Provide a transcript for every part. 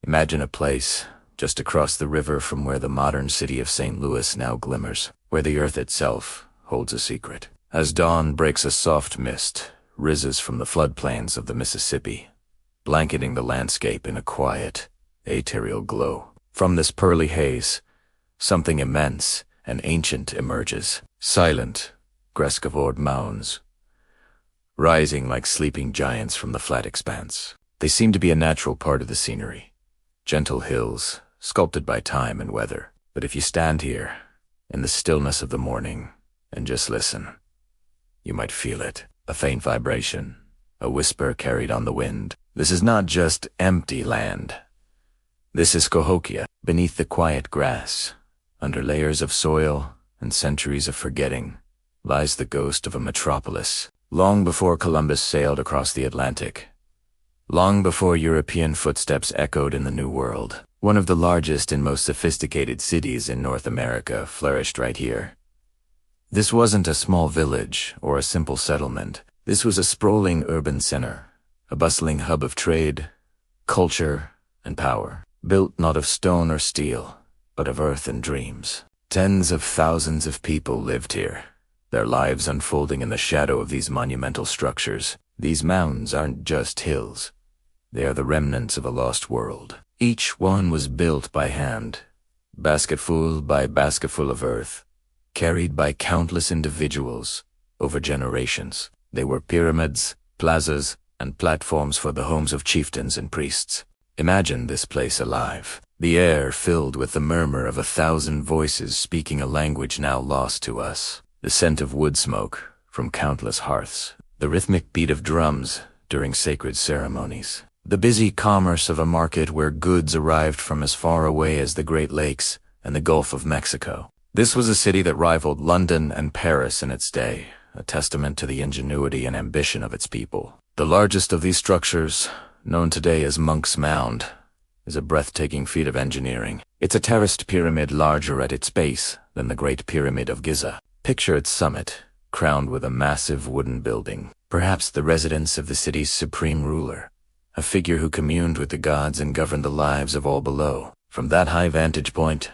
Imagine a place just across the river from where the modern city of St. Louis now glimmers, where the earth itself holds a secret. As dawn breaks, a soft mist rises from the floodplains of the Mississippi, blanketing the landscape in a quiet, ethereal glow. From this pearly haze, something immense and ancient emerges. Silent, grass-covered mounds, rising like sleeping giants from the flat expanse. They seem to be a natural part of the scenery. Gentle hills, sculpted by time and weather. But if you stand here, in the stillness of the morning, and just listen, you might feel it. A faint vibration, a whisper carried on the wind. This is not just empty land. This is Cahokia. Beneath the quiet grass, under layers of soil and centuries of forgetting, lies the ghost of a metropolis. Long before Columbus sailed across the Atlantic, long before European footsteps echoed in the New World, one of the largest and most sophisticated cities in North America flourished right here. This wasn't a small village or a simple settlement. This was a sprawling urban center, a bustling hub of trade, culture, and power, built not of stone or steel, but of earth and dreams. Tens of thousands of people lived here, their lives unfolding in the shadow of these monumental structures. These mounds aren't just hills. They are the remnants of a lost world. Each one was built by hand, basketful by basketful of earth, carried by countless individuals over generations. They were pyramids, plazas, and platforms for the homes of chieftains and priests. Imagine this place alive, the air filled with the murmur of 1,000 voices speaking a language now lost to us. The scent of wood smoke from countless hearths, the rhythmic beat of drums during sacred ceremonies, the busy commerce of a market where goods arrived from as far away as the Great Lakes and the Gulf of Mexico. This was a city that rivaled London and Paris in its day, a testament to the ingenuity and ambition of its people. The largest of these structures, known today as Monks Mound, is a breathtaking feat of engineering. It's a terraced pyramid larger at its base than the Great Pyramid of Giza. Picture its summit, crowned with a massive wooden building, perhaps the residence of the city's supreme ruler, a figure who communed with the gods and governed the lives of all below. From that high vantage point,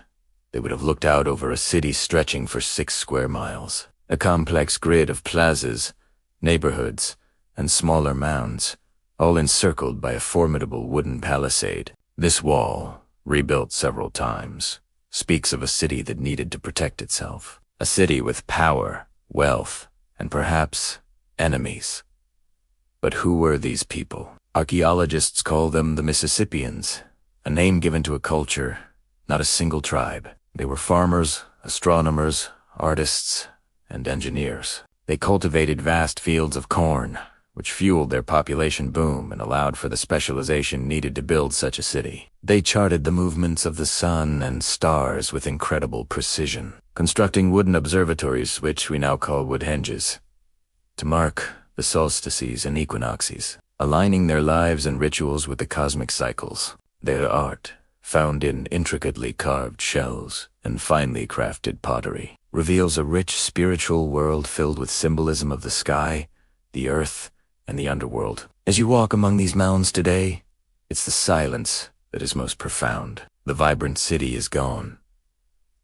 they would have looked out over a city stretching for 6 square miles, a complex grid of plazas, neighborhoods, and smaller mounds, all encircled by a formidable wooden palisade. This wall, rebuilt several times, speaks of a city that needed to protect itself. A city with power, wealth, and perhaps enemies. But who were these people? Archaeologists call them the Mississippians, a name given to a culture, not a single tribe. They were farmers, astronomers, artists, and engineers. They cultivated vast fields of corn, which fueled their population boom and allowed for the specialization needed to build such a city. They charted the movements of the sun and stars with incredible precision, constructing wooden observatories, which we now call Woodhenges, to mark the solstices and equinoxes, aligning their lives and rituals with the cosmic cycles. Their art, found in intricately carved shells and finely crafted pottery, reveals a rich spiritual world filled with symbolism of the sky, the earth, and the underworld. As you walk among these mounds today, it's the silence that is most profound. The vibrant city is gone.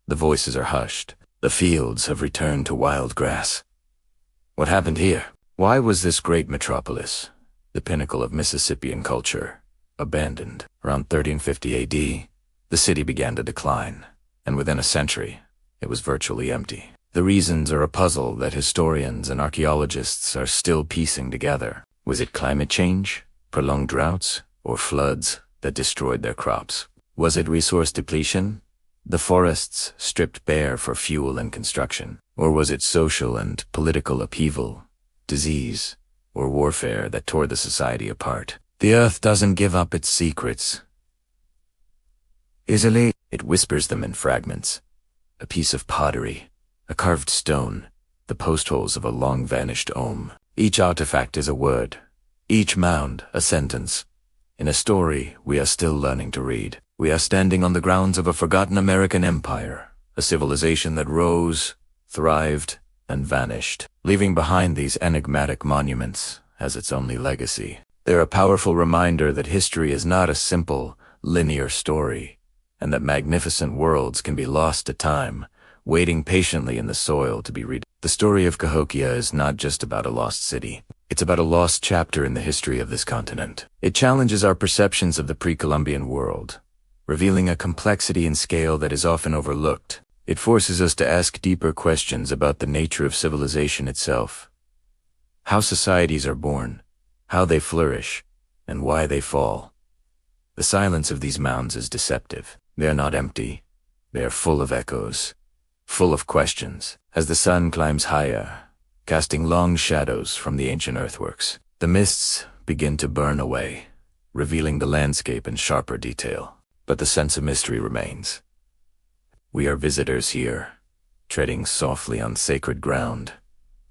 The voices are hushed. The fields have returned to wild grass. What happened here? Why was this great metropolis, the pinnacle of Mississippian culture, abandoned? Around 1350 AD, the city began to decline, and within a century, it was virtually empty. The reasons are a puzzle that historians and archaeologists are still piecing together. Was it climate change, prolonged droughts, or floods that destroyed their crops? Was it resource depletion, the forests stripped bare for fuel and construction? Or was it social and political upheaval, disease, or warfare that tore the society apart? The earth doesn't give up its secrets easily. It whispers them in fragments. A piece of pottery, a carved stone, the post holes of a long-vanished ohm. Each artifact is a word, each mound a sentence. In a story we are still learning to read. We are standing on the grounds of a forgotten American empire, a civilization that rose, thrived, and vanished, leaving behind these enigmatic monuments as its only legacy. They're a powerful reminder that history is not a simple, linear story, and that magnificent worlds can be lost to time, waiting patiently in the soil to be read. The story of Cahokia is not just about a lost city. It's about a lost chapter in the history of this continent. It challenges our perceptions of the pre-Columbian world, revealing a complexity and scale that is often overlooked. It forces us to ask deeper questions about the nature of civilization itself, how societies are born, how they flourish, and why they fall. The silence of these mounds is deceptive. They are not empty. They are full of echoes, full of questions. As the sun climbs higher, casting long shadows from the ancient earthworks, the mists begin to burn away, revealing the landscape in sharper detail. But the sense of mystery remains. We are visitors here, treading softly on sacred ground,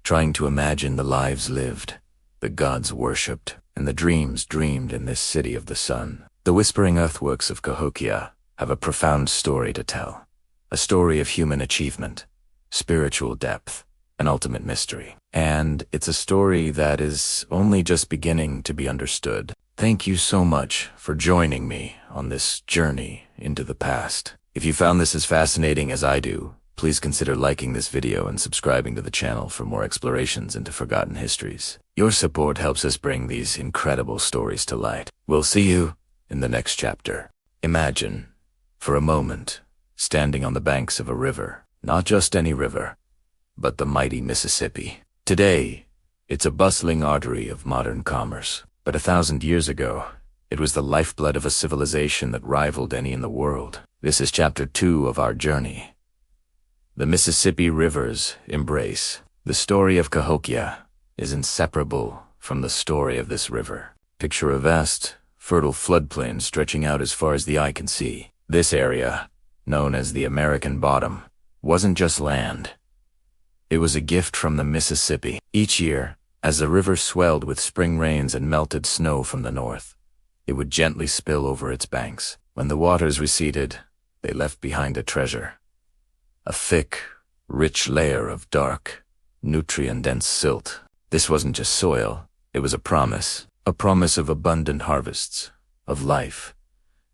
trying to imagine the lives lived, the gods worshipped, and the dreams dreamed in this city of the sun. The whispering earthworks of Cahokia have a profound story to tell, a story of human achievement, spiritual depth, and ultimate mystery. And it's a story that is only just beginning to be understood. Thank you so much for joining me on this journey into the past. If you found this as fascinating as I do, please consider liking this video and subscribing to the channel for more explorations into forgotten histories. Your support helps us bring these incredible stories to light. We'll see you in the next chapter. Imagine, for a moment, standing on the banks of a river. Not just any river, but the mighty Mississippi. Today, it's a bustling artery of modern commerce. But 1,000 years ago, it was the lifeblood of a civilization that rivaled any in the world. This is chapter 2 of our journey. The Mississippi River's embrace. The story of Cahokia is inseparable from the story of this river. Picture a vast, fertile floodplain stretching out as far as the eye can see. This area, known as the American Bottom, wasn't just land. It was a gift from the Mississippi. Each year, as the river swelled with spring rains and melted snow from the north, it would gently spill over its banks. When the waters receded, they left behind a treasure. A thick, rich layer of dark, nutrient-dense silt. This wasn't just soil, it was a promise of abundant harvests, of life,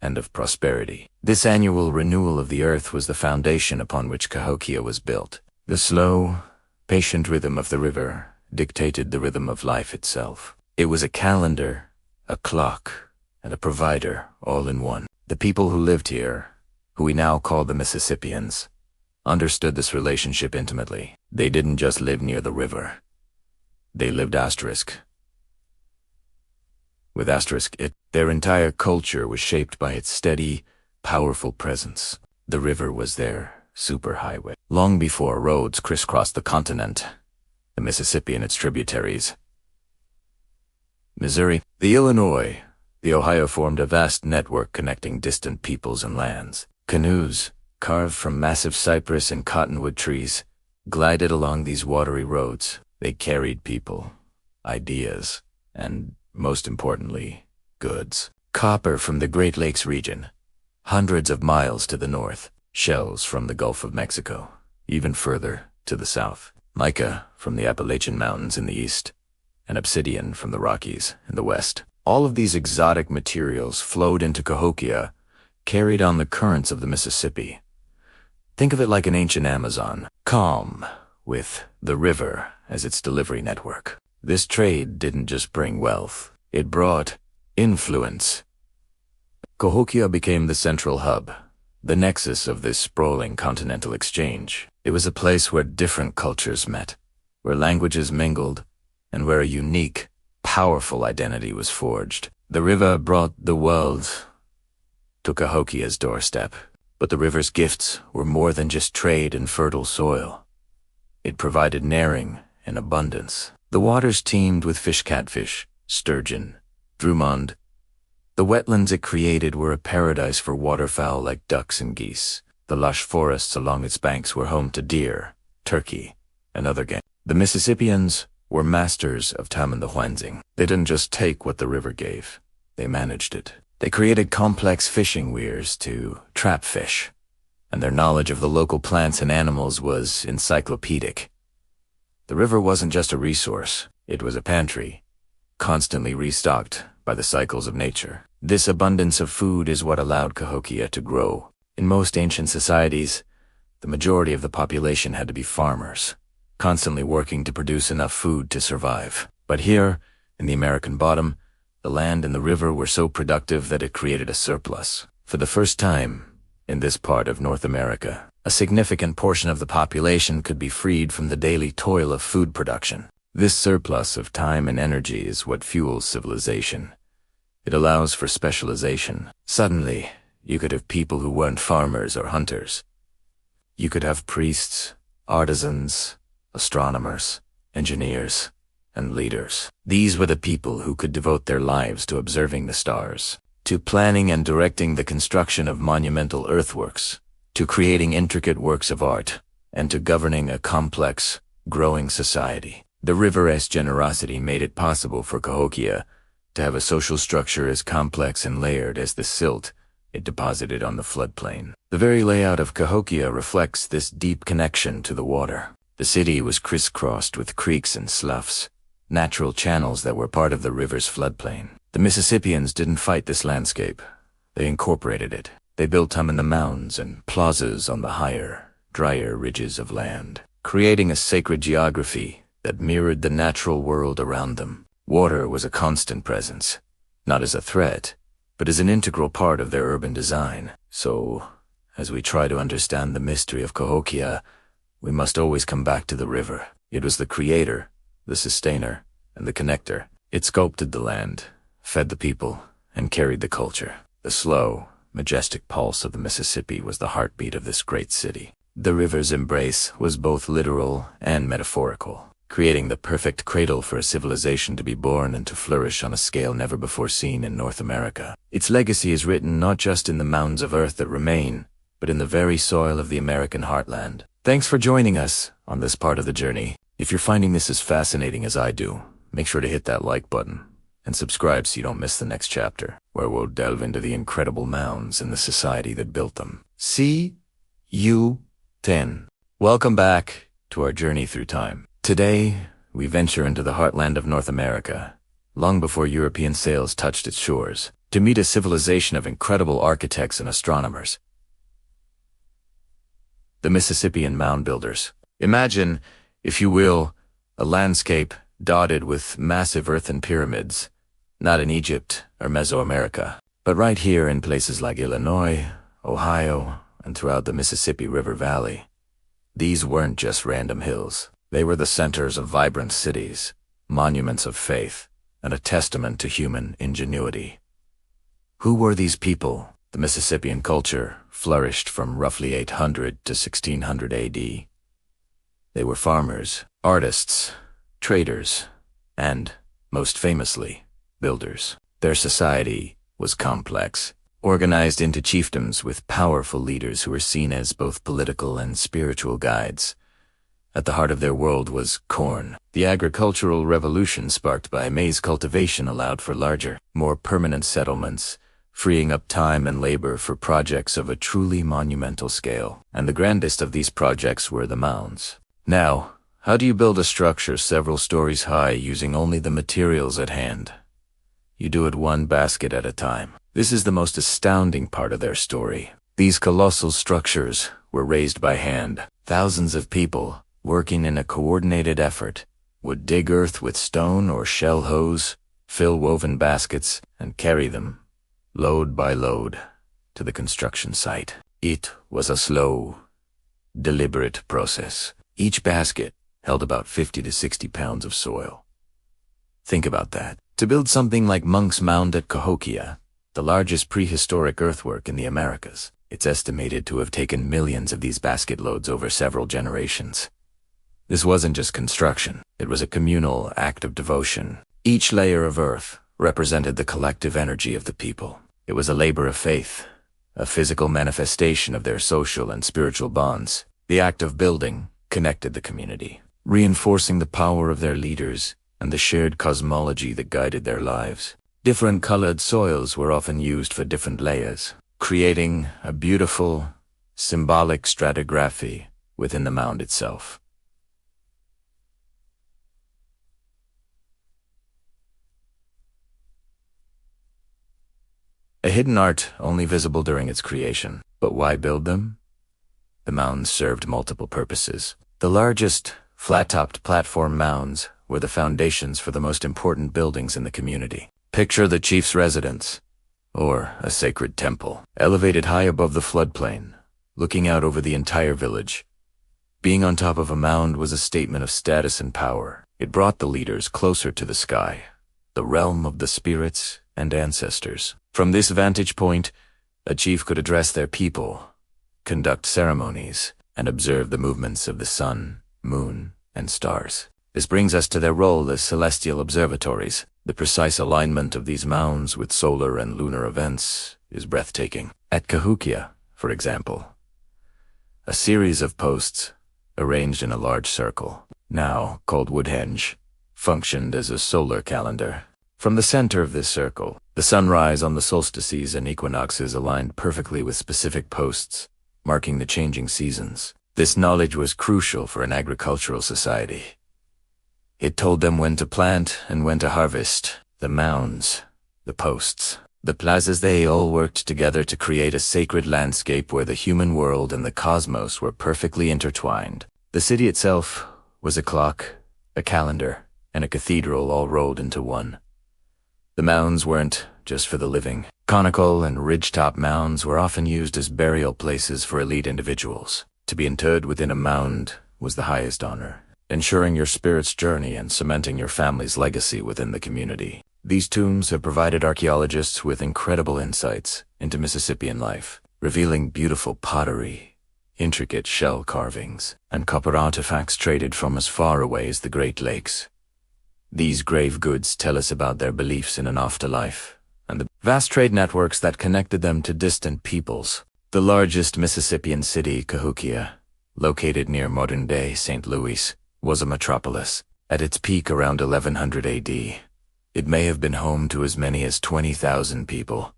and of prosperity. This annual renewal of the earth was the foundation upon which Cahokia was built. The slow, patient rhythm of the river dictated the rhythm of life itself. It was a calendar, a clock, and a provider all in one. The people who lived here, who we now call the Mississippians, understood this relationship intimately. They didn't just live near the river. They lived with it. Their entire culture was shaped by its steady, powerful presence. The river was their superhighway. Long before roads crisscrossed the continent, the Mississippi and its tributaries, Missouri, the Illinois, the Ohio formed a vast network connecting distant peoples and lands. Canoes, carved from massive cypress and cottonwood trees, glided along these watery roads. They carried people, ideas, and, most importantly, goods. Copper from the Great Lakes region, hundreds of miles to the north. Shells from the Gulf of Mexico, even further to the south. Mica from the Appalachian Mountains in the east, and obsidian from the Rockies in the west. All of these exotic materials flowed into Cahokia, carried on the currents of the Mississippi. Think of it like an ancient Amazon, calm, with the river as its delivery network. This trade didn't just bring wealth, it brought influence. Cahokia became the central hub, the nexus of this sprawling continental exchange. It was a place where different cultures met, where languages mingled, and where a unique, powerful identity was forged. The river brought the world to Cahokia's doorstep. But the river's gifts were more than just trade and fertile soil. It provided naring and abundance. The waters teemed with fish, catfish, sturgeon, drumond. The wetlands it created were a paradise for waterfowl like ducks and geese. The lush forests along its banks were home to deer, turkey, and other game. The Mississippians were masters of tamendahuanzing. They didn't just take what the river gave, they managed it. They created complex fishing weirs to trap fish, and their knowledge of the local plants and animals was encyclopedic. The river wasn't just a resource, it was a pantry, constantly restocked by the cycles of nature. This abundance of food is what allowed Cahokia to grow. In most ancient societies, the majority of the population had to be farmers, constantly working to produce enough food to survive. But here, in the American bottom, the land and the river were so productive that it created a surplus. For the first time, in this part of North America, a significant portion of the population could be freed from the daily toil of food production. This surplus of time and energy is what fuels civilization. It allows for specialization. Suddenly, you could have people who weren't farmers or hunters. You could have priests, artisans, astronomers, engineers, and leaders. These were the people who could devote their lives to observing the stars, to planning and directing the construction of monumental earthworks, to creating intricate works of art, and to governing a complex, growing society. The river's generosity made it possible for Cahokia to have a social structure as complex and layered as the silt it deposited on the floodplain. The very layout of Cahokia reflects this deep connection to the water. The city was crisscrossed with creeks and sloughs, natural channels that were part of the river's floodplain. The Mississippians didn't fight this landscape. They incorporated it. They built the mounds and plazas on the higher, drier ridges of land, creating a sacred geography that mirrored the natural world around them. Water was a constant presence, not as a threat, but as an integral part of their urban design. So, as we try to understand the mystery of Cahokia, we must always come back to the river. It was the creator, the sustainer, and the connector. It sculpted the land, fed the people, and carried the culture. The slow, majestic pulse of the Mississippi was the heartbeat of this great city. The river's embrace was both literal and metaphorical, creating the perfect cradle for a civilization to be born and to flourish on a scale never before seen in North America. Its legacy is written not just in the mounds of earth that remain, but in the very soil of the American heartland. Thanks for joining us on this part of the journey. If you're finding this as fascinating as I do, make sure to hit that like button and subscribe so you don't miss the next chapter, where we'll delve into the incredible mounds and the society that built them. See you 10. Welcome back to our journey through time. Today, we venture into the heartland of North America, long before European sails touched its shores, to meet a civilization of incredible architects and astronomers. The Mississippian mound builders. Imagine, if you will, a landscape dotted with massive earthen pyramids, not in Egypt or Mesoamerica, but right here in places like Illinois, Ohio, and throughout the Mississippi River Valley. These weren't just random hills. They were the centers of vibrant cities, monuments of faith, and a testament to human ingenuity. Who were these people? The Mississippian culture flourished from roughly 800 to 1600 AD. They were farmers, artists, traders, and, most famously, builders. Their society was complex, organized into chiefdoms with powerful leaders who were seen as both political and spiritual guides. At the heart of their world was corn. The agricultural revolution sparked by maize cultivation allowed for larger, more permanent settlements, freeing up time and labor for projects of a truly monumental scale. And the grandest of these projects were the mounds. Now, how do you build a structure several stories high using only the materials at hand? You do it one basket at a time. This is the most astounding part of their story. These colossal structures were raised by hand. Thousands of people, working in a coordinated effort, would dig earth with stone or shell hoes, fill woven baskets, and carry them, load by load, to the construction site. It was a slow, deliberate process. Each basket held about 50 to 60 pounds of soil. Think about that. To build something like Monks Mound at Cahokia, the largest prehistoric earthwork in the Americas, it's estimated to have taken millions of these basket loads over several generations. This wasn't just construction. It was a communal act of devotion. Each layer of earth represented the collective energy of the people. It was a labor of faith, a physical manifestation of their social and spiritual bonds. The act of building connected the community, reinforcing the power of their leaders and the shared cosmology that guided their lives. Different colored soils were often used for different layers, creating a beautiful, symbolic stratigraphy within the mound itself. a hidden art only visible during its creation. But why build them? The mounds served multiple purposes. The largest, flat-topped platform mounds were the foundations for the most important buildings in the community. Picture the chief's residence, or a sacred temple, elevated high above the floodplain, looking out over the entire village. Being on top of a mound was a statement of status and power. It brought the leaders closer to the sky, the realm of the spirits and ancestors. From this vantage point, a chief could address their people, conduct ceremonies, and observe the movements of the sun, moon, and stars. This brings us to their role as celestial observatories. The precise alignment of these mounds with solar and lunar events is breathtaking. At Cahokia, for example, a series of posts, arranged in a large circle, now called Woodhenge, functioned as a solar calendar. From the center of this circle, the sunrise on the solstices and equinoxes aligned perfectly with specific posts, marking the changing seasons. This knowledge was crucial for an agricultural society. It told them when to plant and when to harvest. The mounds, the posts, the plazas, they all worked together to create a sacred landscape where the human world and the cosmos were perfectly intertwined. The city itself was a clock, a calendar, and a cathedral all rolled into one. The mounds weren't just for the living. Conical and ridgetop mounds were often used as burial places for elite individuals. To be interred within a mound was the highest honor, ensuring your spirit's journey and cementing your family's legacy within the community. These tombs have provided archaeologists with incredible insights into Mississippian life, revealing beautiful pottery, intricate shell carvings, and copper artifacts traded from as far away as the Great Lakes. These grave goods tell us about their beliefs in an afterlife, and the vast trade networks that connected them to distant peoples. The largest Mississippian city, Cahokia, located near modern-day St. Louis, was a metropolis. At its peak around 1100 AD, it may have been home to as many as 20,000 people,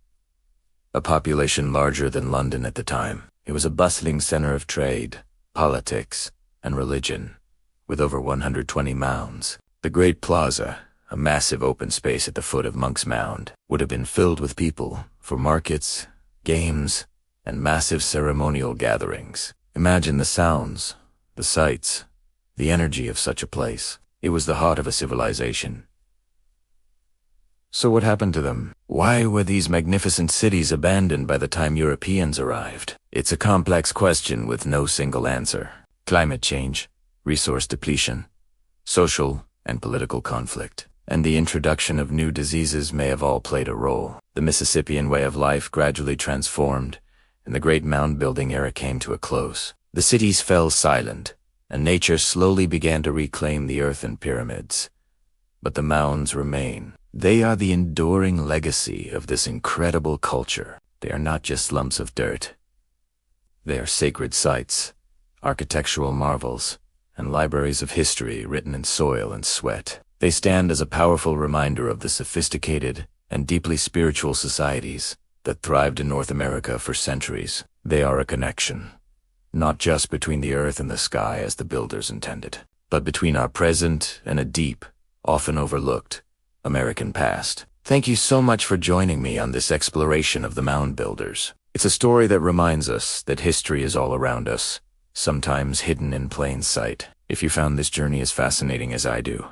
a population larger than London at the time. It was a bustling center of trade, politics, and religion, with over 120 mounds. The Great Plaza, a massive open space at the foot of Monks Mound, would have been filled with people for markets, games, and massive ceremonial gatherings. Imagine the sounds, the sights, the energy of such a place. It was the heart of a civilization. So what happened to them? Why were these magnificent cities abandoned by the time Europeans arrived? It's a complex question with no single answer. Climate change, resource depletion, social and political conflict, and the introduction of new diseases may have all played a role. The Mississippian way of life gradually transformed, and the great mound-building era came to a close. The cities fell silent, and nature slowly began to reclaim the earthen pyramids. But the mounds remain. They are the enduring legacy of this incredible culture. They are not just lumps of dirt. They are sacred sites, architectural marvels, and libraries of history written in soil and sweat. They stand as a powerful reminder of the sophisticated and deeply spiritual societies that thrived in North America for centuries. They are a connection, not just between the earth and the sky as the builders intended, but between our present and a deep, often overlooked, American past. Thank you so much for joining me on this exploration of the mound builders. It's a story that reminds us that history is all around us, sometimes hidden in plain sight. If you found this journey as fascinating as I do,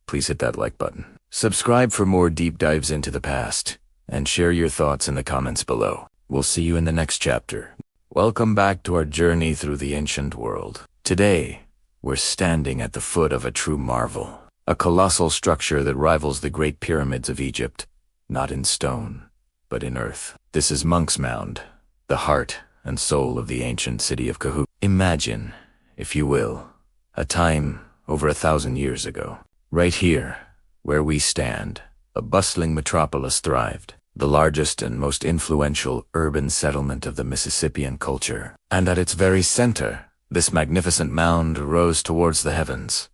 please hit that like button. Subscribe for more deep dives into the past, and share your thoughts in the comments below. We'll see you in the next chapter. Welcome back to our journey through the ancient world. Today, we're standing at the foot of a true marvel, a colossal structure that rivals the Great Pyramids of Egypt, not in stone, but in earth. This is Monks Mound, the heart and soul of the ancient city of Cahokia. Imagine, if you will, a time over 1,000 years ago. Right here, where we stand, a bustling metropolis thrived, the largest and most influential urban settlement of the Mississippian culture. And at its very center, this magnificent mound rose towards the heavens,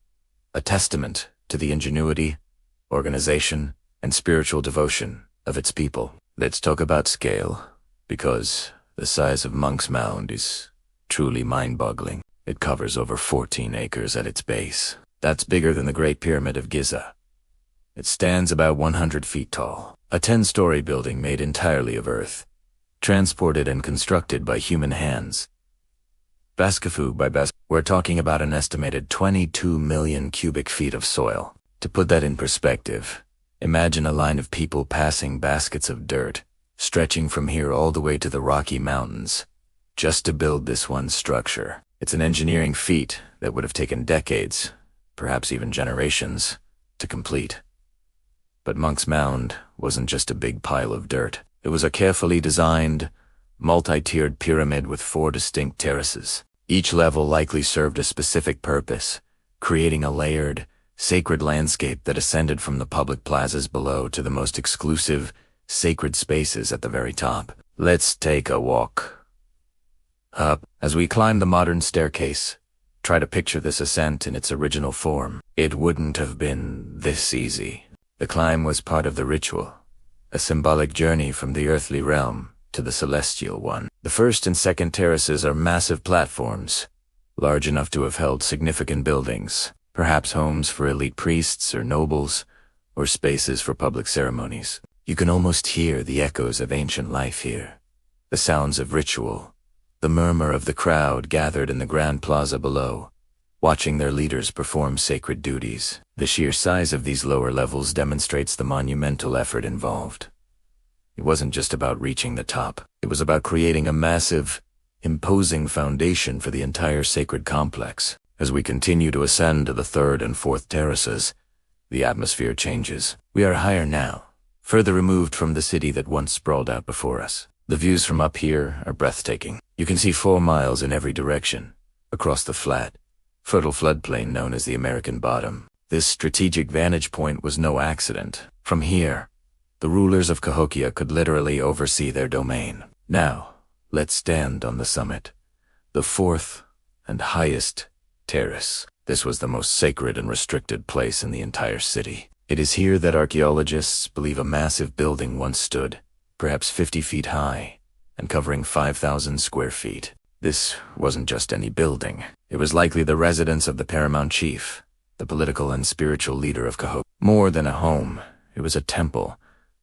a testament to the ingenuity, organization, and spiritual devotion of its people. Let's talk about scale, because the size of Monks Mound is truly mind-boggling. It covers over 14 acres at its base. That's bigger than the Great Pyramid of Giza. It stands about 100 feet tall, A 10-story building made entirely of earth, transported and constructed by human hands. Baskafu by we're talking about an estimated 22 million cubic feet of soil. To put that in perspective, imagine a line of people passing baskets of dirt, stretching from here all the way to the Rocky Mountains, just to build this one structure. It's an engineering feat that would have taken decades, perhaps even generations, to complete. But Monks Mound wasn't just a big pile of dirt. It was a carefully designed, multi-tiered pyramid with 4 distinct terraces. Each level likely served a specific purpose, creating a layered, sacred landscape that ascended from the public plazas below to the most exclusive, sacred spaces at the very top. Let's take a walk up. As we climb the modern staircase, try to picture this ascent in its original form. It wouldn't have been this easy. The climb was part of the ritual, a symbolic journey from the earthly realm to the celestial one. The first and second terraces are massive platforms, large enough to have held significant buildings, perhaps homes for elite priests or nobles, or spaces for public ceremonies. You can almost hear the echoes of ancient life here, the sounds of ritual, the murmur of the crowd gathered in the grand plaza below, watching their leaders perform sacred duties. The sheer size of these lower levels demonstrates the monumental effort involved. It wasn't just about reaching the top. It was about creating a massive, imposing foundation for the entire sacred complex. As we continue to ascend to the third and fourth terraces, the atmosphere changes. We are higher now, further removed from the city that once sprawled out before us. The views from up here are breathtaking. You can see 4 miles in every direction, across the flat, fertile floodplain known as the American Bottom. This strategic vantage point was no accident. From here, the rulers of Cahokia could literally oversee their domain. Now, let's stand on the summit, the 4th and highest terrace. This was the most sacred and restricted place in the entire city. It is here that archaeologists believe a massive building once stood, perhaps 50 feet high, and covering 5,000 square feet. This wasn't just any building. It was likely the residence of the paramount chief, the political and spiritual leader of Cahokia. More than a home, it was a temple,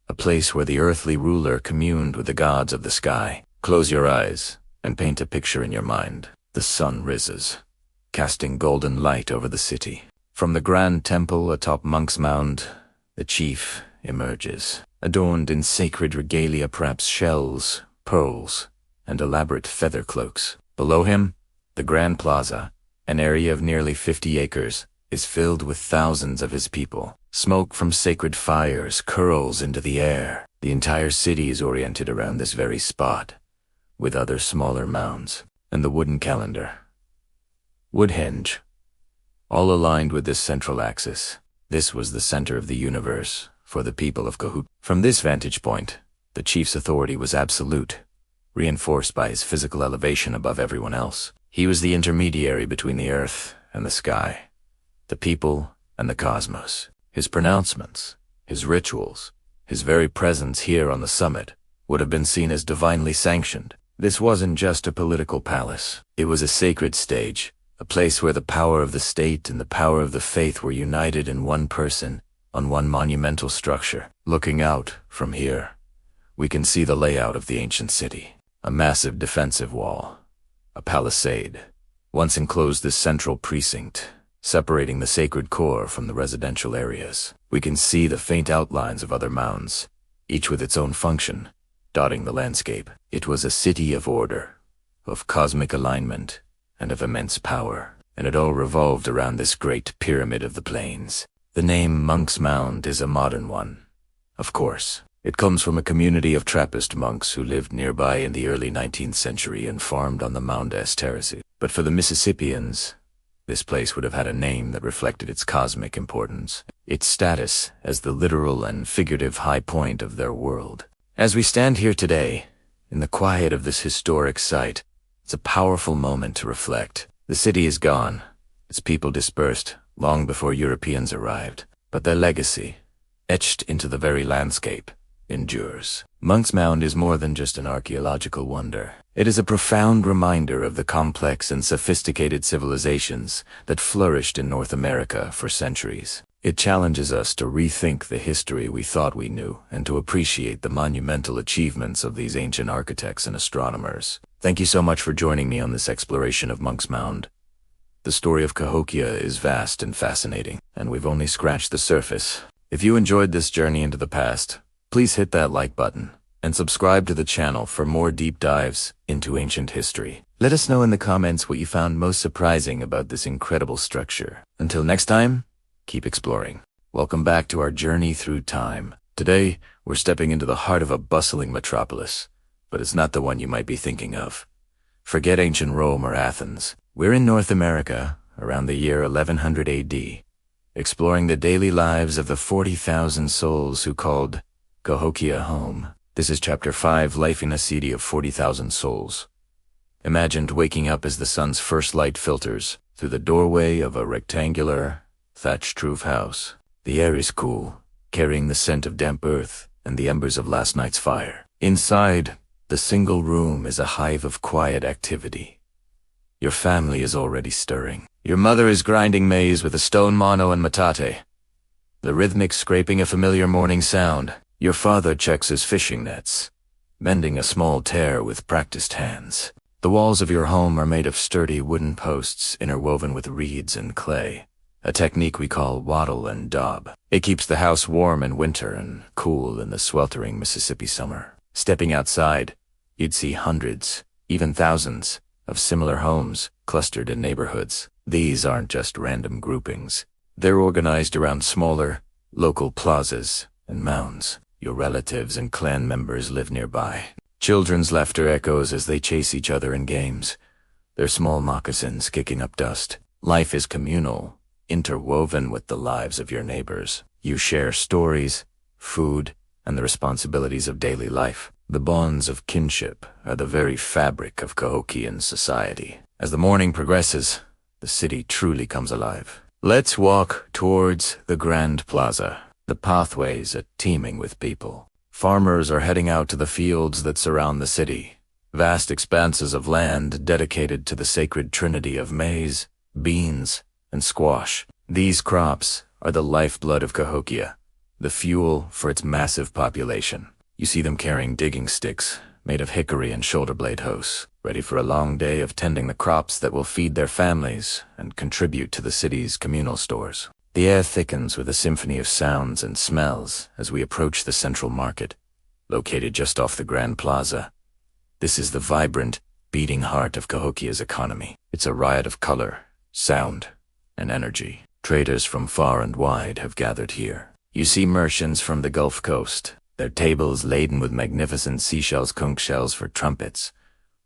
a place where the earthly ruler communed with the gods of the sky. Close your eyes and paint a picture in your mind. The sun rises, casting golden light over the city. From the grand temple atop Monks Mound, the chief emerges, adorned in sacred regalia, perhaps shells, pearls, and elaborate feather cloaks. Below him, the Grand Plaza, an area of nearly 50 acres, is filled with thousands of his people. Smoke from sacred fires curls into the air. The entire city is oriented around this very spot, with other smaller mounds, and the wooden calendar, Woodhenge, all aligned with this central axis. This was the center of the universe for the people of Cahokia. From this vantage point, the chief's authority was absolute, reinforced by his physical elevation above everyone else. He was the intermediary between the earth and the sky, the people and the cosmos. His pronouncements, his rituals, his very presence here on the summit would have been seen as divinely sanctioned. This wasn't just a political palace. It was a sacred stage, a place where the power of the state and the power of the faith were united in one person, on one monumental structure. Looking out from here, we can see the layout of the ancient city. A massive defensive wall, a palisade, once enclosed this central precinct, separating the sacred core from the residential areas. We can see the faint outlines of other mounds, each with its own function, dotting the landscape. It was a city of order, of cosmic alignment, and of immense power, and it all revolved around this great pyramid of the plains. The name Monks Mound is a modern one, of course. It comes from a community of Trappist monks who lived nearby in the early 19th century and farmed on the Mounds terraces. But for the Mississippians, this place would have had a name that reflected its cosmic importance, its status as the literal and figurative high point of their world. As we stand here today, in the quiet of this historic site, it's a powerful moment to reflect. The city is gone, its people dispersed long before Europeans arrived, but their legacy, etched into the very landscape, endures. Monks Mound is more than just an archaeological wonder. It is a profound reminder of the complex and sophisticated civilizations that flourished in North America for centuries. It challenges us to rethink the history we thought we knew and to appreciate the monumental achievements of these ancient architects and astronomers. Thank you so much for joining me on this exploration of Monks Mound. The story of Cahokia is vast and fascinating, and we've only scratched the surface. If you enjoyed this journey into the past, please hit that like button and subscribe to the channel for more deep dives into ancient history. Let us know in the comments what you found most surprising about this incredible structure. Until next time, keep exploring. Welcome back to our journey through time. Today, we're stepping into the heart of a bustling metropolis, but it's not the one you might be thinking of. Forget ancient Rome or Athens. We're in North America, around the year 1100 AD, exploring the daily lives of the 40,000 souls who called Cahokia home. This is Chapter 5, Life in a City of 40,000 Souls. Imagine waking up as the sun's first light filters through the doorway of a rectangular, thatched-roof house. The air is cool, carrying the scent of damp earth and the embers of last night's fire. Inside, the single room is a hive of quiet activity. Your family is already stirring. Your mother is grinding maize with a stone mano and metate, the rhythmic scraping a familiar morning sound. Your father checks his fishing nets, mending a small tear with practiced hands. The walls of your home are made of sturdy wooden posts interwoven with reeds and clay, a technique we call wattle and daub. It keeps the house warm in winter and cool in the sweltering Mississippi summer. Stepping outside, you'd see hundreds, even thousands, of similar homes clustered in neighborhoods. These aren't just random groupings. They're organized around smaller, local plazas and mounds. Your relatives and clan members live nearby. Children's laughter echoes as they chase each other in games, their small moccasins kicking up dust. Life is communal, interwoven with the lives of your neighbors. You share stories, food, and the responsibilities of daily life. The bonds of kinship are the very fabric of Cahokian society. As the morning progresses, the city truly comes alive. Let's walk towards the Grand Plaza. The pathways are teeming with people. Farmers are heading out to the fields that surround the city, vast expanses of land dedicated to the sacred trinity of maize, beans, and squash. These crops are the lifeblood of Cahokia, the fuel for its massive population. You see them carrying digging sticks made of hickory and shoulder blade hoes, ready for a long day of tending the crops that will feed their families and contribute to the city's communal stores. The air thickens with a symphony of sounds and smells as we approach the central market, located just off the Grand Plaza. This is the vibrant, beating heart of Cahokia's economy. It's a riot of color, sound, and energy. Traders from far and wide have gathered here. You see merchants from the Gulf Coast, their tables laden with magnificent seashells, conch shells for trumpets,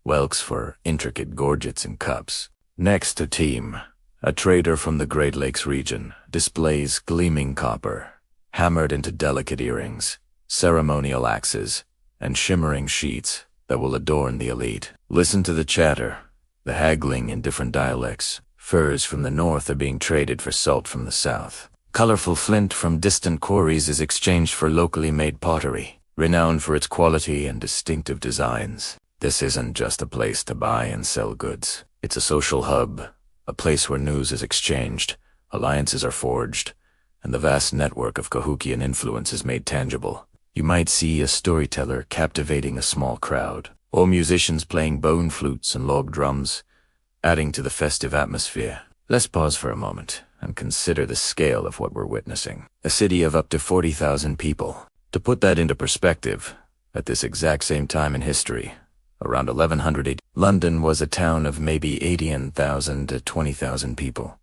whelks for intricate gorgets and cups. Next to Team, a trader from the Great Lakes region, displays gleaming copper, hammered into delicate earrings, ceremonial axes, and shimmering sheets that will adorn the elite. Listen to the chatter, the haggling in different dialects. Furs from the north are being traded for salt from the south. Colorful flint from distant quarries is exchanged for locally made pottery, renowned for its quality and distinctive designs. This isn't just a place to buy and sell goods. It's a social hub, a place where news is exchanged, alliances are forged, and the vast network of Cahokian influence is made tangible. You might see a storyteller captivating a small crowd, or musicians playing bone flutes and log drums, adding to the festive atmosphere. Let's pause for a moment and consider the scale of what we're witnessing. A city of up to 40,000 people. To put that into perspective, at this exact same time in history, around 1100 AD, London was a town of maybe 18,000 to 20,000 people.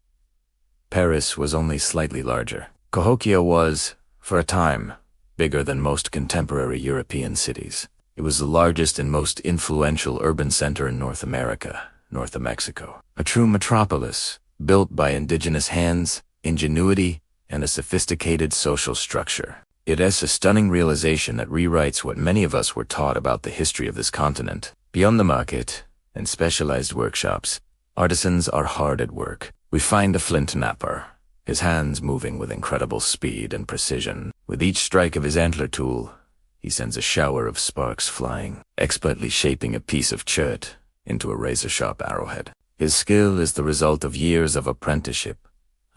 Paris was only slightly larger. Cahokia was, for a time, bigger than most contemporary European cities. It was the largest and most influential urban center in North America, north of Mexico. A true metropolis, built by indigenous hands, ingenuity, and a sophisticated social structure. It is a stunning realization that rewrites what many of us were taught about the history of this continent. Beyond the market and specialized workshops, artisans are hard at work. We find a flint knapper, his hands moving with incredible speed and precision. With each strike of his antler tool, he sends a shower of sparks flying, expertly shaping a piece of chert into a razor-sharp arrowhead. His skill is the result of years of apprenticeship,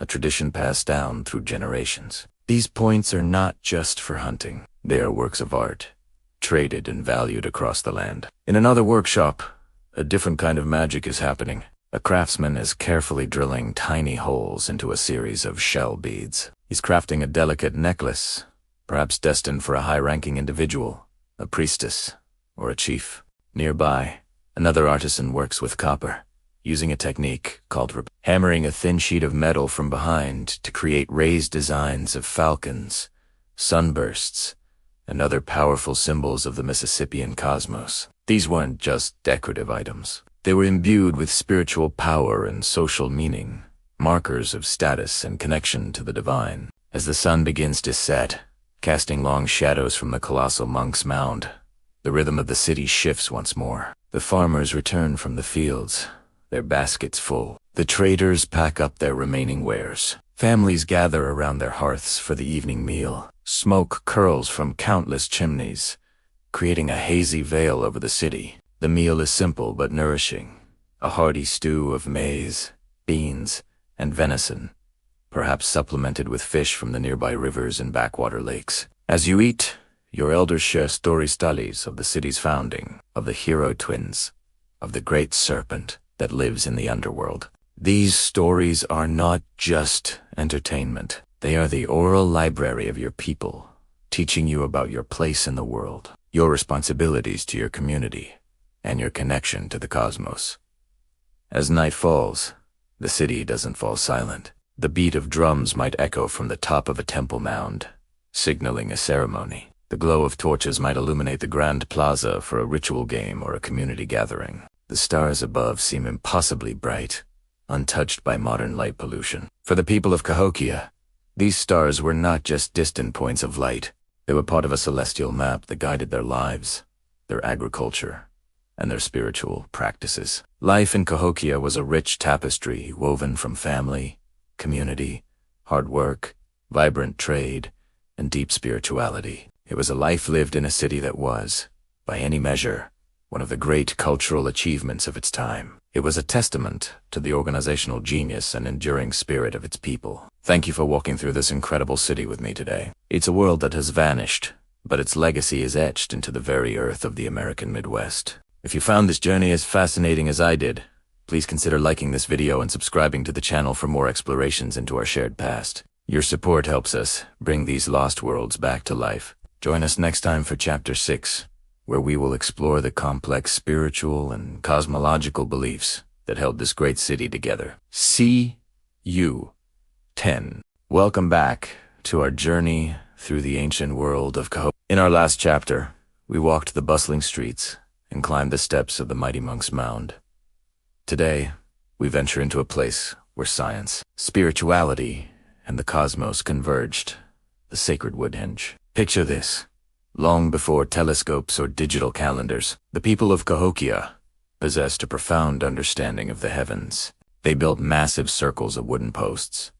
a tradition passed down through generations. These points are not just for hunting. They are works of art, traded and valued across the land. In another workshop, a different kind of magic is happening. A craftsman is carefully drilling tiny holes into a series of shell beads. He's crafting a delicate necklace, perhaps destined for a high-ranking individual, a priestess, or a chief. Nearby, another artisan works with copper, using a technique called hammering a thin sheet of metal from behind to create raised designs of falcons, sunbursts, and other powerful symbols of the Mississippian cosmos. These weren't just decorative items. They were imbued with spiritual power and social meaning, markers of status and connection to the divine. As the sun begins to set, casting long shadows from the colossal Monks Mound, the rhythm of the city shifts once more. The farmers return from the fields, their baskets full. The traders pack up their remaining wares. Families gather around their hearths for the evening meal. Smoke curls from countless chimneys, creating a hazy veil over the city. The meal is simple but nourishing, a hearty stew of maize, beans, and venison, perhaps supplemented with fish from the nearby rivers and backwater lakes. As you eat, your elders share stories of the city's founding, of the hero twins, of the great serpent that lives in the underworld. These stories are not just entertainment. They are the oral library of your people, teaching you about your place in the world, your responsibilities to your community, and your connection to the cosmos. As night falls, the city doesn't fall silent. The beat of drums might echo from the top of a temple mound, signaling a ceremony. The glow of torches might illuminate the grand plaza for a ritual game or a community gathering. The stars above seem impossibly bright, untouched by modern light pollution. For the people of Cahokia, these stars were not just distant points of light. They were part of a celestial map that guided their lives, their agriculture, and their spiritual practices. Life in Cahokia was a rich tapestry woven from family, community, hard work, vibrant trade, and deep spirituality. It was a life lived in a city that was, by any measure, one of the great cultural achievements of its time. It was a testament to the organizational genius and enduring spirit of its people. Thank you for walking through this incredible city with me today. It's a world that has vanished, but its legacy is etched into the very earth of the American Midwest. If you found this journey as fascinating as I did, please consider liking this video and subscribing to the channel for more explorations into our shared past. Your support helps us bring these lost worlds back to life. Join us next time for Chapter 6, where we will explore the complex spiritual and cosmological beliefs that held this great city together. See you 10. Welcome back to our journey through the ancient world of Cahokia. In our last chapter, we walked the bustling streets and climbed the steps of the mighty Monks Mound. Today, we venture into a place where science, spirituality, and the cosmos converged, the sacred Woodhenge. Picture this. Long before telescopes or digital calendars, the people of Cahokia possessed a profound understanding of the heavens. They built massive circles of wooden posts,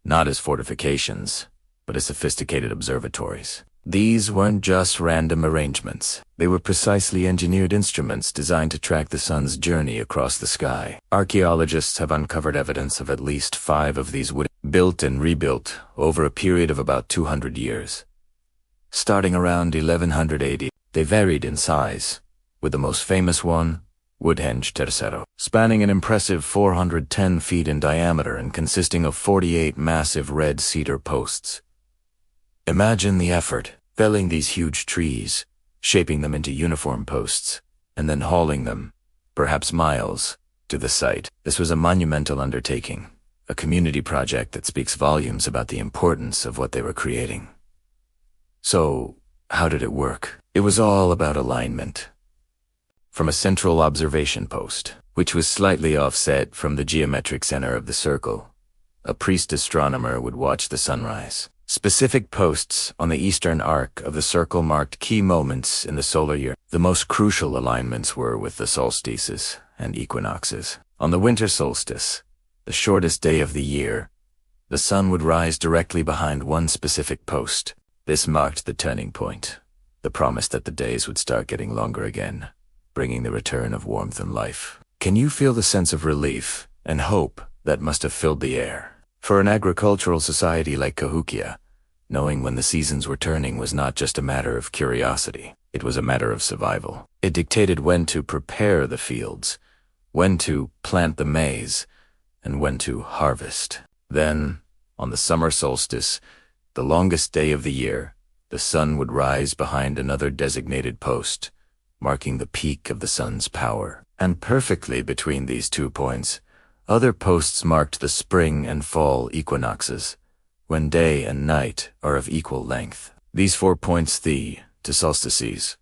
not as fortifications, but as sophisticated observatories. These weren't just random arrangements. They were precisely engineered instruments designed to track the sun's journey across the sky. Archaeologists have uncovered evidence of at least 5 of these built and rebuilt over a period of about 200 years. Starting around 1100 AD, they varied in size, with the most famous one, Woodhenge III, spanning an impressive 410 feet in diameter and consisting of 48 massive red cedar posts. Imagine the effort, felling these huge trees, shaping them into uniform posts, and then hauling them, perhaps miles, to the site. This was a monumental undertaking, a community project that speaks volumes about the importance of what they were creating. So, how did it work? It was all about alignment. From a central observation post, which was slightly offset from the geometric center of the circle, a priest astronomer would watch the sunrise. Specific posts on the eastern arc of the circle marked key moments in the solar year. The most crucial alignments were with the solstices and equinoxes. On the winter solstice, the shortest day of the year, the sun would rise directly behind one specific post. This marked the turning point, the promise that the days would start getting longer again, bringing the return of warmth and life. Can you feel the sense of relief and hope that must have filled the air? For an agricultural society like Cahokia, knowing when the seasons were turning was not just a matter of curiosity, it was a matter of survival. It dictated when to prepare the fields, when to plant the maize, and when to harvest. Then, on the summer solstice, the longest day of the year, the sun would rise behind another designated post, marking the peak of the sun's power. And perfectly between these 2 points, other posts marked the spring and fall equinoxes, when day and night are of equal length. These 4 points to solstices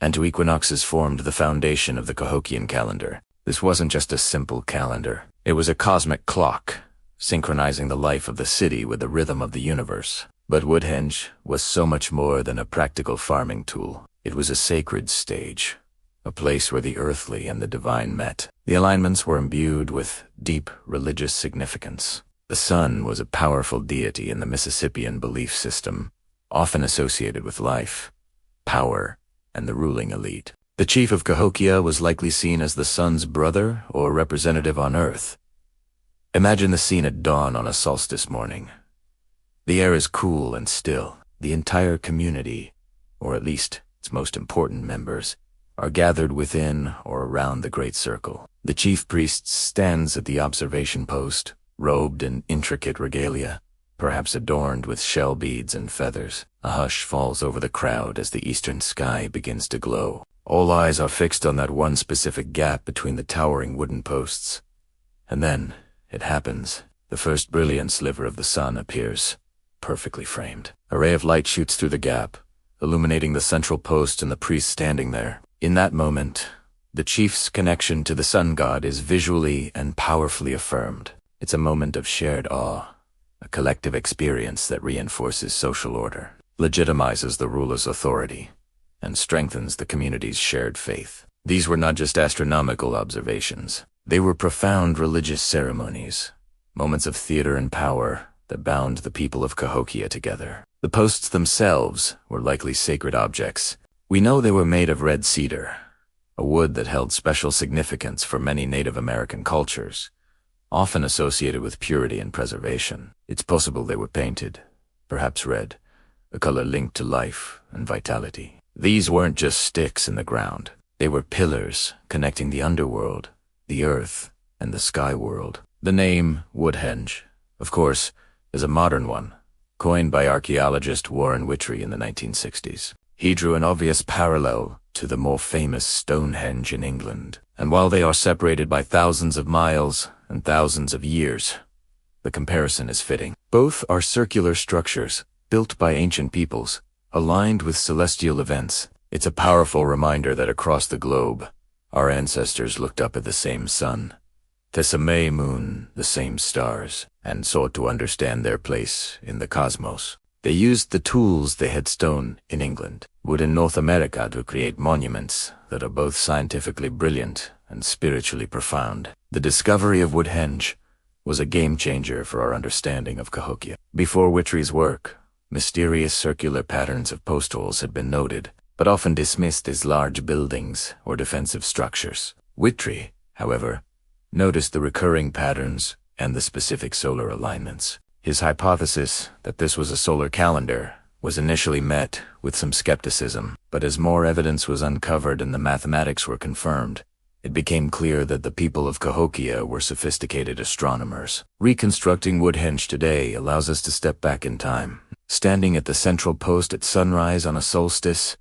and to equinoxes formed the foundation of the Cahokian calendar. This wasn't just a simple calendar. It was a cosmic clock, synchronizing the life of the city with the rhythm of the universe. But Woodhenge was so much more than a practical farming tool. It was a sacred stage, a place where the earthly and the divine met. The alignments were imbued with deep religious significance. The sun was a powerful deity in the Mississippian belief system, often associated with life, power, and the ruling elite. The chief of Cahokia was likely seen as the sun's brother or representative on earth. Imagine the scene at dawn on a solstice morning. The air is cool and still. The entire community, or at least its most important members, are gathered within or around the great circle. The chief priest stands at the observation post, robed in intricate regalia, perhaps adorned with shell beads and feathers. A hush falls over the crowd as the eastern sky begins to glow. All eyes are fixed on that one specific gap between the towering wooden posts. And then, it happens. The first brilliant sliver of the sun appears, perfectly framed. A ray of light shoots through the gap, illuminating the central post and the priest standing there. In that moment, the chief's connection to the sun god is visually and powerfully affirmed. It's a moment of shared awe, a collective experience that reinforces social order, legitimizes the ruler's authority, and strengthens the community's shared faith. These were not just astronomical observations. They were profound religious ceremonies, moments of theater and power that bound the people of Cahokia together. The posts themselves were likely sacred objects. We know they were made of red cedar, a wood that held special significance for many Native American cultures, often associated with purity and preservation. It's possible they were painted, perhaps red, a color linked to life and vitality. These weren't just sticks in the ground. They were pillars connecting the underworld, the earth, and the sky world. The name Woodhenge, of course, is a modern one, coined by archaeologist Warren Whittrey in the 1960s. He drew an obvious parallel to the more famous Stonehenge in England. And while they are separated by thousands of miles and thousands of years, the comparison is fitting. Both are circular structures built by ancient peoples, aligned with celestial events. It's a powerful reminder that across the globe, our ancestors looked up at the same sun, the May moon, the same stars, and sought to understand their place in the cosmos. They used the tools they had stone in England, wood in North America to create monuments that are both scientifically brilliant and spiritually profound. The discovery of Woodhenge was a game-changer for our understanding of Cahokia. Before Whittrey's work, mysterious circular patterns of post holes had been noted, but often dismissed as large buildings or defensive structures. Whittrey, however, noticed the recurring patterns and the specific solar alignments. His hypothesis that this was a solar calendar was initially met with some skepticism, but as more evidence was uncovered and the mathematics were confirmed, it became clear that the people of Cahokia were sophisticated astronomers. Reconstructing Woodhenge today allows us to step back in time. Standing at the central post at sunrise on a solstice,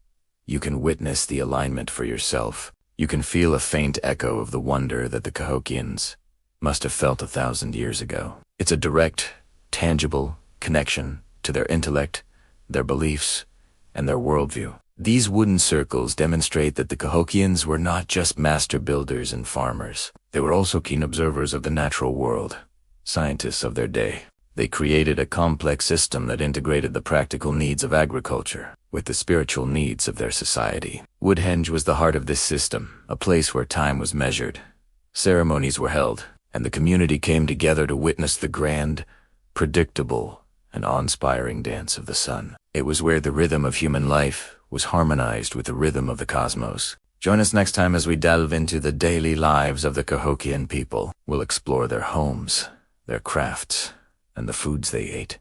you can witness the alignment for yourself. You can feel a faint echo of the wonder that the Cahokians must have felt 1,000 years ago. It's a direct, tangible connection to their intellect, their beliefs, and their worldview. These wooden circles demonstrate that the Cahokians were not just master builders and farmers. They were also keen observers of the natural world, scientists of their day. They created a complex system that integrated the practical needs of agriculture with the spiritual needs of their society. Woodhenge was the heart of this system, a place where time was measured, ceremonies were held, and the community came together to witness the grand, predictable, and awe-inspiring dance of the sun. It was where the rhythm of human life was harmonized with the rhythm of the cosmos. Join us next time as we delve into the daily lives of the Cahokian people. We'll explore their homes, their crafts, and the foods they ate,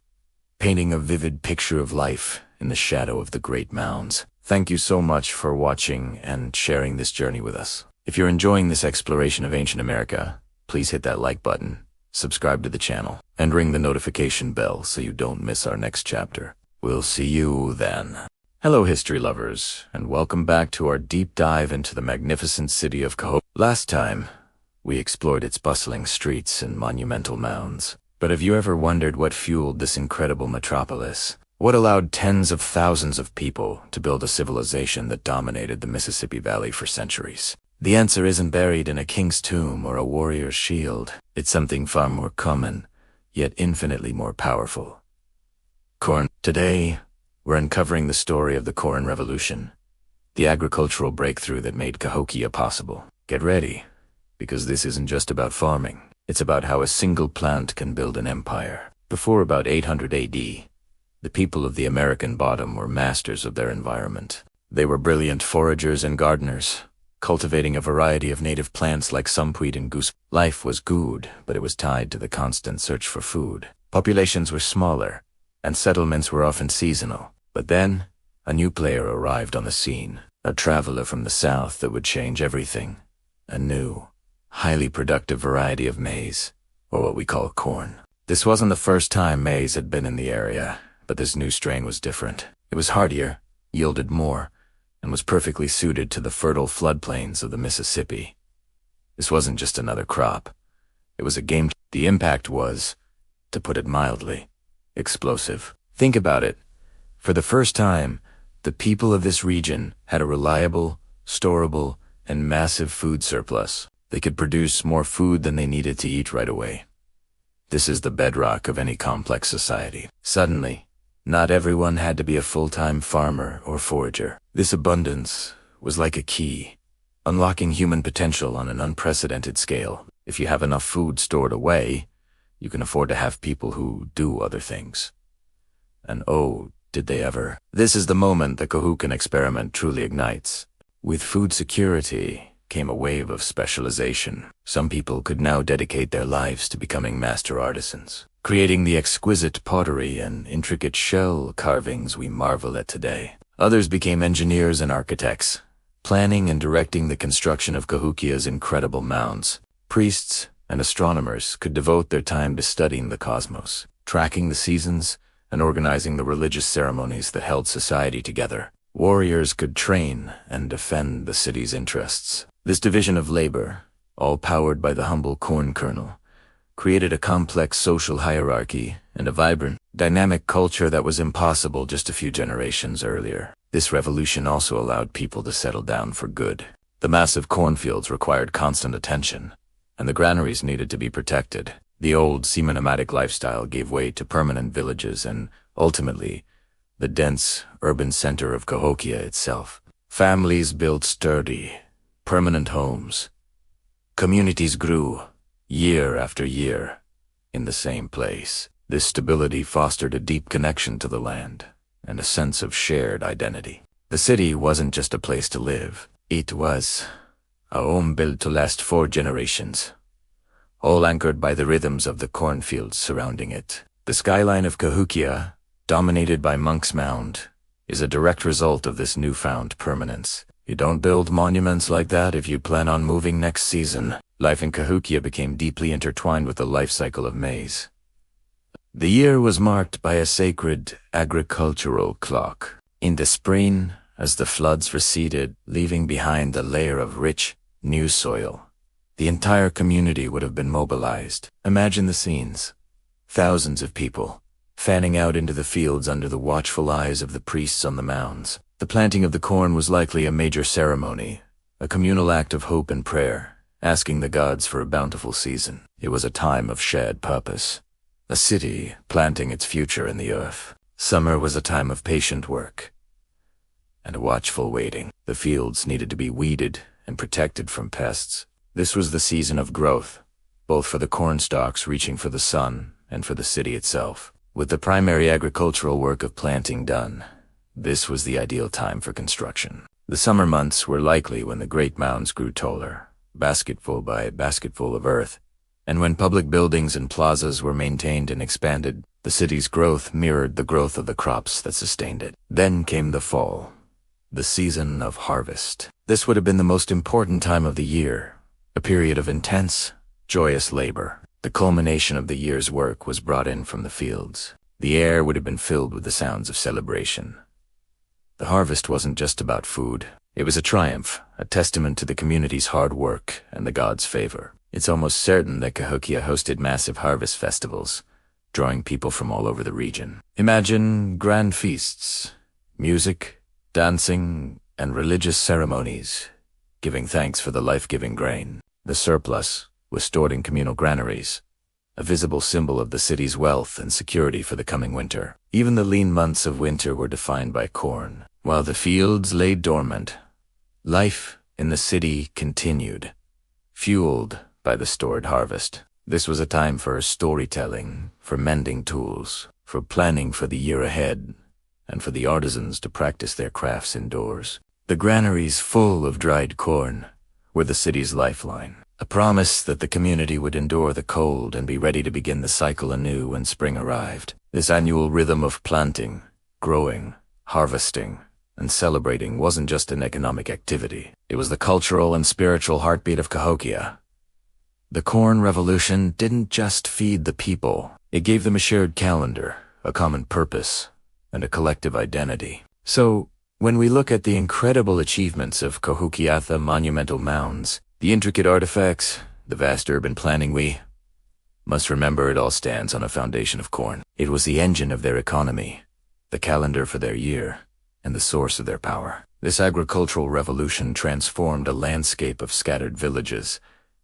painting a vivid picture of life in the shadow of the great mounds. Thank you so much for watching and sharing this journey with us. If you're enjoying this exploration of ancient America, please hit that like button, subscribe to the channel, and ring the notification bell so you don't miss our next chapter. We'll see you then. Hello history lovers, and welcome back to our deep dive into the magnificent city of Cahokia. Last time, we explored its bustling streets and monumental mounds. But have you ever wondered what fueled this incredible metropolis? What allowed tens of thousands of people to build a civilization that dominated the Mississippi Valley for centuries? The answer isn't buried in a king's tomb or a warrior's shield. It's something far more common, yet infinitely more powerful. Corn. Today, we're uncovering the story of the Corn Revolution, the agricultural breakthrough that made Cahokia possible. Get ready, because this isn't just about farming. It's about how a single plant can build an empire. Before about 800 AD, the people of the American bottom were masters of their environment. They were brilliant foragers and gardeners, cultivating a variety of native plants like sumpweed and goose. Life was good, but it was tied to the constant search for food. Populations were smaller, and settlements were often seasonal. But then, a new player arrived on the scene, a traveler from the south that would change everything. A new, highly productive variety of maize, or what we call corn. This wasn't the first time maize had been in the area, but this new strain was different. It was hardier, yielded more, and was perfectly suited to the fertile floodplains of the Mississippi. This wasn't just another crop. It was a game. The impact was, to put it mildly, explosive. Think about it. For the first time, the people of this region had a reliable, storable, and massive food surplus. They could produce more food than they needed to eat right away. This is the bedrock of any complex society. Suddenly, not everyone had to be a full-time farmer or forager. This abundance was like a key, unlocking human potential on an unprecedented scale. If you have enough food stored away, you can afford to have people who do other things. And oh, did they ever. This is the moment the Cahokia experiment truly ignites. With food security came a wave of specialization. Some people could now dedicate their lives to becoming master artisans, creating the exquisite pottery and intricate shell carvings we marvel at today. Others became engineers and architects, planning and directing the construction of Cahokia's incredible mounds. Priests and astronomers could devote their time to studying the cosmos, tracking the seasons, and organizing the religious ceremonies that held society together. Warriors could train and defend the city's interests. This division of labor, all powered by the humble corn kernel, created a complex social hierarchy and a vibrant, dynamic culture that was impossible just a few generations earlier. This revolution also allowed people to settle down for good. The massive cornfields required constant attention, and the granaries needed to be protected. The old semi-nomadic lifestyle gave way to permanent villages and, ultimately, the dense urban center of Cahokia itself. Families built sturdy, permanent homes. Communities grew, year after year, in the same place. This stability fostered a deep connection to the land and a sense of shared identity. The city wasn't just a place to live. It was a home built to last 4 generations, all anchored by the rhythms of the cornfields surrounding it. The skyline of Cahokia, dominated by Monks Mound, is a direct result of this newfound permanence. You don't build monuments like that if you plan on moving next season. Life in Cahokia became deeply intertwined with the life cycle of maize. The year was marked by a sacred agricultural clock. In the spring, as the floods receded, leaving behind a layer of rich, new soil, the entire community would have been mobilized. Imagine the scenes. Thousands of people, fanning out into the fields under the watchful eyes of the priests on the mounds. The planting of the corn was likely a major ceremony, a communal act of hope and prayer, asking the gods for a bountiful season. It was a time of shared purpose, a city planting its future in the earth. Summer was a time of patient work and a watchful waiting. The fields needed to be weeded and protected from pests. This was the season of growth, both for the corn stalks reaching for the sun and for the city itself. With the primary agricultural work of planting done, this was the ideal time for construction. The summer months were likely when the great mounds grew taller, basketful by basketful of earth, And when public buildings and plazas were maintained and expanded, the city's growth mirrored the growth of the crops that sustained it. Then came the fall, the season of harvest. This would have been the most important time of the year, a period of intense, joyous labor. The culmination of the year's work was brought in from the fields. The air would have been filled with the sounds of celebration. The harvest wasn't just about food. It was a triumph, a testament to the community's hard work and the gods' favor. It's almost certain that Cahokia hosted massive harvest festivals, drawing people from all over the region. Imagine grand feasts, music, dancing, and religious ceremonies, giving thanks for the life-giving grain. The surplus was stored in communal granaries, a visible symbol of the city's wealth and security for the coming winter. Even the lean months of winter were defined by corn. While the fields lay dormant, life in the city continued, fueled by the stored harvest. This was a time for storytelling, for mending tools, for planning for the year ahead, and for the artisans to practice their crafts indoors. The granaries full of dried corn were the city's lifeline, a promise that the community would endure the cold and be ready to begin the cycle anew when spring arrived. This annual rhythm of planting, growing, harvesting, and celebrating wasn't just an economic activity. It was the cultural and spiritual heartbeat of Cahokia. The corn revolution didn't just feed the people. It gave them a shared calendar, a common purpose, and a collective identity. So, when we look at the incredible achievements of Cahokia monumental mounds, the intricate artifacts, the vast urban planning, we must remember it all stands on a foundation of corn. It was the engine of their economy, the calendar for their year, and the source of their power. This agricultural revolution transformed a landscape of scattered villages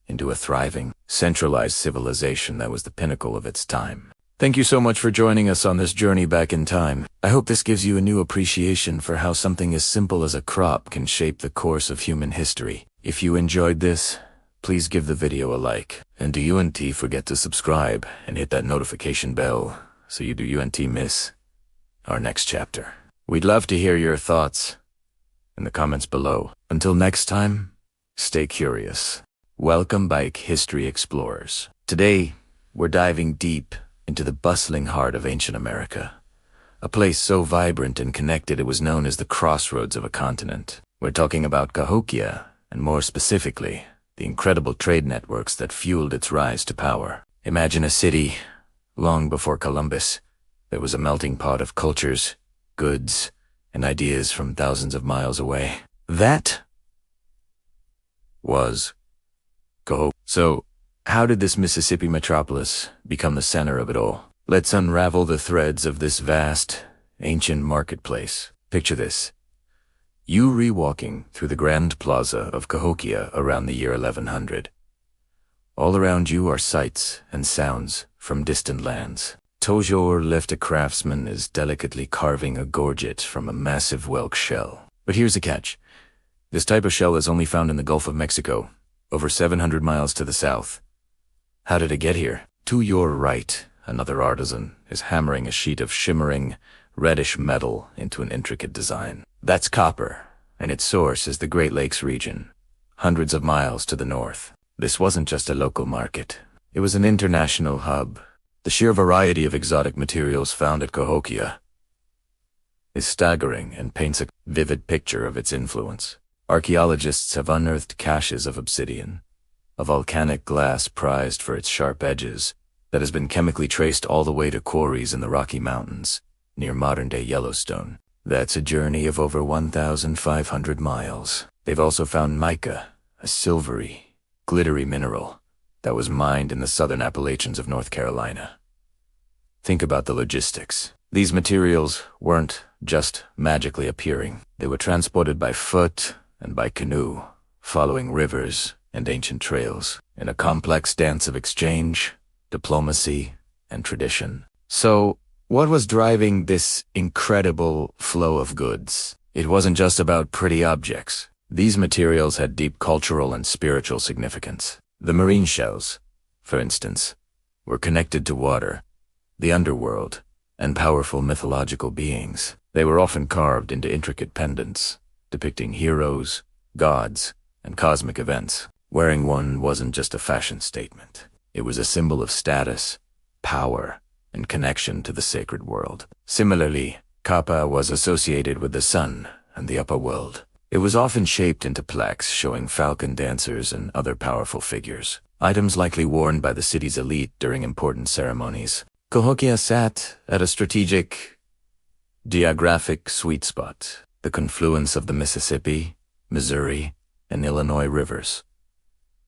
into a thriving, centralized civilization that was the pinnacle of its time. Thank you so much for joining us on this journey back in time. I hope this gives you a new appreciation for how something as simple as a crop can shape the course of human history. If you enjoyed this, please give the video a like. And do UNT forget to subscribe and hit that notification bell so you do UNT miss our next chapter. We'd love to hear your thoughts in the comments below. Until next time, stay curious. Welcome back, History Explorers. Today, we're diving deep into the bustling heart of ancient America, a place so vibrant and connected it was known as the crossroads of a continent. We're talking about Cahokia, and more specifically, the incredible trade networks that fueled its rise to power. Imagine a city, long before Columbus, that was a melting pot of cultures, goods, and ideas from thousands of miles away. That was Cahokia. So, how did this Mississippi metropolis become the center of it all? Let's unravel the threads of this vast, ancient marketplace. Picture this. You walking through the grand plaza of Cahokia around the year 1100. All around you are sights and sounds from distant lands. Tojor left a craftsman is delicately carving a gorget from a massive whelk shell. But here's the catch. This type of shell is only found in the Gulf of Mexico, over 700 miles to the south. How did it get here? To your right, another artisan is hammering a sheet of shimmering, reddish metal into an intricate design. That's copper, and its source is the Great Lakes region, hundreds of miles to the north. This wasn't just a local market. It was an international hub. The sheer variety of exotic materials found at Cahokia is staggering and paints a vivid picture of its influence. Archaeologists have unearthed caches of obsidian, a volcanic glass prized for its sharp edges that has been chemically traced all the way to quarries in the Rocky Mountains, near modern-day Yellowstone. That's a journey of over 1,500 miles. They've also found mica, a silvery, glittery mineral that was mined in the southern Appalachians of North Carolina. Think about the logistics. These materials weren't just magically appearing. They were transported by foot and by canoe, following rivers and ancient trails, in a complex dance of exchange, diplomacy, and tradition. So, what was driving this incredible flow of goods? It wasn't just about pretty objects. These materials had deep cultural and spiritual significance. The marine shells, for instance, were connected to water, the underworld, and powerful mythological beings. They were often carved into intricate pendants, depicting heroes, gods, and cosmic events. Wearing one wasn't just a fashion statement. It was a symbol of status, power, and connection to the sacred world. Similarly, kappa was associated with the sun and the upper world. It was often shaped into plaques showing falcon dancers and other powerful figures, items likely worn by the city's elite during important ceremonies. Cahokia sat at a strategic, geographic sweet spot, the confluence of the Mississippi, Missouri, and Illinois rivers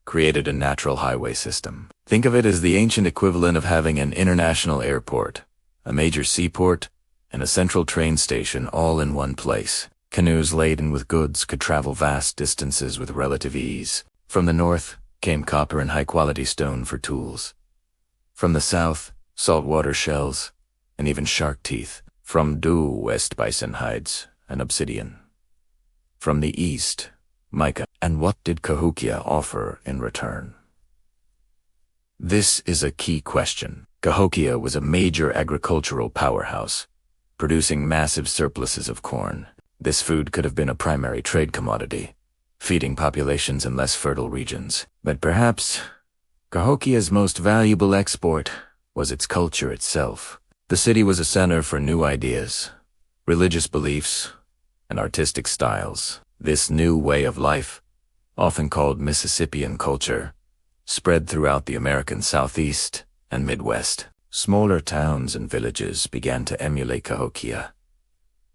created a natural highway system. Think of it as the ancient equivalent of having an international airport, a major seaport, and a central train station all in one place. Canoes laden with goods could travel vast distances with relative ease. From the north came copper and high-quality stone for tools. From the south, saltwater shells, and even shark teeth. From due west, bison hides and obsidian. From the east, mica. And what did Cahokia offer in return? This is a key question. Cahokia was a major agricultural powerhouse, producing massive surpluses of corn. This food could have been a primary trade commodity, feeding populations in less fertile regions. But perhaps Cahokia's most valuable export was its culture itself. The city was a center for new ideas, religious beliefs, and artistic styles. This new way of life, often called Mississippian culture, spread throughout the American Southeast and Midwest. Smaller towns and villages began to emulate Cahokia,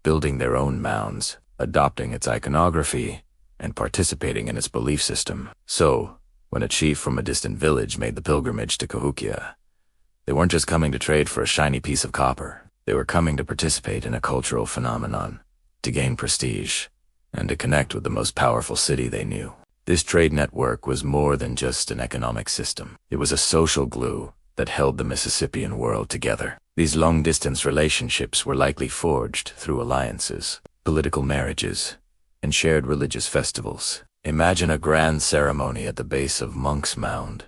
building their own mounds, adopting its iconography, and participating in its belief system. So, when a chief from a distant village made the pilgrimage to Cahokia, they weren't just coming to trade for a shiny piece of copper. They were coming to participate in a cultural phenomenon, to gain prestige, and to connect with the most powerful city they knew. This trade network was more than just an economic system. It was a social glue that held the Mississippian world together. These long-distance relationships were likely forged through alliances, political marriages, and shared religious festivals. Imagine a grand ceremony at the base of Monks Mound.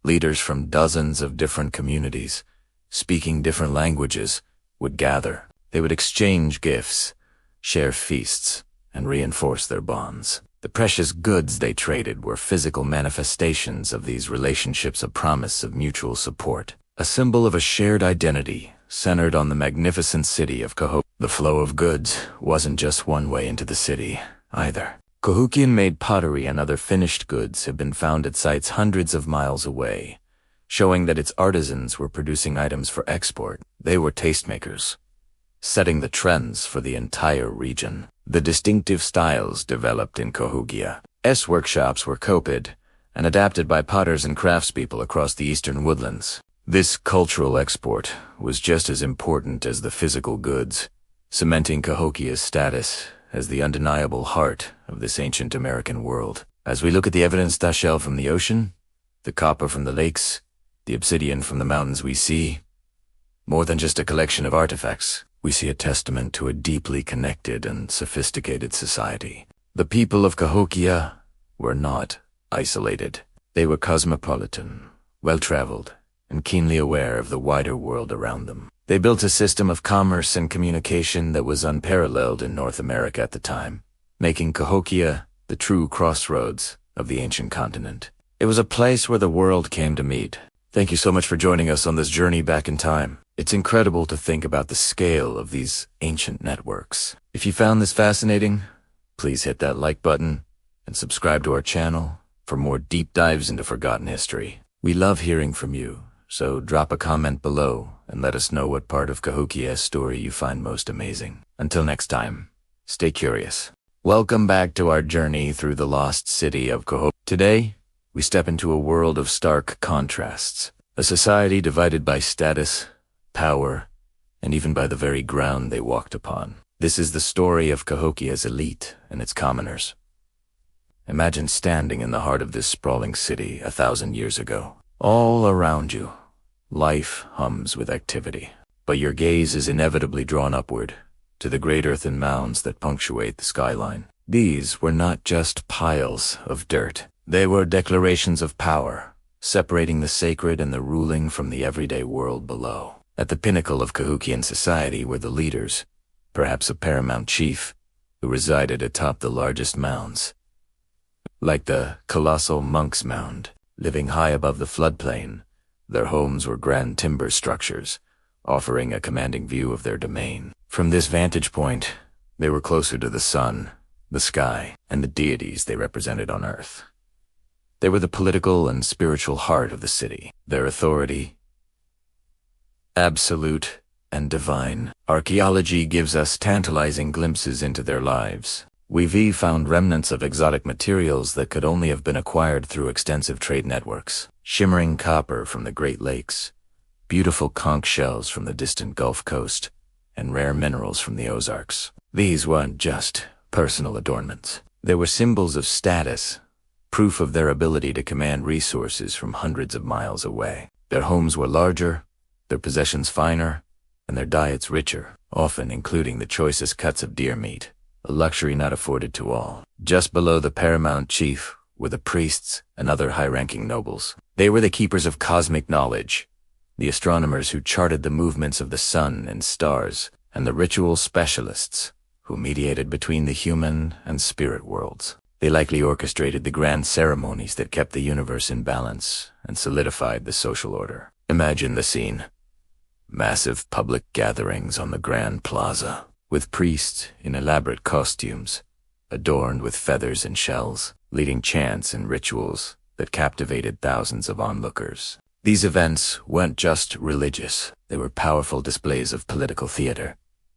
Leaders from dozens of different communities, speaking different languages, would gather. They would exchange gifts, share feasts, and reinforce their bonds. The precious goods they traded were physical manifestations of these relationships, a promise of mutual support, a symbol of a shared identity centered on the magnificent city of Cahokia. The flow of goods wasn't just one way into the city, either. Cahokian-made pottery and other finished goods have been found at sites hundreds of miles away, showing that its artisans were producing items for export. They were tastemakers, setting the trends for the entire region. The distinctive styles developed in Cahokia's workshops were copied and adapted by potters and craftspeople across the eastern woodlands. This cultural export was just as important as the physical goods, cementing Cahokia's status as the undeniable heart of this ancient American world. As we look at the evidence, the shell from the ocean, the copper from the lakes, the obsidian from the mountains, we see more than just a collection of artifacts. We see a testament to a deeply connected and sophisticated society. The people of Cahokia were not isolated. They were cosmopolitan, well-traveled, and keenly aware of the wider world around them. They built a system of commerce and communication that was unparalleled in North America at the time, making Cahokia the true crossroads of the ancient continent. It was a place where the world came to meet. Thank you so much for joining us on this journey back in time. It's incredible to think about the scale of these ancient networks. If you found this fascinating, please hit that like button and subscribe to our channel for more deep dives into forgotten history. We love hearing from you, so drop a comment below and let us know what part of Cahokia's story you find most amazing. Until next time, stay curious. Welcome back to our journey through the lost city of Cahokia. Today, we step into a world of stark contrasts, a society divided by status, power, and even by the very ground they walked upon. This is the story of Cahokia's elite and its commoners. Imagine standing in the heart of this sprawling city 1,000 years ago. All around you, life hums with activity, but your gaze is inevitably drawn upward to the great earthen mounds that punctuate the skyline. These were not just piles of dirt. They were declarations of power, separating the sacred and the ruling from the everyday world below. At the pinnacle of Cahokian society were the leaders, perhaps a paramount chief, who resided atop the largest mounds, like the colossal Monks Mound. Living high above the floodplain, their homes were grand timber structures, offering a commanding view of their domain. From this vantage point, they were closer to the sun, the sky, and the deities they represented on earth. They were the political and spiritual heart of the city. Their authority, absolute and divine. Archaeology gives us tantalizing glimpses into their lives. We've found remnants of exotic materials that could only have been acquired through extensive trade networks. Shimmering copper from the Great Lakes, beautiful conch shells from the distant Gulf Coast, and rare minerals from the Ozarks. These weren't just personal adornments. They were symbols of status, proof of their ability to command resources from hundreds of miles away. Their homes were larger, their possessions finer, and their diets richer, often including the choicest cuts of deer meat, a luxury not afforded to all. Just below the paramount chief were the priests and other high-ranking nobles. They were the keepers of cosmic knowledge, the astronomers who charted the movements of the sun and stars, and the ritual specialists who mediated between the human and spirit worlds. They likely orchestrated the grand ceremonies that kept the universe in balance and solidified the social order. Imagine the scene. Massive public gatherings on the Grand Plaza, with priests in elaborate costumes, adorned with feathers and shells, leading chants and rituals that captivated thousands of onlookers. These events weren't just religious, they were powerful displays of political theater,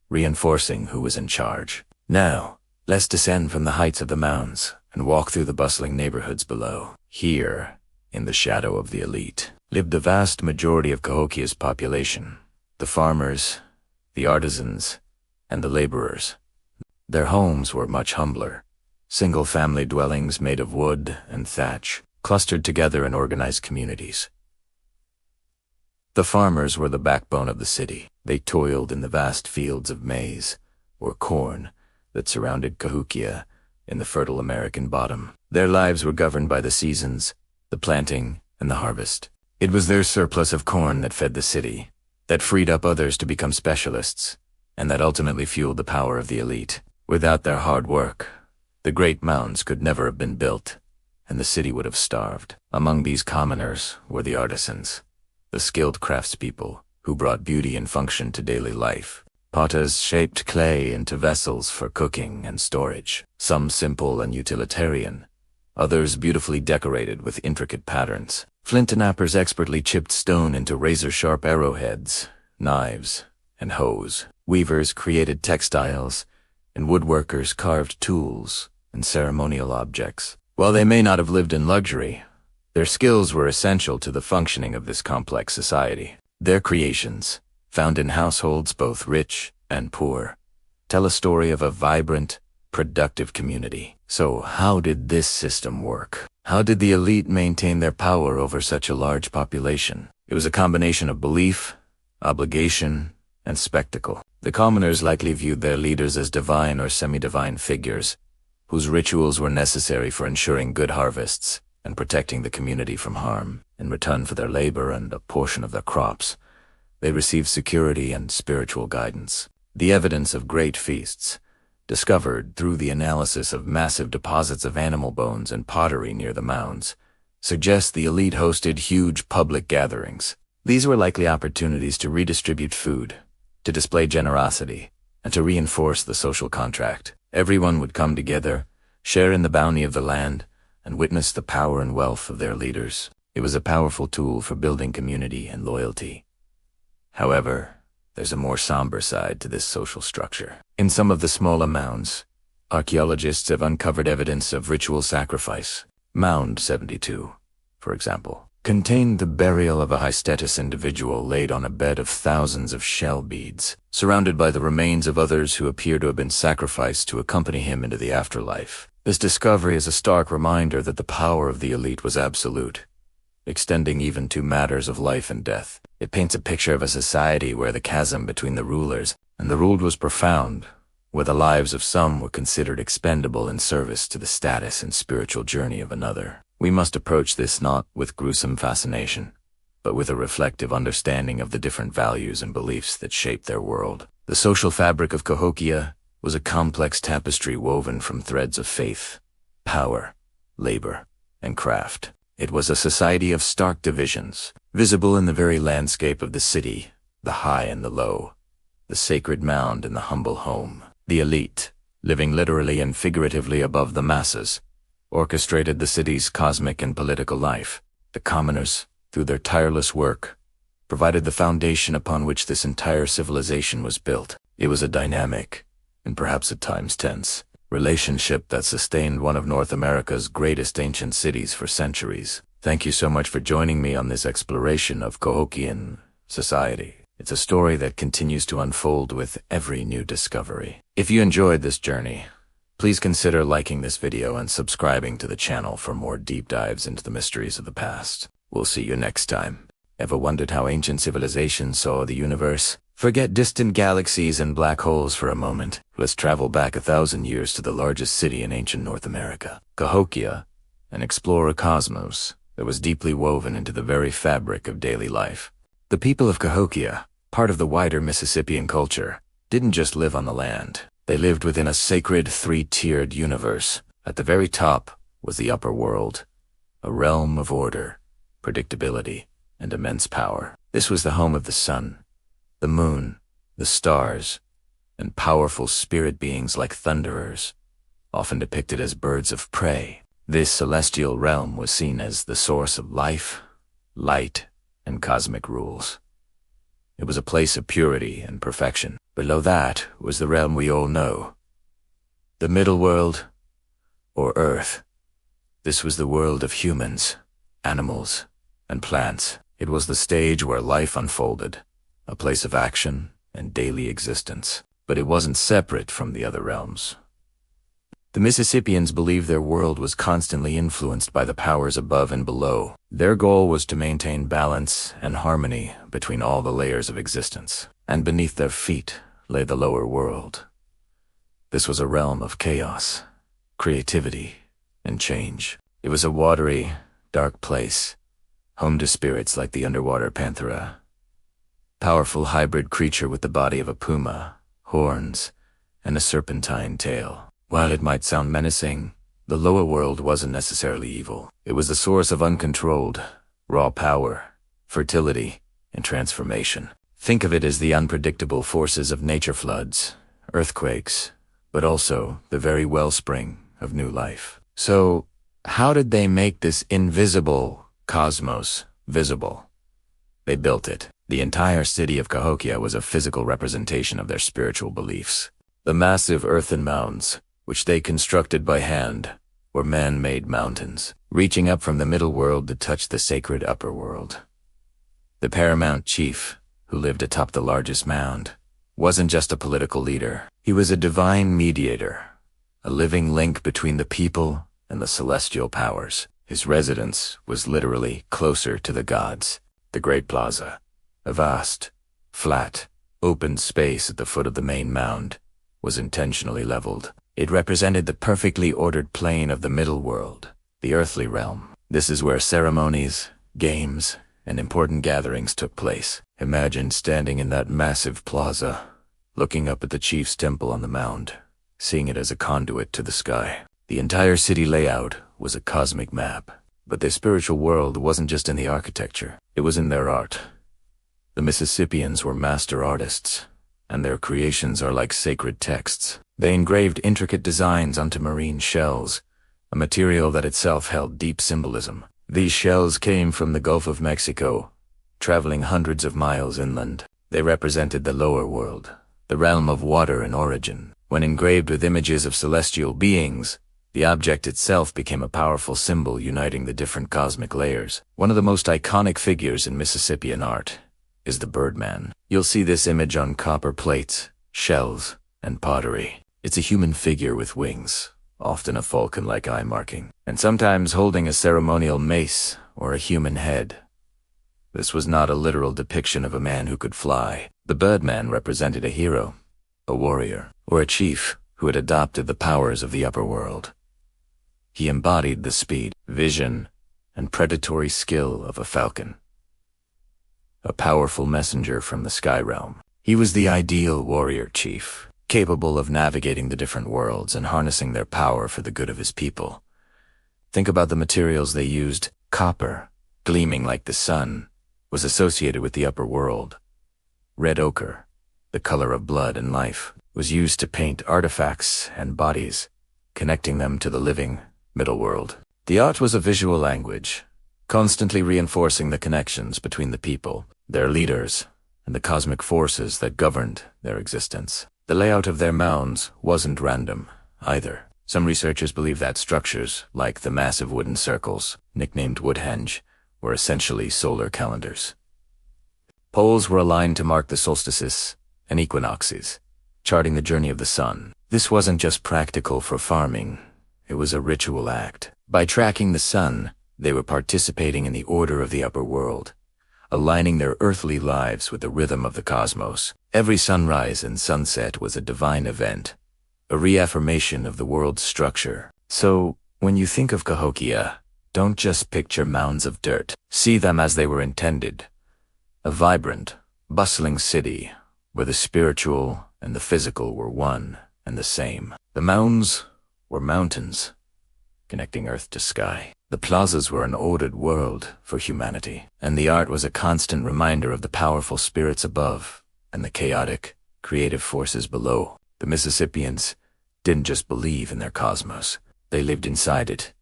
reinforcing who was in charge. Now, let's descend from the heights of the Mounds and walk through the bustling neighborhoods below. Here, in the shadow of the elite, lived the vast majority of Cahokia's population, the farmers, the artisans, and the laborers. Their homes were much humbler, single-family dwellings made of wood and thatch, clustered together in organized communities. The farmers were the backbone of the city. They toiled in the vast fields of maize, or corn, that surrounded Cahokia in the fertile American bottom. Their lives were governed by the seasons, the planting, and the harvest. It was their surplus of corn that fed the city, that freed up others to become specialists, and that ultimately fueled the power of the elite. Without their hard work, the great mounds could never have been built, and the city would have starved. Among these commoners were the artisans, the skilled craftspeople who brought beauty and function to daily life. Potters shaped clay into vessels for cooking and storage, some simple and utilitarian, others beautifully decorated with intricate patterns. Flint knappers expertly chipped stone into razor-sharp arrowheads, knives, and hoes. Weavers created textiles, and woodworkers carved tools and ceremonial objects. While they may not have lived in luxury, their skills were essential to the functioning of this complex society. Their creations, found in households both rich and poor, tell a story of a vibrant, productive community. So how did this system work? How did the elite maintain their power over such a large population? It was a combination of belief, obligation, and spectacle. The commoners likely viewed their leaders as divine or semi-divine figures, whose rituals were necessary for ensuring good harvests and protecting the community from harm. In return for their labor and a portion of their crops, they received security and spiritual guidance. The evidence of great feasts, discovered through the analysis of massive deposits of animal bones and pottery near the mounds, suggests the elite hosted huge public gatherings. These were likely opportunities to redistribute food, to display generosity, and to reinforce the social contract. Everyone would come together, share in the bounty of the land, and witness the power and wealth of their leaders. It was a powerful tool for building community and loyalty. However, there's a more somber side to this social structure. In some of the smaller mounds, archaeologists have uncovered evidence of ritual sacrifice. Mound 72, for example, contained the burial of a high-status individual laid on a bed of thousands of shell beads, surrounded by the remains of others who appear to have been sacrificed to accompany him into the afterlife. This discovery is a stark reminder that the power of the elite was absolute, extending even to matters of life and death. It paints a picture of a society where the chasm between the rulers and the ruled was profound, where the lives of some were considered expendable in service to the status and spiritual journey of another. We must approach this not with gruesome fascination, but with a reflective understanding of the different values and beliefs that shape their world. The social fabric of Cahokia was a complex tapestry woven from threads of faith, power, labor, and craft. It was a society of stark divisions, visible in the very landscape of the city, the high and the low, the sacred mound and the humble home. The elite, living literally and figuratively above the masses, orchestrated the city's cosmic and political life. The commoners, through their tireless work, provided the foundation upon which this entire civilization was built. It was a dynamic, and perhaps at times tense, relationship that sustained one of North America's greatest ancient cities for centuries. Thank you so much for joining me on this exploration of Cahokian society. It's a story that continues to unfold with every new discovery. If you enjoyed this journey, please consider liking this video and subscribing to the channel for more deep dives into the mysteries of the past. We'll see you next time. Ever wondered how ancient civilizations saw the universe? Forget distant galaxies and black holes for a moment. Let's travel back 1,000 years to the largest city in ancient North America, Cahokia, and explore a cosmos that was deeply woven into the very fabric of daily life. The people of Cahokia, part of the wider Mississippian culture, didn't just live on the land. They lived within a sacred three-tiered universe. At the very top was the upper world, a realm of order, predictability, and immense power. This was the home of the sun, the moon, the stars, and powerful spirit beings like thunderers, often depicted as birds of prey. This celestial realm was seen as the source of life, light, and cosmic rules. It was a place of purity and perfection. Below that was the realm we all know, the middle world, or Earth. This was the world of humans, animals, and plants. It was the stage where life unfolded, a place of action and daily existence. But it wasn't separate from the other realms. The Mississippians believed their world was constantly influenced by the powers above and below. Their goal was to maintain balance and harmony between all the layers of existence. And beneath their feet lay the lower world. This was a realm of chaos, creativity, and change. It was a watery, dark place, home to spirits like the underwater panthera, powerful hybrid creature with the body of a puma, horns, and a serpentine tail. While it might sound menacing, the lower world wasn't necessarily evil. It was the source of uncontrolled, raw power, fertility, and transformation. Think of it as the unpredictable forces of nature, floods, earthquakes, but also the very wellspring of new life. So, how did they make this invisible cosmos visible? They built it. The entire city of Cahokia was a physical representation of their spiritual beliefs. The massive earthen mounds, which they constructed by hand, were man-made mountains, reaching up from the middle world to touch the sacred upper world. The paramount chief, who lived atop the largest mound, wasn't just a political leader. He was a divine mediator, a living link between the people and the celestial powers. His residence was literally closer to the gods. The Great Plaza, a vast, flat, open space at the foot of the main mound, was intentionally leveled. It represented the perfectly ordered plane of the middle world, the earthly realm. This is where ceremonies, games, and important gatherings took place. Imagine standing in that massive plaza, looking up at the chief's temple on the mound, seeing it as a conduit to the sky. The entire city layout was a cosmic map. But their spiritual world wasn't just in the architecture, it was in their art. The Mississippians were master artists, and their creations are like sacred texts. They engraved intricate designs onto marine shells, a material that itself held deep symbolism. These shells came from the Gulf of Mexico, traveling hundreds of miles inland. They represented the lower world, the realm of water and origin. When engraved with images of celestial beings, the object itself became a powerful symbol uniting the different cosmic layers. One of the most iconic figures in Mississippian art is the Birdman. You'll see this image on copper plates, shells, and pottery. It's a human figure with wings, often a falcon-like eye marking, and sometimes holding a ceremonial mace or a human head. This was not a literal depiction of a man who could fly. The Birdman represented a hero, a warrior, or a chief who had adopted the powers of the upper world. He embodied the speed, vision, and predatory skill of a falcon, a powerful messenger from the sky realm. He was the ideal warrior chief, capable of navigating the different worlds and harnessing their power for the good of his people. Think about the materials they used: Copper, gleaming like the sun, was associated with the upper world. Red ochre, the color of blood and life, was used to paint artifacts and bodies, connecting them to the living middle world. The art was a visual language, constantly reinforcing the connections between the people, their leaders, and the cosmic forces that governed their existence. The layout of their mounds wasn't random, either. Some researchers believe that structures, like the massive wooden circles, nicknamed Woodhenge, were essentially solar calendars. Poles were aligned to mark the solstices and equinoxes, charting the journey of the sun. This wasn't just practical for farming, it was a ritual act. By tracking the sun, they were participating in the order of the upper world, aligning their earthly lives with the rhythm of the cosmos. Every sunrise and sunset was a divine event, a reaffirmation of the world's structure. So, when you think of Cahokia, don't just picture mounds of dirt. See them as they were intended. A vibrant, bustling city where the spiritual and the physical were one and the same. The mounds were mountains, connecting earth to sky. The plazas were an ordered world for humanity, and the art was a constant reminder of the powerful spirits above and the chaotic, creative forces below. The Mississippians didn't just believe in their cosmos, they lived inside it,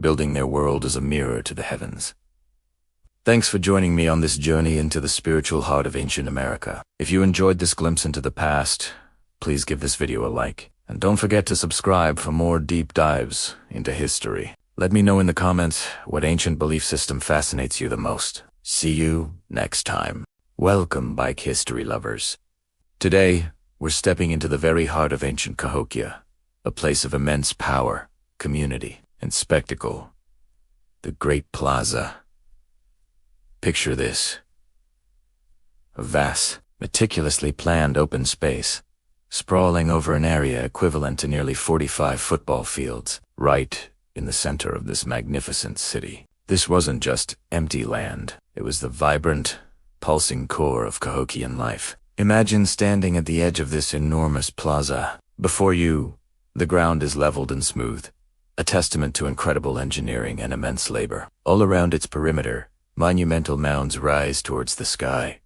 building their world as a mirror to the heavens. Thanks for joining me on this journey into the spiritual heart of ancient America. If you enjoyed this glimpse into the past, please give this video a like, and don't forget to subscribe for more deep dives into history. Let me know in the comments what ancient belief system fascinates you the most. See you next time. Welcome, bike history lovers. Today, we're stepping into the very heart of ancient Cahokia, a place of immense power, community, and spectacle. The Great Plaza. Picture this. A vast, meticulously planned open space, sprawling over an area equivalent to nearly 45 football fields, right in the center of this magnificent city. This wasn't just empty land, it was the vibrant, pulsing core of Cahokian life. Imagine standing at the edge of this enormous plaza. Before you, the ground is leveled and smooth, a testament to incredible engineering and immense labor. All around its perimeter, monumental mounds rise towards the sky,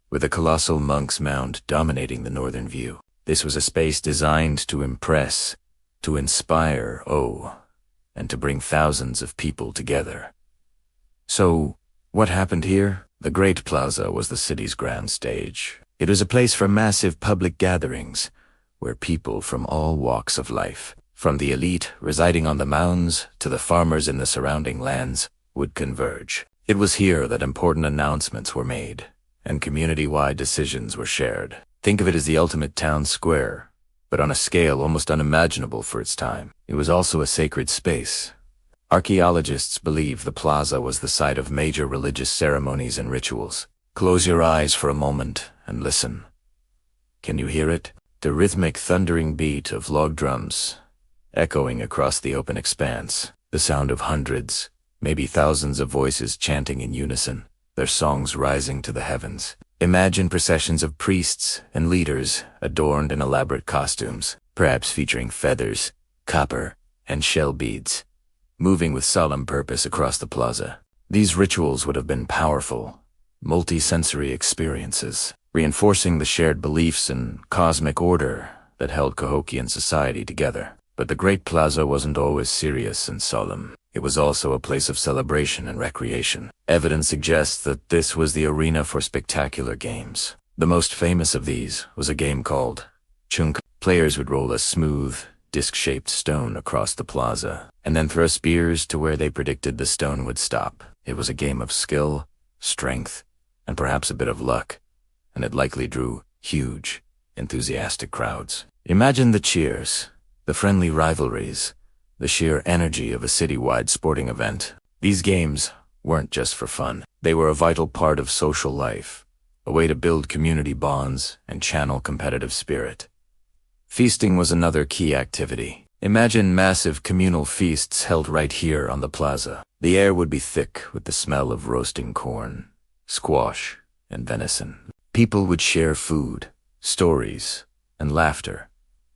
with a colossal Monks Mound dominating the northern view. This was a space designed to impress, to inspire awe, and to bring thousands of people together. So, what happened here? The Great Plaza was the city's grand stage. It was a place for massive public gatherings, where people from all walks of life, from the elite residing on the mounds to the farmers in the surrounding lands, would converge. It was here that important announcements were made, and community-wide decisions were shared. Think of it as the ultimate town square, but on a scale almost unimaginable for its time. It was also a sacred space. Archaeologists believe the plaza was the site of major religious ceremonies and rituals. Close your eyes for a moment and listen. Can you hear it? The rhythmic thundering beat of log drums echoing across the open expanse. The sound of hundreds, maybe thousands of voices chanting in unison, their songs rising to the heavens. Imagine processions of priests and leaders adorned in elaborate costumes, perhaps featuring feathers, copper, and shell beads, moving with solemn purpose across the plaza. These rituals would have been powerful, multi-sensory experiences, reinforcing the shared beliefs and cosmic order that held Cahokian society together. But the Great Plaza wasn't always serious and solemn. It was also a place of celebration and recreation. Evidence suggests that this was the arena for spectacular games. The most famous of these was a game called Chunk. Players would roll a smooth, disc-shaped stone across the plaza, and then throw spears to where they predicted the stone would stop. It was a game of skill, strength, and perhaps a bit of luck, and it likely drew huge, enthusiastic crowds. Imagine the cheers, the friendly rivalries, the sheer energy of a citywide sporting event. These games weren't just for fun. They were a vital part of social life, a way to build community bonds and channel competitive spirit. Feasting was another key activity. Imagine massive communal feasts held right here on the plaza. The air would be thick with the smell of roasting corn, squash, and venison. People would share food, stories, and laughter,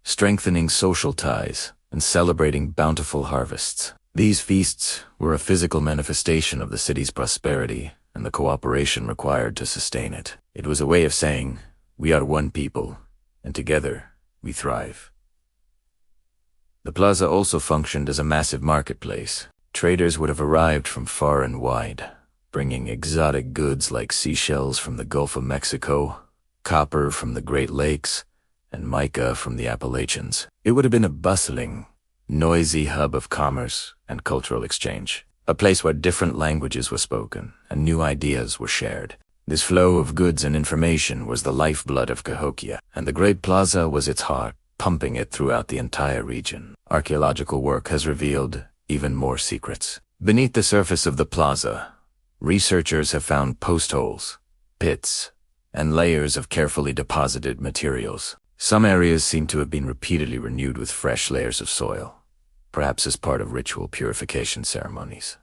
strengthening social ties and celebrating bountiful harvests. These feasts were a physical manifestation of the city's prosperity and the cooperation required to sustain it. It was a way of saying, we are one people, and together we thrive. The plaza also functioned as a massive marketplace. Traders would have arrived from far and wide, bringing exotic goods like seashells from the Gulf of Mexico, copper from the Great Lakes, and mica from the Appalachians. It would have been a bustling, noisy hub of commerce and cultural exchange, a place where different languages were spoken and new ideas were shared. This flow of goods and information was the lifeblood of Cahokia, and the Great Plaza was its heart, pumping it throughout the entire region. Archaeological work has revealed even more secrets. Beneath the surface of the plaza, researchers have found post holes, pits, and layers of carefully deposited materials. Some areas seem to have been repeatedly renewed with fresh layers of soil, perhaps as part of ritual purification ceremonies.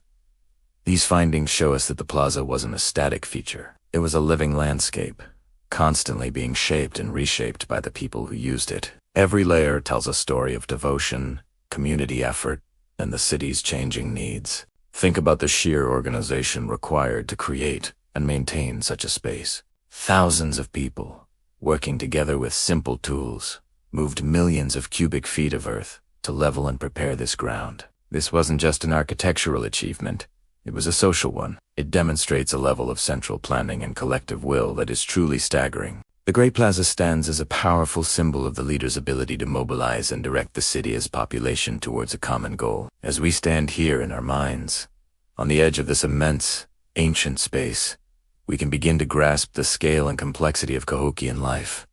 These findings show us that the plaza wasn't a static feature. It was a living landscape, constantly being shaped and reshaped by the people who used it. Every layer tells a story of devotion, community effort, and the city's changing needs. Think about the sheer organization required to create and maintain such a space. Thousands of people, working together with simple tools, moved millions of cubic feet of earth to level and prepare this ground. This wasn't just an architectural achievement, it was a social one. It demonstrates a level of central planning and collective will that is truly staggering. The Great Plaza stands as a powerful symbol of the leader's ability to mobilize and direct the city's population towards a common goal. As we stand here in our minds, on the edge of this immense, ancient space, we can begin to grasp the scale and complexity of Cahokian life.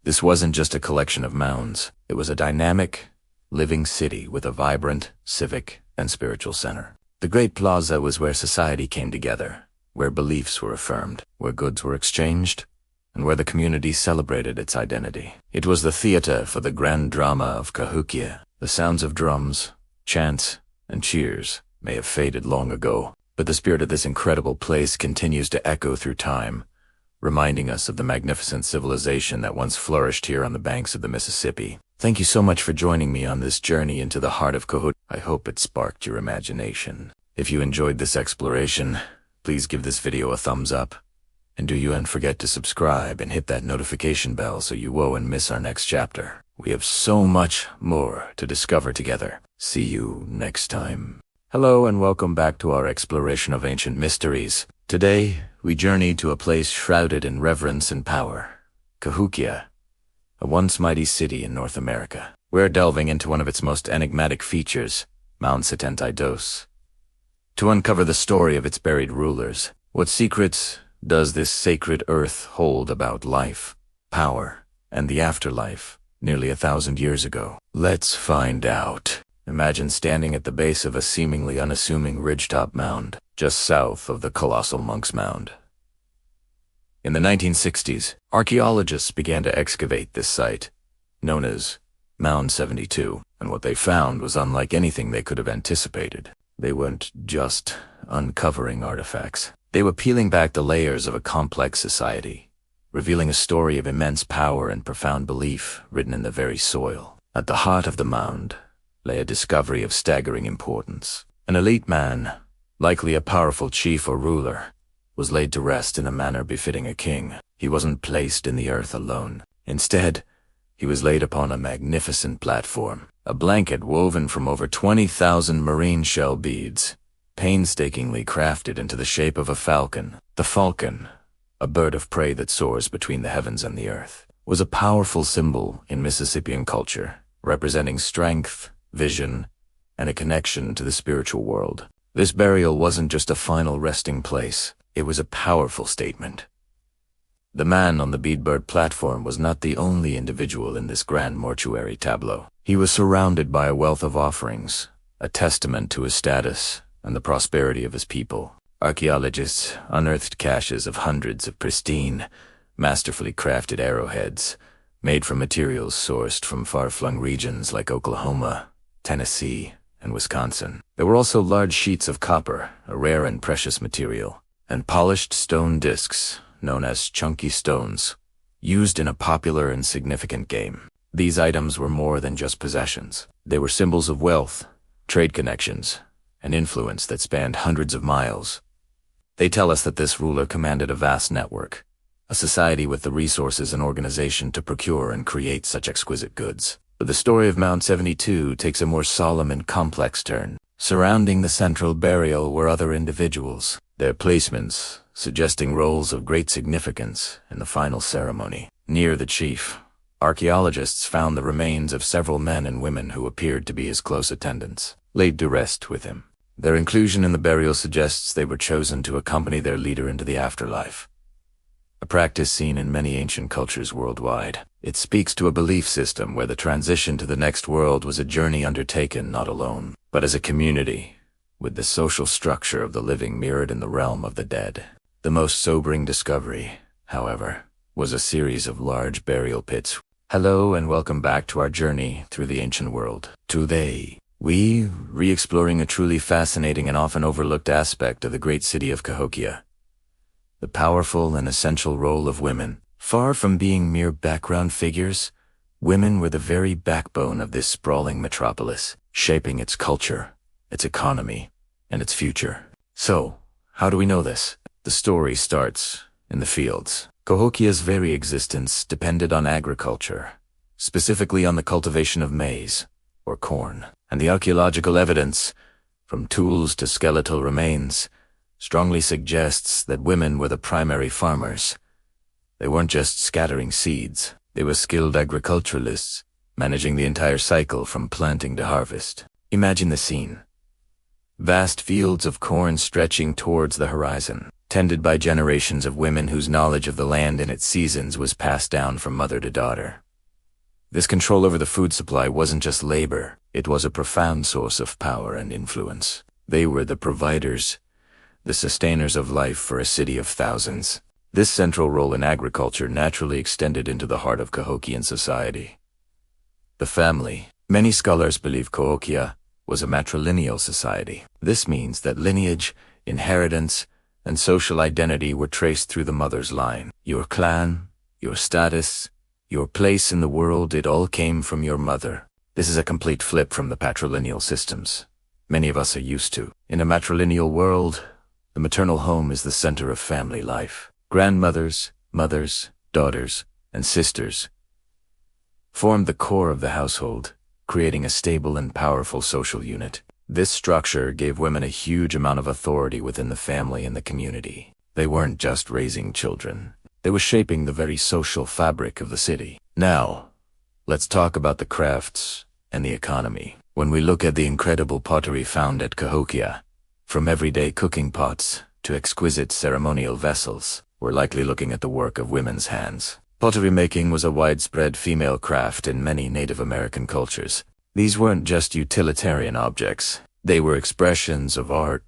This wasn't just a collection of mounds. It was a dynamic, living city with a vibrant, civic, and spiritual center. The Great Plaza was where society came together, where beliefs were affirmed, where goods were exchanged, and where the community celebrated its identity. It was the theater for the grand drama of Cahokia. The sounds of drums, chants, and cheers may have faded long ago, but the spirit of this incredible place continues to echo through time, reminding us of the magnificent civilization that once flourished here on the banks of the Mississippi. Thank you so much for joining me on this journey into the heart of Cahokia. I hope it sparked your imagination. If you enjoyed this exploration, please give this video a thumbs up. And don't forget to subscribe and hit that notification bell so you won't miss our next chapter. We have so much more to discover together. See you next time. Hello and welcome back to our exploration of ancient mysteries. Today, we journey to a place shrouded in reverence and power, Cahokia, a once mighty city in North America. We're delving into one of its most enigmatic features, Mount Dos, to uncover the story of its buried rulers. What secrets does this sacred earth hold about life, power, and the afterlife nearly 1,000 years ago? Let's find out. Imagine standing at the base of a seemingly unassuming ridgetop mound, just south of the colossal Monks Mound. In the 1960s, archaeologists began to excavate this site, known as Mound 72, and what they found was unlike anything they could have anticipated. They weren't just uncovering artifacts. They were peeling back the layers of a complex society, revealing a story of immense power and profound belief written in the very soil. At the heart of the mound lay a discovery of staggering importance. An elite man, likely a powerful chief or ruler, was laid to rest in a manner befitting a king. He wasn't placed in the earth alone. Instead, he was laid upon a magnificent platform, a blanket woven from over 20,000 marine shell beads, painstakingly crafted into the shape of a falcon. The falcon, a bird of prey that soars between the heavens and the earth, was a powerful symbol in Mississippian culture, representing strength, vision, and a connection to the spiritual world. This burial wasn't just a final resting place, it was a powerful statement. The man on the beadbird platform was not the only individual in this grand mortuary tableau. He was surrounded by a wealth of offerings, a testament to his status and the prosperity of his people. Archaeologists unearthed caches of hundreds of pristine, masterfully crafted arrowheads, made from materials sourced from far-flung regions like Oklahoma, Tennessee, and Wisconsin. There were also large sheets of copper, a rare and precious material, and polished stone discs, known as chunky stones, used in a popular and significant game. These items were more than just possessions. They were symbols of wealth, trade connections, and influence that spanned hundreds of miles. They tell us that this ruler commanded a vast network, a society with the resources and organization to procure and create such exquisite goods. But the story of Mount 72 takes a more solemn and complex turn. Surrounding the central burial were other individuals, their placements suggesting roles of great significance in the final ceremony. Near the chief, archaeologists found the remains of several men and women who appeared to be his close attendants, laid to rest with him. Their inclusion in the burial suggests they were chosen to accompany their leader into the afterlife, a practice seen in many ancient cultures worldwide. It speaks to a belief system where the transition to the next world was a journey undertaken not alone, but as a community, with the social structure of the living mirrored in the realm of the dead. The most sobering discovery, however, was a series of large burial pits. Hello and welcome back to our journey through the ancient world. Today, we re-exploring a truly fascinating and often overlooked aspect of the great city of Cahokia, the powerful and essential role of women. Far from being mere background figures, women were the very backbone of this sprawling metropolis, shaping its culture, its economy, and its future. So, how do we know this? The story starts in the fields. Cahokia's very existence depended on agriculture, specifically on the cultivation of maize, or corn. And the archaeological evidence, from tools to skeletal remains, strongly suggests that women were the primary farmers. They weren't just scattering seeds, they were skilled agriculturalists, managing the entire cycle from planting to harvest. Imagine the scene. Vast fields of corn stretching towards the horizon, tended by generations of women whose knowledge of the land and its seasons was passed down from mother to daughter. This control over the food supply wasn't just labor, it was a profound source of power and influence. They were the providers, the sustainers of life for a city of thousands. This central role in agriculture naturally extended into the heart of Cahokian society. The family. Many scholars believe Cahokia was a matrilineal society. This means that lineage, inheritance, and social identity were traced through the mother's line. Your clan, your status, your place in the world, it all came from your mother. This is a complete flip from the patrilineal systems many of us are used to. In a matrilineal world, the maternal home is the center of family life. Grandmothers, mothers, daughters, and sisters formed the core of the household, creating a stable and powerful social unit. This structure gave women a huge amount of authority within the family and the community. They weren't just raising children. They were shaping the very social fabric of the city. Now, let's talk about the crafts and the economy. When we look at the incredible pottery found at Cahokia, from everyday cooking pots to exquisite ceremonial vessels, we're likely looking at the work of women's hands. Pottery making was a widespread female craft in many Native American cultures. These weren't just utilitarian objects. They were expressions of art,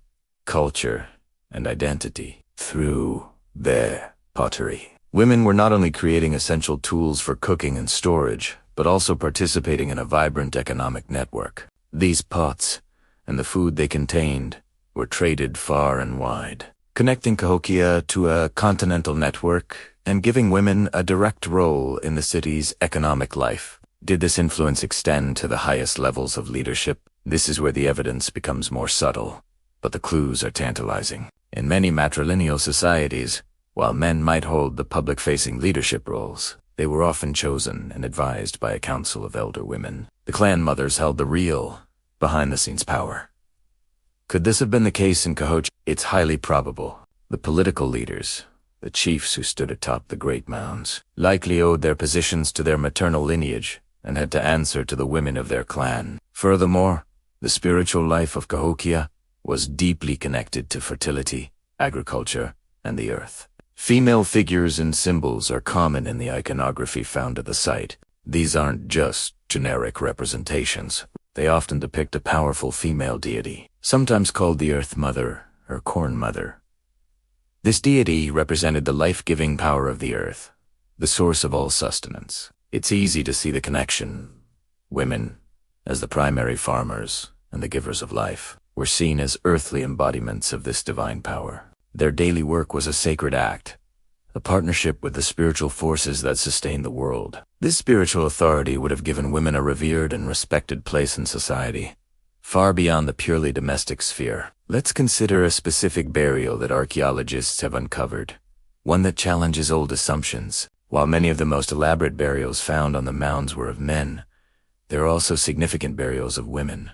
culture, and identity. Through their pottery, women were not only creating essential tools for cooking and storage, but also participating in a vibrant economic network. These pots, and the food they contained, were traded far and wide, connecting Cahokia to a continental network and giving women a direct role in the city's economic life. Did this influence extend to the highest levels of leadership? This is where the evidence becomes more subtle, but the clues are tantalizing. In many matrilineal societies, while men might hold the public-facing leadership roles, they were often chosen and advised by a council of elder women. The clan mothers held the real, behind-the-scenes power. Could this have been the case in Cahokia? It's highly probable. The political leaders, the chiefs who stood atop the great mounds, likely owed their positions to their maternal lineage and had to answer to the women of their clan. Furthermore, the spiritual life of Cahokia was deeply connected to fertility, agriculture, and the earth. Female figures and symbols are common in the iconography found at the site. These aren't just generic representations. They often depict a powerful female deity, sometimes called the Earth Mother or Corn Mother. This deity represented the life-giving power of the earth, the source of all sustenance. It's easy to see the connection. Women, as the primary farmers and the givers of life, were seen as earthly embodiments of this divine power. Their daily work was a sacred act, a partnership with the spiritual forces that sustain the world. This spiritual authority would have given women a revered and respected place in society, far beyond the purely domestic sphere. Let's consider a specific burial that archaeologists have uncovered, one that challenges old assumptions. While many of the most elaborate burials found on the mounds were of men, there are also significant burials of women,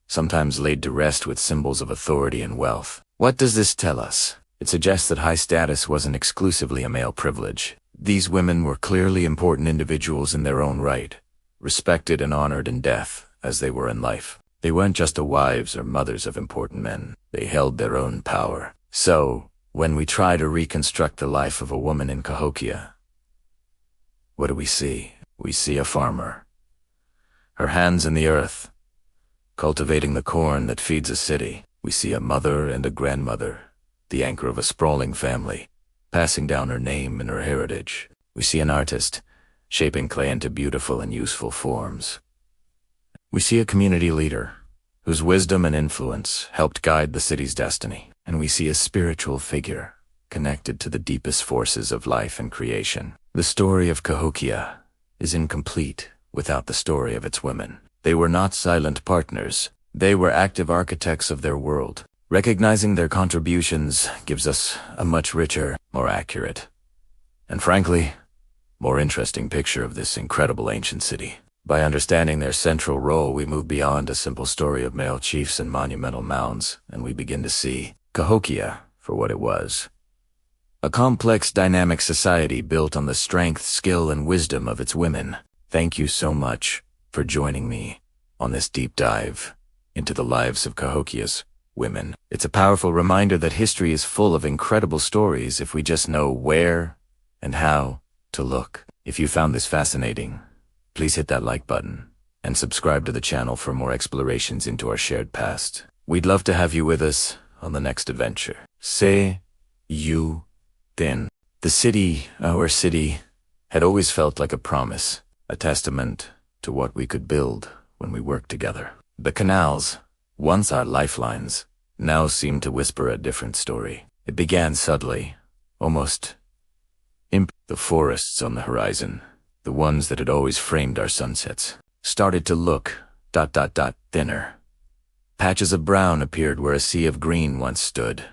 sometimes laid to rest with symbols of authority and wealth. What does this tell us? It suggests that high status wasn't exclusively a male privilege. These women were clearly important individuals in their own right, respected and honored in death as they were in life. They weren't just the wives or mothers of important men. They held their own power. So, when we try to reconstruct the life of a woman in Cahokia, what do we see? We see a farmer. Her hands in the earth, cultivating the corn that feeds a city. We see a mother and a grandmother, the anchor of a sprawling family, passing down her name and her heritage. We see an artist, shaping clay into beautiful and useful forms. We see a community leader, whose wisdom and influence helped guide the city's destiny. And we see a spiritual figure, connected to the deepest forces of life and creation. The story of Cahokia is incomplete without the story of its women. They were not silent partners. They were active architects of their world. Recognizing their contributions gives us a much richer, more accurate, and frankly, more interesting picture of this incredible ancient city. By understanding their central role, we move beyond a simple story of male chiefs and monumental mounds, and we begin to see Cahokia for what it was. A complex, dynamic society built on the strength, skill, and wisdom of its women. Thank you so much for joining me on this deep dive into the lives of Cahokia's women. It's a powerful reminder that history is full of incredible stories if we just know where and how to look. If you found this fascinating, please hit that like button and subscribe to the channel for more explorations into our shared past. We'd love to have you with us on the next adventure. See you then. The city, our city, had always felt like a promise, a testament to what we could build when we worked together. The canals, once our lifelines, now seem to whisper a different story. It began subtly, almost the forests on the horizon, the ones that had always framed our sunsets, started to look thinner. Patches of brown appeared where a sea of green once stood.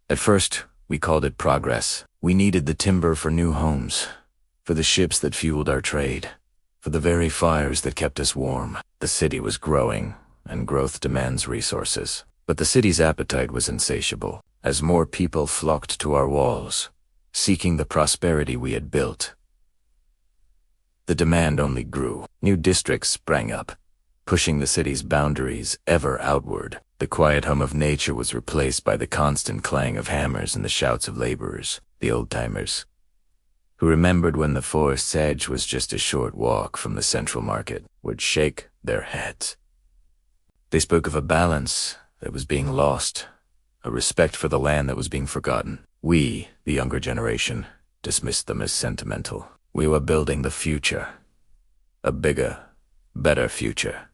At first, we called it progress. We needed the timber for new homes, for the ships that fueled our trade, for the very fires that kept us warm. The city was growing, and growth demands resources. But the city's appetite was insatiable, as more people flocked to our walls, seeking the prosperity we had built. The demand only grew. New districts sprang up, pushing the city's boundaries ever outward. The quiet hum of nature was replaced by the constant clang of hammers and the shouts of laborers, the old-timers, who remembered when the forest's edge was just a short walk from the central market, would shake their heads. They spoke of a balance that was being lost, a respect for the land that was being forgotten. We, the younger generation, dismissed them as sentimental. We were building the future, a bigger, better future.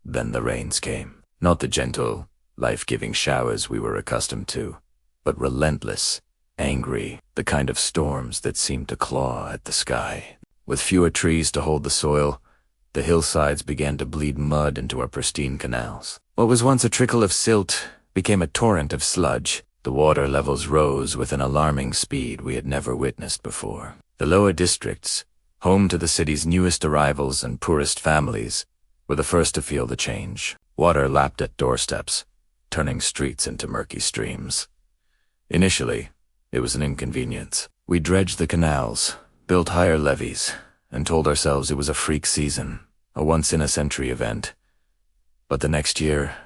Then the rains came. Not the gentle, life-giving showers we were accustomed to, but relentless, angry, the kind of storms that seemed to claw at the sky. With fewer trees to hold the soil, the hillsides began to bleed mud into our pristine canals. What was once a trickle of silt became a torrent of sludge. The water levels rose with an alarming speed we had never witnessed before. The lower districts, home to the city's newest arrivals and poorest families, were the first to feel the change. Water lapped at doorsteps, turning streets into murky streams. Initially, it was an inconvenience. We dredged the canals, built higher levees, and told ourselves it was a freak season, a once-in-a-century event. But the next year,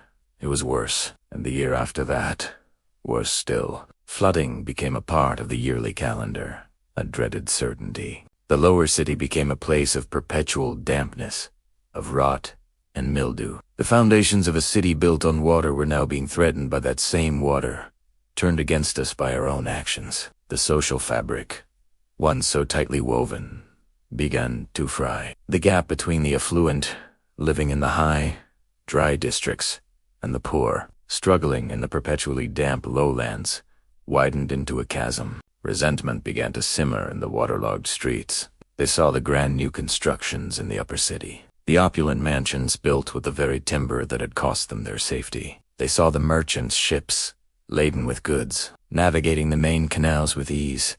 it was worse, and the year after that, worse still. Flooding became a part of the yearly calendar, a dreaded certainty. The lower city became a place of perpetual dampness, of rot and mildew. The foundations of a city built on water were now being threatened by that same water, turned against us by our own actions. The social fabric, once so tightly woven, began to fry. The gap between the affluent, living in the high, dry districts, and the poor, struggling in the perpetually damp lowlands, widened into a chasm. Resentment began to simmer in the waterlogged streets. They saw the grand new constructions in the upper city. the opulent mansions built with the very timber that had cost them their safety. They saw the merchants' ships, laden with goods, navigating the main canals with ease,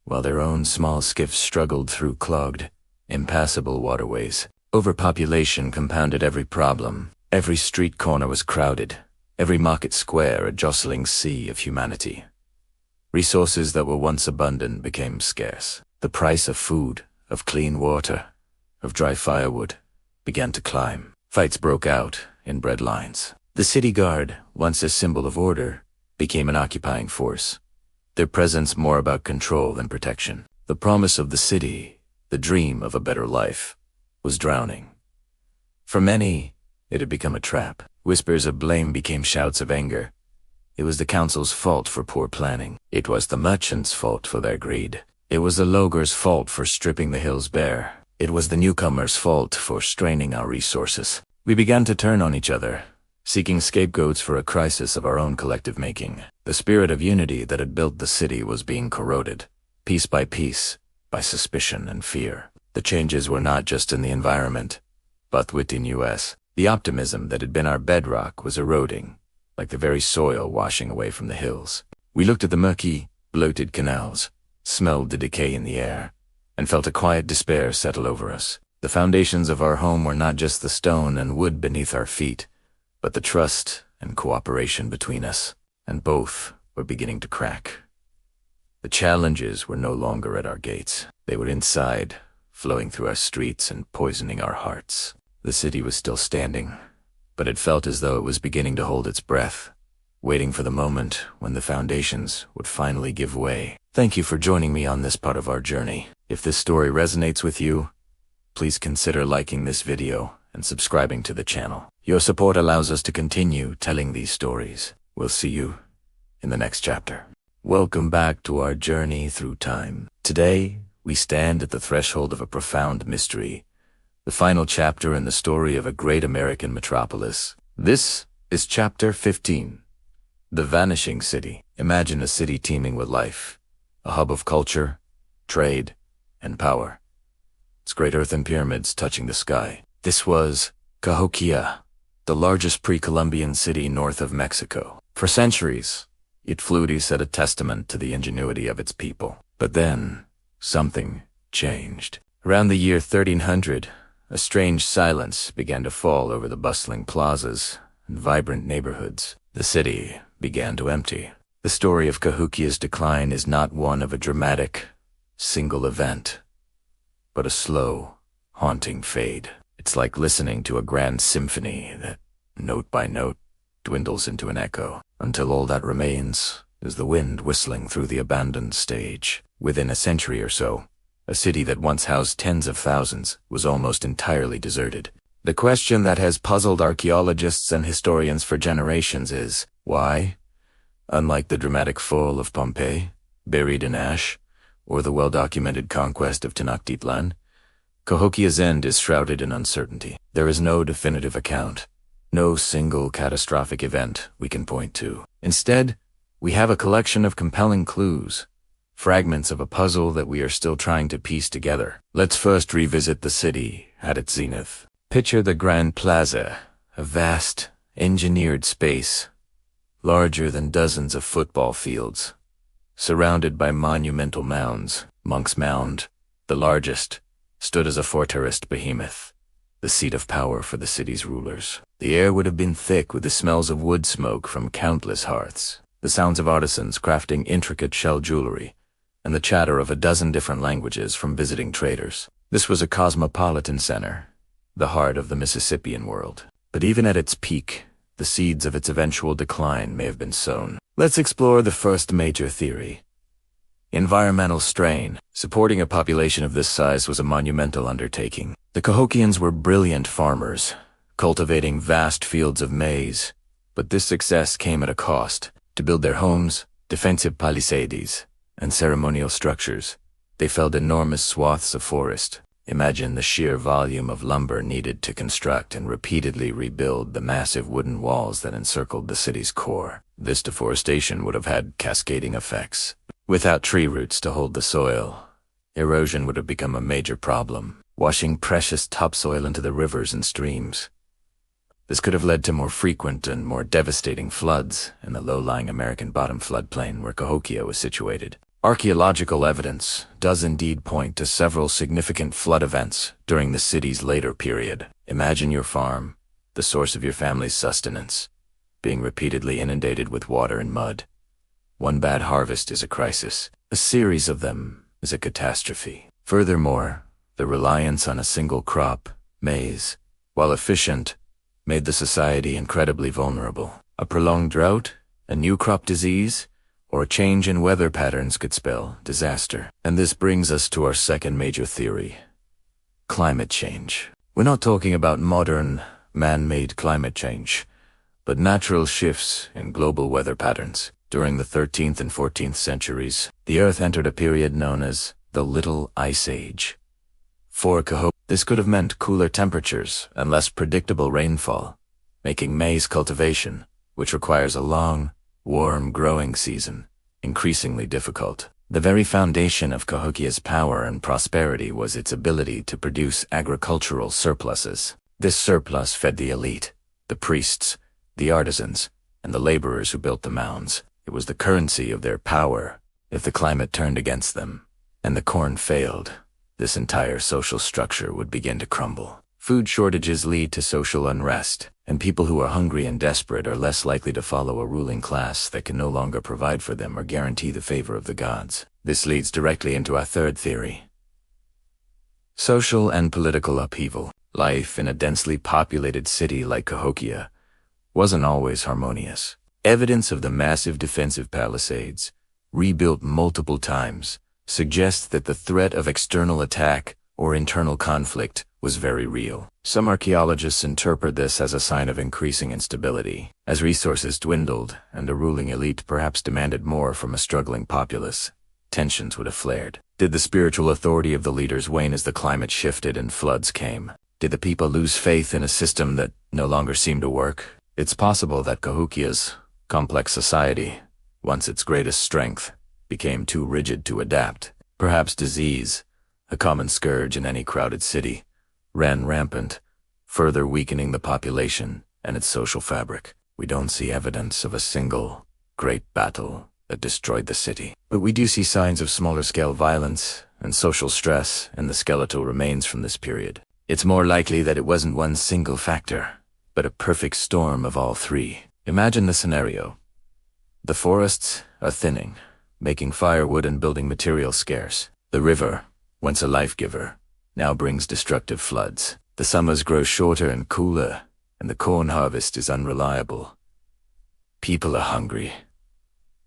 while their own small skiffs struggled through clogged, impassable waterways. Overpopulation compounded every problem. Every street corner was crowded, every market square a jostling sea of humanity. Resources that were once abundant became scarce. The price of food, of clean water, of dry firewood began to climb. Fights broke out in bread lines. The city guard, once a symbol of order, became an occupying force, their presence more about control than protection. The promise of the city, the dream of a better life, was drowning. For many, it had become a trap. Whispers of blame became shouts of anger. It was the council's fault for poor planning. It was the merchants' fault for their greed. It was the logers' fault for stripping the hills bare. It was the newcomers' fault for straining our resources. We began to turn on each other, seeking scapegoats for a crisis of our own collective making. The spirit of unity that had built the city was being corroded, piece by piece, by suspicion and fear. The changes were not just in the environment, but within us. The optimism that had been our bedrock was eroding, like the very soil washing away from the hills. We looked at the murky, bloated canals, smelled the decay in the air, and felt a quiet despair settle over us. The foundations of our home were not just the stone and wood beneath our feet, but the trust and cooperation between us, and both were beginning to crack. The challenges were no longer at our gates. They were inside, flowing through our streets and poisoning our hearts. The city was still standing, but it felt as though it was beginning to hold its breath, waiting for the moment when the foundations would finally give way. Thank you for joining me on this part of our journey. If this story resonates with you, please consider liking this video and subscribing to the channel. Your support allows us to continue telling these stories. We'll see you in the next chapter. Welcome back to our journey through time. Today, we stand at the threshold of a profound mystery, the final chapter in the story of a great American metropolis. This is Chapter 15, The Vanishing City. Imagine a city teeming with life, a hub of culture, trade, and power. Its great earthen pyramids touching the sky. This was Cahokia, the largest pre-Columbian city north of Mexico. For centuries, it fluidly set a testament to the ingenuity of its people. But then, something changed. Around the year 1300, a strange silence began to fall over the bustling plazas and vibrant neighborhoods. The city began to empty. The story of Cahokia's decline is not one of a dramatic, single event, but a slow, haunting fade. It's like listening to a grand symphony that, note by note, dwindles into an echo, until all that remains is the wind whistling through the abandoned stage. Within a century or so, a city that once housed tens of thousands was almost entirely deserted. The question that has puzzled archaeologists and historians for generations is, why? Unlike the dramatic fall of Pompeii, buried in ash, or the well-documented conquest of Tenochtitlan, Cahokia's end is shrouded in uncertainty. There is no definitive account, no single catastrophic event we can point to. Instead, we have a collection of compelling clues, fragments of a puzzle that we are still trying to piece together. Let's first revisit the city at its zenith. Picture the Grand Plaza, a vast, engineered space, larger than dozens of football fields, surrounded by monumental mounds. Monks Mound, the largest, stood as a fortressed behemoth, the seat of power for the city's rulers. The air would have been thick with the smells of wood smoke from countless hearths, the sounds of artisans crafting intricate shell jewelry, and the chatter of a dozen different languages from visiting traders. This was a cosmopolitan center, the heart of the Mississippian world. But even at its peak, the seeds of its eventual decline may have been sown. Let's explore the first major theory. Environmental strain. Supporting a population of this size was a monumental undertaking. The Cahokians were brilliant farmers, cultivating vast fields of maize, but this success came at a cost. To build their homes, defensive palisades, and ceremonial structures, they felled enormous swaths of forest. Imagine the sheer volume of lumber needed to construct and repeatedly rebuild the massive wooden walls that encircled the city's core. This deforestation would have had cascading effects. Without tree roots to hold the soil, erosion would have become a major problem. washing precious topsoil into the rivers and streams. This could have led to more frequent and more devastating floods in the low-lying American bottom floodplain where Cahokia was situated. Archaeological evidence does indeed point to several significant flood events during the city's later period. Imagine your farm, the source of your family's sustenance, being repeatedly inundated with water and mud. One bad harvest is a crisis. A series of them is a catastrophe. Furthermore, the reliance on a single crop, maize, while efficient, made the society incredibly vulnerable. A prolonged drought, a new crop disease, or a change in weather patterns could spell disaster. And this brings us to our second major theory: climate change. We're not talking about modern, man-made climate change, but natural shifts in global weather patterns. During the 13th and 14th centuries, the Earth entered a period known as the Little Ice Age. For Cahokia, this could have meant cooler temperatures and less predictable rainfall, making maize cultivation, which requires a long, warm growing season, increasingly difficult. The very foundation of Cahokia's power and prosperity was its ability to produce agricultural surpluses. This surplus fed the elite, the priests, the artisans, and the laborers who built the mounds. It was the currency of their power. If the climate turned against them, and the corn failed, this entire social structure would begin to crumble. Food shortages lead to social unrest, and people who are hungry and desperate are less likely to follow a ruling class that can no longer provide for them or guarantee the favor of the gods. This leads directly into our third theory: social and political upheaval. Life in a densely populated city like Cahokia wasn't always harmonious. Evidence of the massive defensive palisades, rebuilt multiple times, suggests that the threat of external attack or internal conflict was very real. Some archaeologists interpret this as a sign of increasing instability. As resources dwindled and a ruling elite perhaps demanded more from a struggling populace, tensions would have flared. Did the spiritual authority of the leaders wane as the climate shifted and floods came? Did the people lose faith in a system that no longer seemed to work? It's possible that Cahokia's complex society, once its greatest strength, became too rigid to adapt. Perhaps disease, a common scourge in any crowded city, ran rampant, further weakening the population and its social fabric. We don't see evidence of a single, great battle that destroyed the city, but we do see signs of smaller-scale violence and social stress in the skeletal remains from this period. It's more likely that it wasn't one single factor, but a perfect storm of all three. Imagine the scenario. The forests are thinning, making firewood and building materials scarce. The river, once a life-giver, now brings destructive floods. The summers grow shorter and cooler, and the corn harvest is unreliable. People are hungry.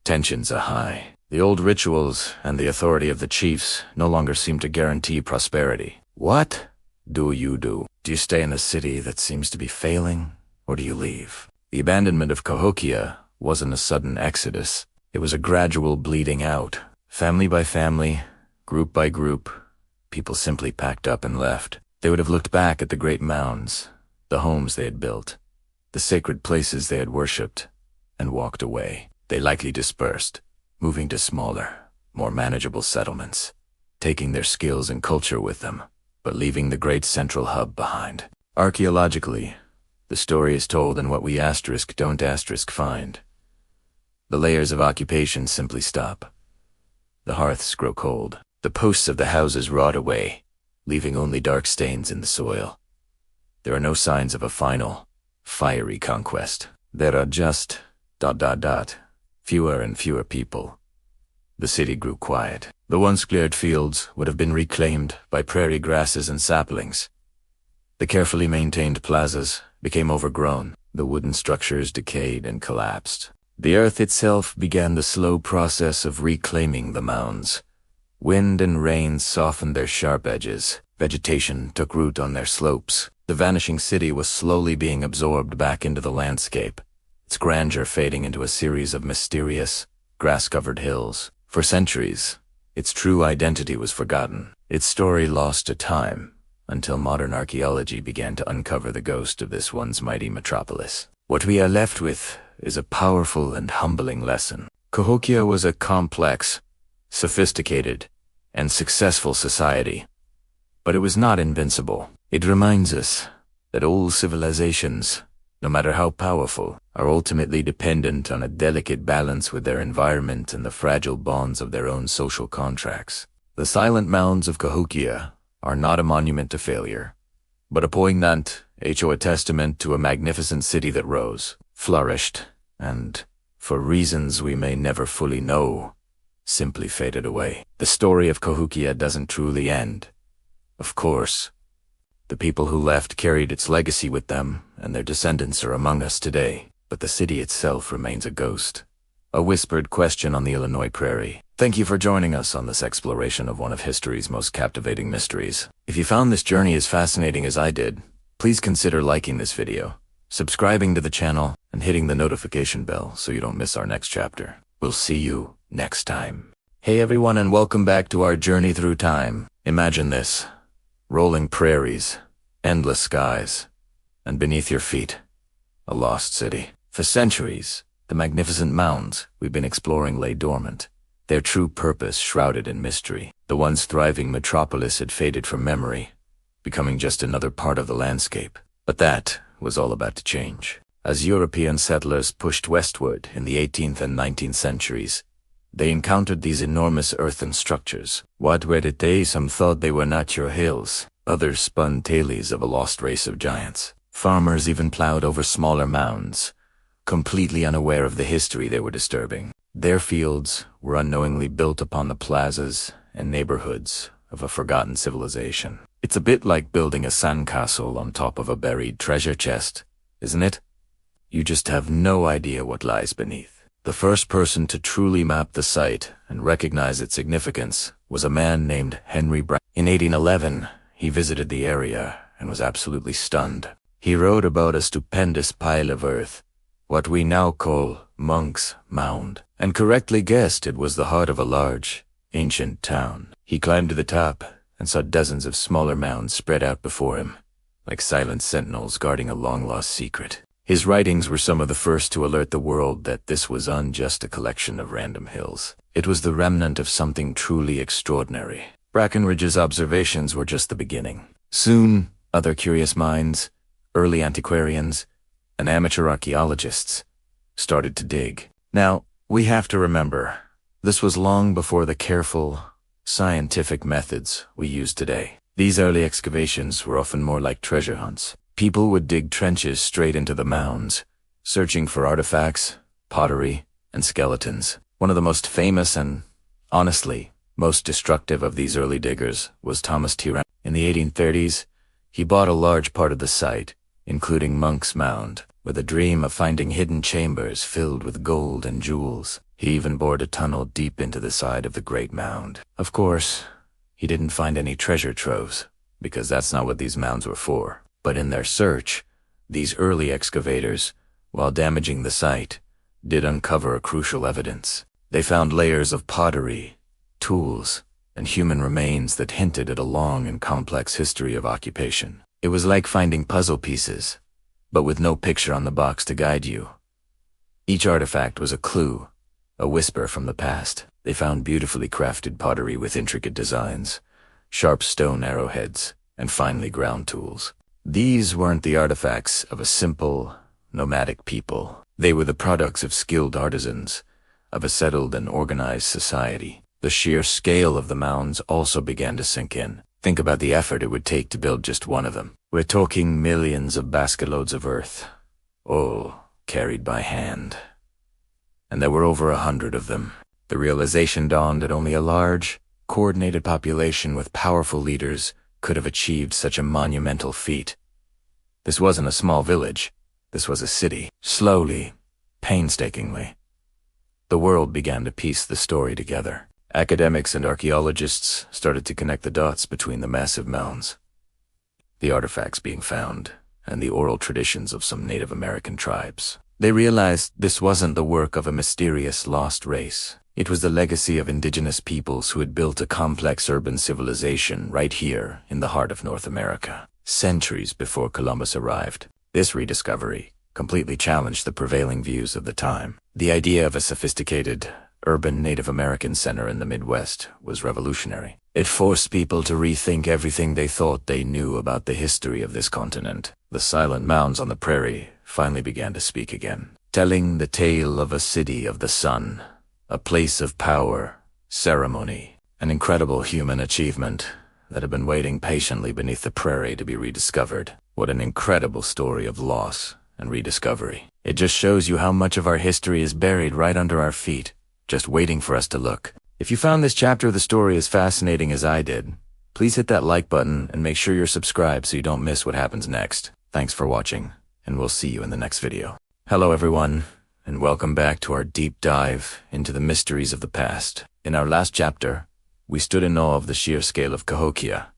Tensions are high. The old rituals and the authority of the chiefs no longer seem to guarantee prosperity. What do you do? Do you stay in a city that seems to be failing, or do you leave? The abandonment of Cahokia wasn't a sudden exodus. It was a gradual bleeding out. Family by family, group by group, people simply packed up and left. They would have looked back at the great mounds, the homes they had built, the sacred places they had worshipped, and walked away. They likely dispersed, moving to smaller, more manageable settlements, taking their skills and culture with them, but leaving the great central hub behind. Archaeologically, the story is told in what we don't find. The layers of occupation simply stop. The hearths grow cold. The posts of the houses rot away, leaving only dark stains in the soil. There are no signs of a final, fiery conquest. There are just ... fewer and fewer people. The city grew quiet. The once cleared fields would have been reclaimed by prairie grasses and saplings. The carefully maintained plazas became overgrown. The wooden structures decayed and collapsed. The earth itself began the slow process of reclaiming the mounds. Wind and rain softened their sharp edges. Vegetation took root on their slopes. The vanishing city was slowly being absorbed back into the landscape, its grandeur fading into a series of mysterious, grass-covered hills. For centuries, its true identity was forgotten, its story lost to time, until modern archaeology began to uncover the ghost of this once mighty metropolis. What we are left with is a powerful and humbling lesson. Cahokia was a complex, sophisticated, and successful society, But it was not invincible. It reminds us that all civilizations, no matter how powerful, are ultimately dependent on a delicate balance with their environment and the fragile bonds of their own social contracts. The silent mounds of Cahokia are not a monument to failure, but a poignant testament to a magnificent city that rose, flourished, and, for reasons we may never fully know, simply faded away. The story of Cahokia doesn't truly end. Of course, the people who left carried its legacy with them, and their descendants are among us today. But the city itself remains a ghost, a whispered question on the Illinois prairie. Thank you for joining us on this exploration of one of history's most captivating mysteries. If you found this journey as fascinating as I did, please consider liking this video, subscribing to the channel, and hitting the notification bell so you don't miss our next chapter. We'll see you next time. Hey everyone, and welcome back to our journey through time. Imagine this: rolling prairies, endless skies, and beneath your feet, a lost city. For centuries, the magnificent mounds we've been exploring lay dormant, their true purpose shrouded in mystery. The once thriving metropolis had faded from memory, becoming just another part of the landscape. But that was all about to change. As European settlers pushed westward in the 18th and 19th centuries, they encountered these enormous earthen structures. What were they? Some thought they were natural hills. Others spun tales of a lost race of giants. Farmers even plowed over smaller mounds, completely unaware of the history they were disturbing. Their fields were unknowingly built upon the plazas and neighborhoods of a forgotten civilization. It's a bit like building a sandcastle on top of a buried treasure chest, isn't it? You just have no idea what lies beneath. The first person to truly map the site and recognize its significance was a man named Henry Brown. In 1811, he visited the area and was absolutely stunned. He wrote about a stupendous pile of earth, what we now call Monks Mound, and correctly guessed it was the heart of a large, ancient town. He climbed to the top and saw dozens of smaller mounds spread out before him, like silent sentinels guarding a long-lost secret. His writings were some of the first to alert the world that this was not just a collection of random hills. It was the remnant of something truly extraordinary. Brackenridge's observations were just the beginning. Soon, other curious minds, early antiquarians, and amateur archaeologists started to dig. Now, we have to remember, this was long before the careful, scientific methods we use today. These early excavations were often more like treasure hunts. People would dig trenches straight into the mounds, searching for artifacts, pottery, and skeletons. One of the most famous and, honestly, most destructive of these early diggers was Thomas T. In the 1830s, he bought a large part of the site, including Monks Mound, with a dream of finding hidden chambers filled with gold and jewels. He even bored a tunnel deep into the side of the great mound. Of course, he didn't find any treasure troves, because that's not what these mounds were for. But in their search, these early excavators, while damaging the site, did uncover a crucial evidence. They found layers of pottery, tools, and human remains that hinted at a long and complex history of occupation. It was like finding puzzle pieces, but with no picture on the box to guide you. Each artifact was a clue, a whisper from the past. They found beautifully crafted pottery with intricate designs, sharp stone arrowheads, and finely ground tools. These weren't the artifacts of a simple, nomadic people. They were the products of skilled artisans, of a settled and organized society. The sheer scale of the mounds also began to sink in. Think about the effort it would take to build just one of them. We're talking millions of basketloads of earth, all carried by hand. And there were over 100 of them. The realization dawned that only a large, coordinated population with powerful leaders could have achieved such a monumental feat. This wasn't a small village. This was a city. Slowly, painstakingly, the world began to piece the story together. Academics and archaeologists started to connect the dots between the massive mounds, the artifacts being found, and the oral traditions of some Native American tribes. They realized this wasn't the work of a mysterious lost race. It was the legacy of indigenous peoples who had built a complex urban civilization right here in the heart of North America, centuries before Columbus arrived. This rediscovery completely challenged the prevailing views of the time. The idea of a sophisticated, urban Native American center in the Midwest, was revolutionary. It forced people to rethink everything they thought they knew about the history of this continent. The silent mounds on the prairie finally began to speak again, telling the tale of a city of the sun, a place of power, ceremony, an incredible human achievement that had been waiting patiently beneath the prairie to be rediscovered. What an incredible story of loss and rediscovery. It just shows you how much of our history is buried right under our feet, just waiting for us to look. If you found this chapter of the story as fascinating as I did, please hit that like button and make sure you're subscribed so you don't miss what happens next. Thanks for watching, and we'll see you in the next video. Hello everyone, and welcome back to our deep dive into the mysteries of the past. In our last chapter, we stood in awe of the sheer scale of Cahokia,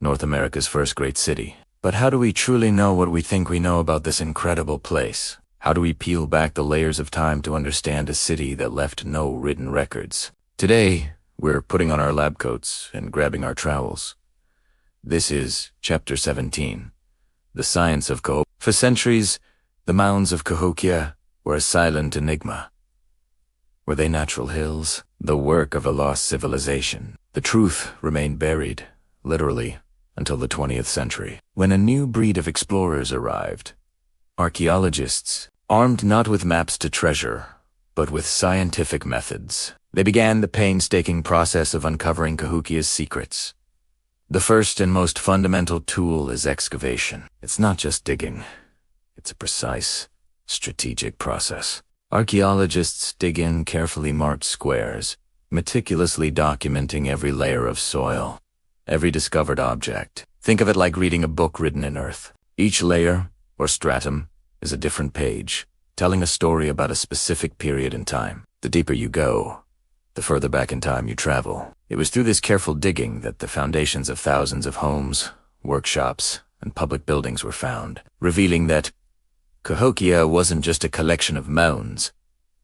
North America's first great city. But how do we truly know what we think we know about this incredible place? How do we peel back the layers of time to understand a city that left no written records? Today, we're putting on our lab coats and grabbing our trowels. This is Chapter 17, The Science of Cahokia. For centuries, the mounds of Cahokia were a silent enigma. Were they natural hills, the work of a lost civilization? The truth remained buried, literally, until the 20th century, when a new breed of explorers arrived. Archaeologists, armed not with maps to treasure, but with scientific methods. They began the painstaking process of uncovering Cahokia's secrets. The first and most fundamental tool is excavation. It's not just digging. It's a precise, strategic process. Archaeologists dig in carefully marked squares, meticulously documenting every layer of soil, every discovered object. Think of it like reading a book written in earth. Each layer, or stratum, is a different page, telling a story about a specific period in time. The deeper you go, the further back in time you travel. It was through this careful digging that the foundations of thousands of homes, workshops, and public buildings were found, revealing that Cahokia wasn't just a collection of mounds,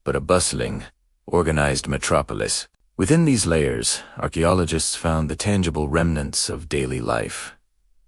but a bustling, organized metropolis. Within these layers, archaeologists found the tangible remnants of daily life.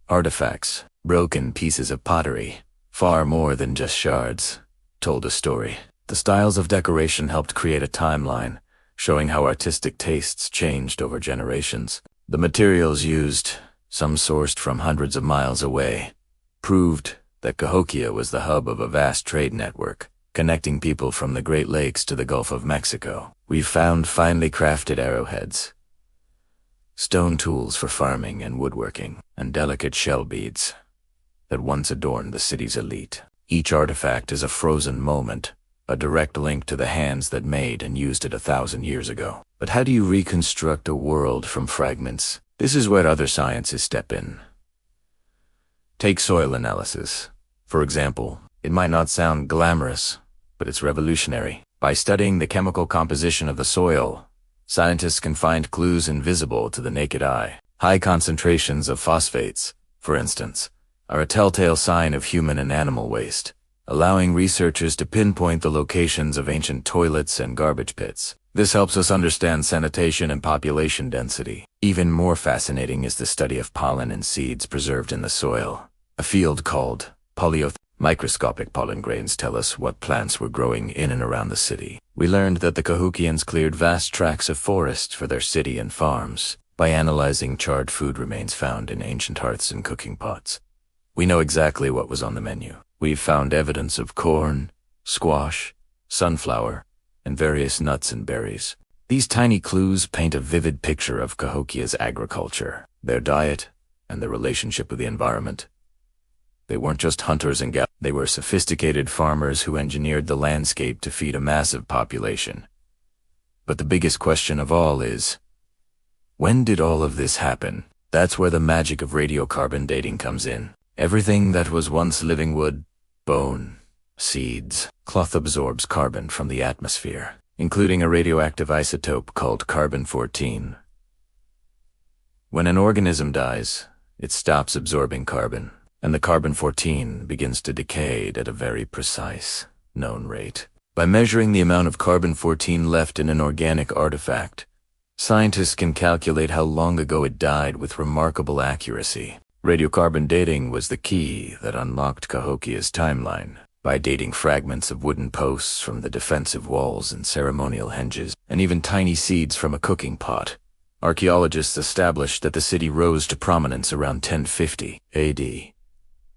Artifacts, broken pieces of pottery, far more than just shards, told a story. The styles of decoration helped create a timeline, showing how artistic tastes changed over generations. The materials used, some sourced from hundreds of miles away, proved that Cahokia was the hub of a vast trade network, connecting people from the Great Lakes to the Gulf of Mexico. We found finely crafted arrowheads, stone tools for farming and woodworking, and delicate shell beads that once adorned the city's elite. Each artifact is a frozen moment, a direct link to the hands that made and used it 1,000 years ago. But how do you reconstruct a world from fragments? This is where other sciences step in. Take soil analysis. For example, it might not sound glamorous, but it's revolutionary. By studying the chemical composition of the soil, scientists can find clues invisible to the naked eye. High concentrations of phosphates, for instance, are a telltale sign of human and animal waste, allowing researchers to pinpoint the locations of ancient toilets and garbage pits. This helps us understand sanitation and population density. Even more fascinating is the study of pollen and seeds preserved in the soil. A field called polyothentic. Microscopic pollen grains tell us what plants were growing in and around the city. We learned that the Cahokians cleared vast tracts of forest for their city and farms. By analyzing charred food remains found in ancient hearths and cooking pots, we know exactly what was on the menu. We've found evidence of corn, squash, sunflower, and various nuts and berries. These tiny clues paint a vivid picture of Cahokia's agriculture, their diet, and their relationship with the environment. They weren't just hunters and gatherers. They were sophisticated farmers who engineered the landscape to feed a massive population. But the biggest question of all is, when did all of this happen? That's where the magic of radiocarbon dating comes in. Everything that was once living wood, bone, seeds, cloth absorbs carbon from the atmosphere, including a radioactive isotope called carbon-14. When an organism dies, it stops absorbing carbon, and the carbon-14 begins to decay at a very precise, known rate. By measuring the amount of carbon-14 left in an organic artifact, scientists can calculate how long ago it died with remarkable accuracy. Radiocarbon dating was the key that unlocked Cahokia's timeline. by dating fragments of wooden posts from the defensive walls and ceremonial henges, and even tiny seeds from a cooking pot. Archaeologists established that the city rose to prominence around 1050 AD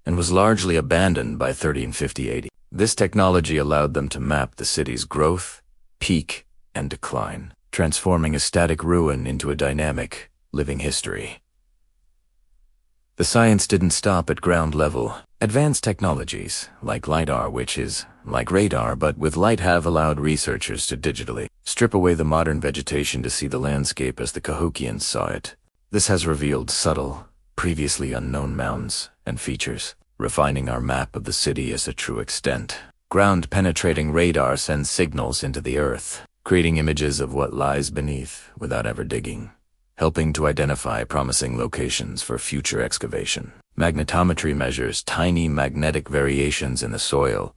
and was largely abandoned by 1350 AD. This technology allowed them to map the city's growth, peak, and decline, transforming a static ruin into a dynamic, living history. The science didn't stop at ground level. Advanced technologies, like LiDAR, which is like radar but with light, have allowed researchers to digitally strip away the modern vegetation to see the landscape as the Cahokians saw it. This has revealed subtle, previously unknown mounds and features, refining our map of the city as a true extent. Ground-penetrating radar sends signals into the earth, creating images of what lies beneath without ever digging, helping to identify promising locations for future excavation. Magnetometry measures tiny magnetic variations in the soil,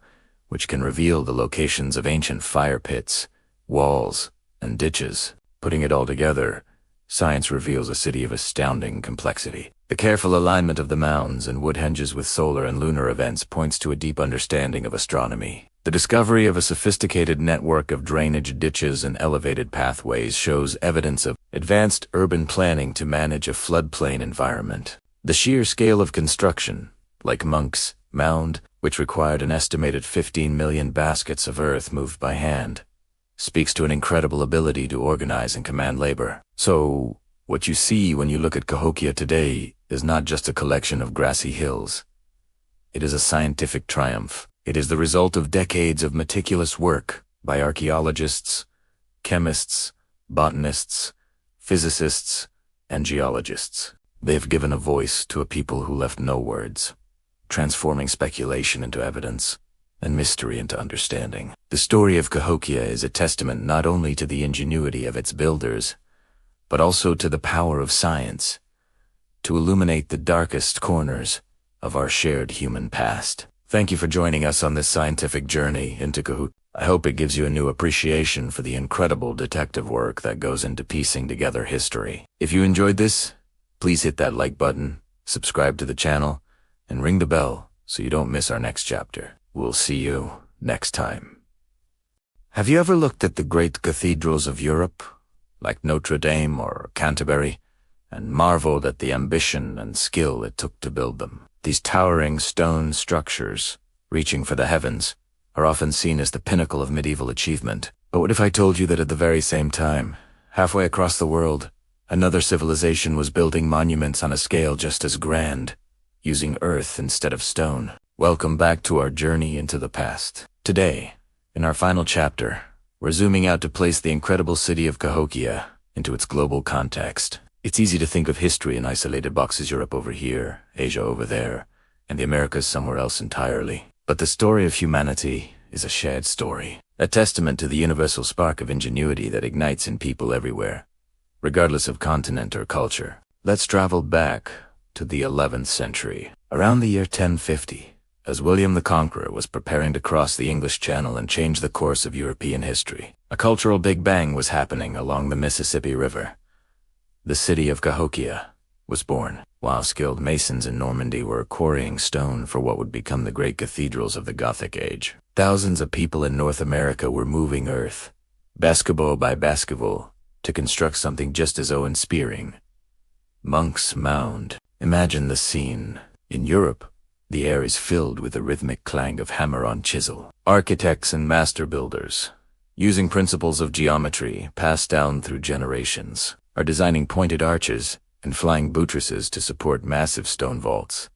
which can reveal the locations of ancient fire pits, walls, and ditches. Putting it all together, science reveals a city of astounding complexity. The careful alignment of the mounds and woodhenges with solar and lunar events points to a deep understanding of astronomy. The discovery of a sophisticated network of drainage ditches and elevated pathways shows evidence of advanced urban planning to manage a floodplain environment. The sheer scale of construction, like Monks Mound, which required an estimated 15 million baskets of earth moved by hand, speaks to an incredible ability to organize and command labor. So, what you see when you look at Cahokia today is not just a collection of grassy hills. It is a scientific triumph. It is the result of decades of meticulous work by archaeologists, chemists, botanists, physicists, and geologists. They have given a voice to a people who left no words, transforming speculation into evidence and mystery into understanding. The story of Cahokia is a testament not only to the ingenuity of its builders, but also to the power of science to illuminate the darkest corners of our shared human past. Thank you for joining us on this scientific journey into Cahokia. I hope it gives you a new appreciation for the incredible detective work that goes into piecing together history. If you enjoyed this, please hit that like button, subscribe to the channel, and ring the bell so you don't miss our next chapter. We'll see you next time. Have you ever looked at the great cathedrals of Europe, like Notre Dame or Canterbury, and marveled at the ambition and skill it took to build them? These towering stone structures, reaching for the heavens, are often seen as the pinnacle of medieval achievement. But what if I told you that at the very same time, halfway across the world, another civilization was building monuments on a scale just as grand, using earth instead of stone? Welcome back to our journey into the past. Today, in our final chapter, we're zooming out to place the incredible city of Cahokia into its global context. It's easy to think of history in isolated boxes: Europe over here, Asia over there, and the Americas somewhere else entirely. But the story of humanity is a shared story, a testament to the universal spark of ingenuity that ignites in people everywhere, regardless of continent or culture. Let's travel back to the 11th century, around the year 1050, as William the Conqueror was preparing to cross the English Channel and change the course of European history. A cultural Big Bang was happening along the Mississippi River. The city of Cahokia was born, while skilled masons in Normandy were quarrying stone for what would become the great cathedrals of the Gothic Age. Thousands of people in North America were moving earth, basketball by basketball, to construct something just as awe-inspiring: Monks Mound. Imagine the scene. In Europe, the air is filled with the rhythmic clang of hammer on chisel. Architects and master builders, using principles of geometry passed down through generations, are designing pointed arches and flying buttresses to support massive stone vaults.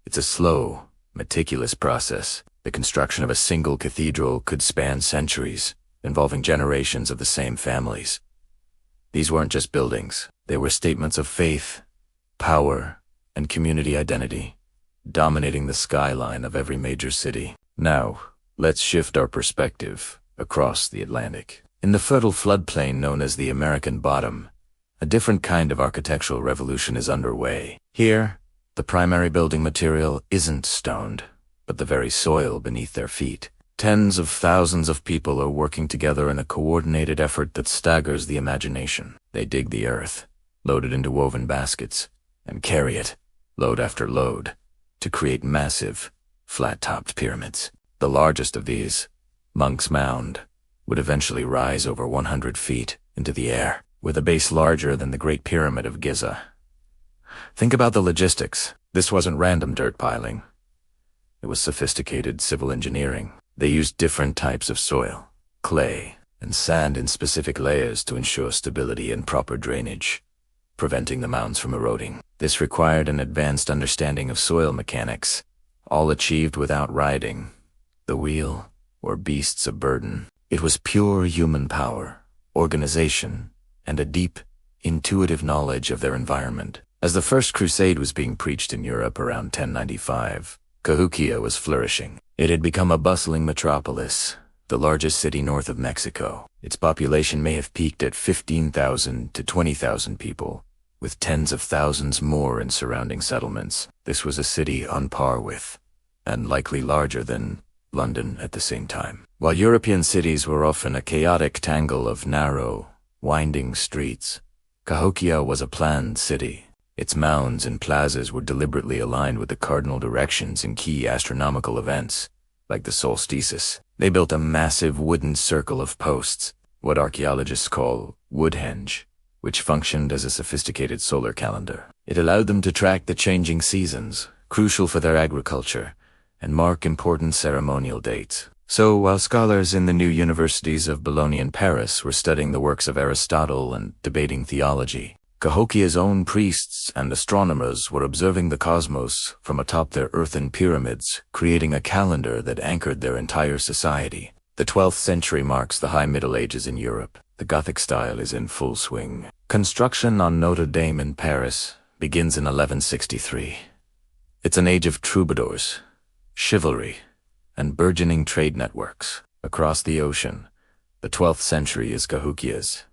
It's a slow, meticulous process. The construction of a single cathedral could span centuries, involving generations of the same families. These weren't just buildings. They were statements of faith, power, and community identity, dominating the skyline of every major city. Now, let's shift our perspective across the Atlantic. In the fertile floodplain known as the American Bottom, a different kind of architectural revolution is underway. Here, the primary building material isn't stone, but the very soil beneath their feet. Tens of thousands of people are working together in a coordinated effort that staggers the imagination. They dig the earth, load it into woven baskets, and carry it, load after load, to create massive, flat-topped pyramids. The largest of these, Monks Mound, would eventually rise over 100 feet into the air, with a base larger than the Great Pyramid of Giza. Think about the logistics. This wasn't random dirt piling. It was sophisticated civil engineering. They used different types of soil, clay, and sand in specific layers to ensure stability and proper drainage, preventing the mounds from eroding. This required an advanced understanding of soil mechanics, all achieved without riding the wheel or beasts of burden. It was pure human power, organization, and a deep, intuitive knowledge of their environment. As the First Crusade was being preached in Europe around 1095, Cahokia was flourishing. It had become a bustling metropolis, the largest city north of Mexico. Its population may have peaked at 15,000 to 20,000 people, with tens of thousands more in surrounding settlements. This was a city on par with, and likely larger than, London at the same time. While European cities were often a chaotic tangle of narrow, winding streets, Cahokia was a planned city. Its mounds and plazas were deliberately aligned with the cardinal directions in key astronomical events, like the solstices. They built a massive wooden circle of posts, what archaeologists call Woodhenge, which functioned as a sophisticated solar calendar. It allowed them to track the changing seasons, crucial for their agriculture, and mark important ceremonial dates. So, while scholars in the new universities of Bologna and Paris were studying the works of Aristotle and debating theology, Cahokia's own priests and astronomers were observing the cosmos from atop their earthen pyramids, creating a calendar that anchored their entire society. The 12th century marks the High Middle Ages in Europe. The Gothic style is in full swing. Construction on Notre Dame in Paris begins in 1163. It's an age of troubadours, chivalry, and burgeoning trade networks. Across the ocean, the 12th century is Cahokia's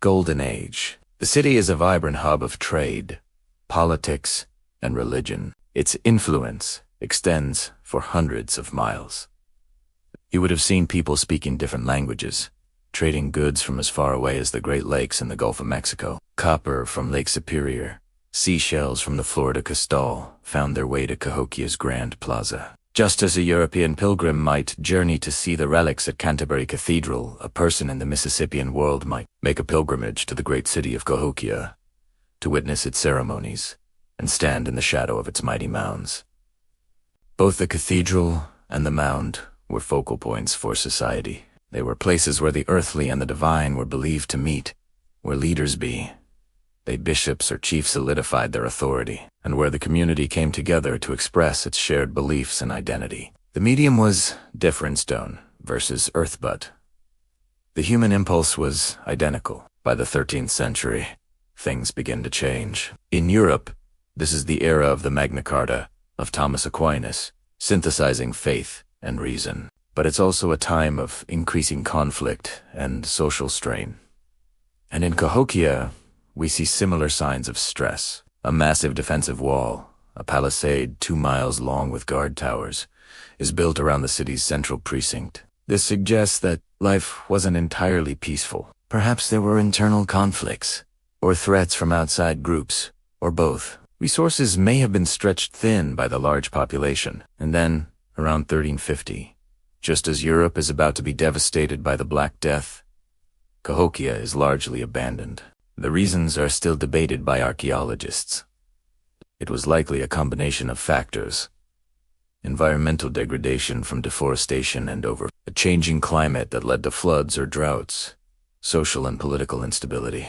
golden age. The city is a vibrant hub of trade, politics, and religion. Its influence extends for hundreds of miles. You would have seen people speaking different languages, trading goods from as far away as the Great Lakes and the Gulf of Mexico. Copper from Lake Superior, seashells from the Florida Coastal found their way to Cahokia's Grand Plaza. Just as a European pilgrim might journey to see the relics at Canterbury Cathedral, a person in the Mississippian world might make a pilgrimage to the great city of Cahokia to witness its ceremonies and stand in the shadow of its mighty mounds. Both the cathedral and the mound were focal points for society. They were places where the earthly and the divine were believed to meet, where leaders be. They bishops or chiefs solidified their authority, and where the community came together to express its shared beliefs and identity. The medium was different stone versus earthbud. The human impulse was identical. By the 13th century, things begin to change. In Europe, this is the era of the Magna Carta of Thomas Aquinas, synthesizing faith and reason. But it's also a time of increasing conflict and social strain. And in Cahokia, we see similar signs of stress. A massive defensive wall, a palisade 2 miles long with guard towers, is built around the city's central precinct. This suggests that life wasn't entirely peaceful. Perhaps there were internal conflicts, or threats from outside groups, or both. Resources may have been stretched thin by the large population. And then, around 1350, just as Europe is about to be devastated by the Black Death, Cahokia is largely abandoned. The reasons are still debated by archaeologists. It was likely a combination of factors: environmental degradation from deforestation and a changing climate that led to floods or droughts, social and political instability,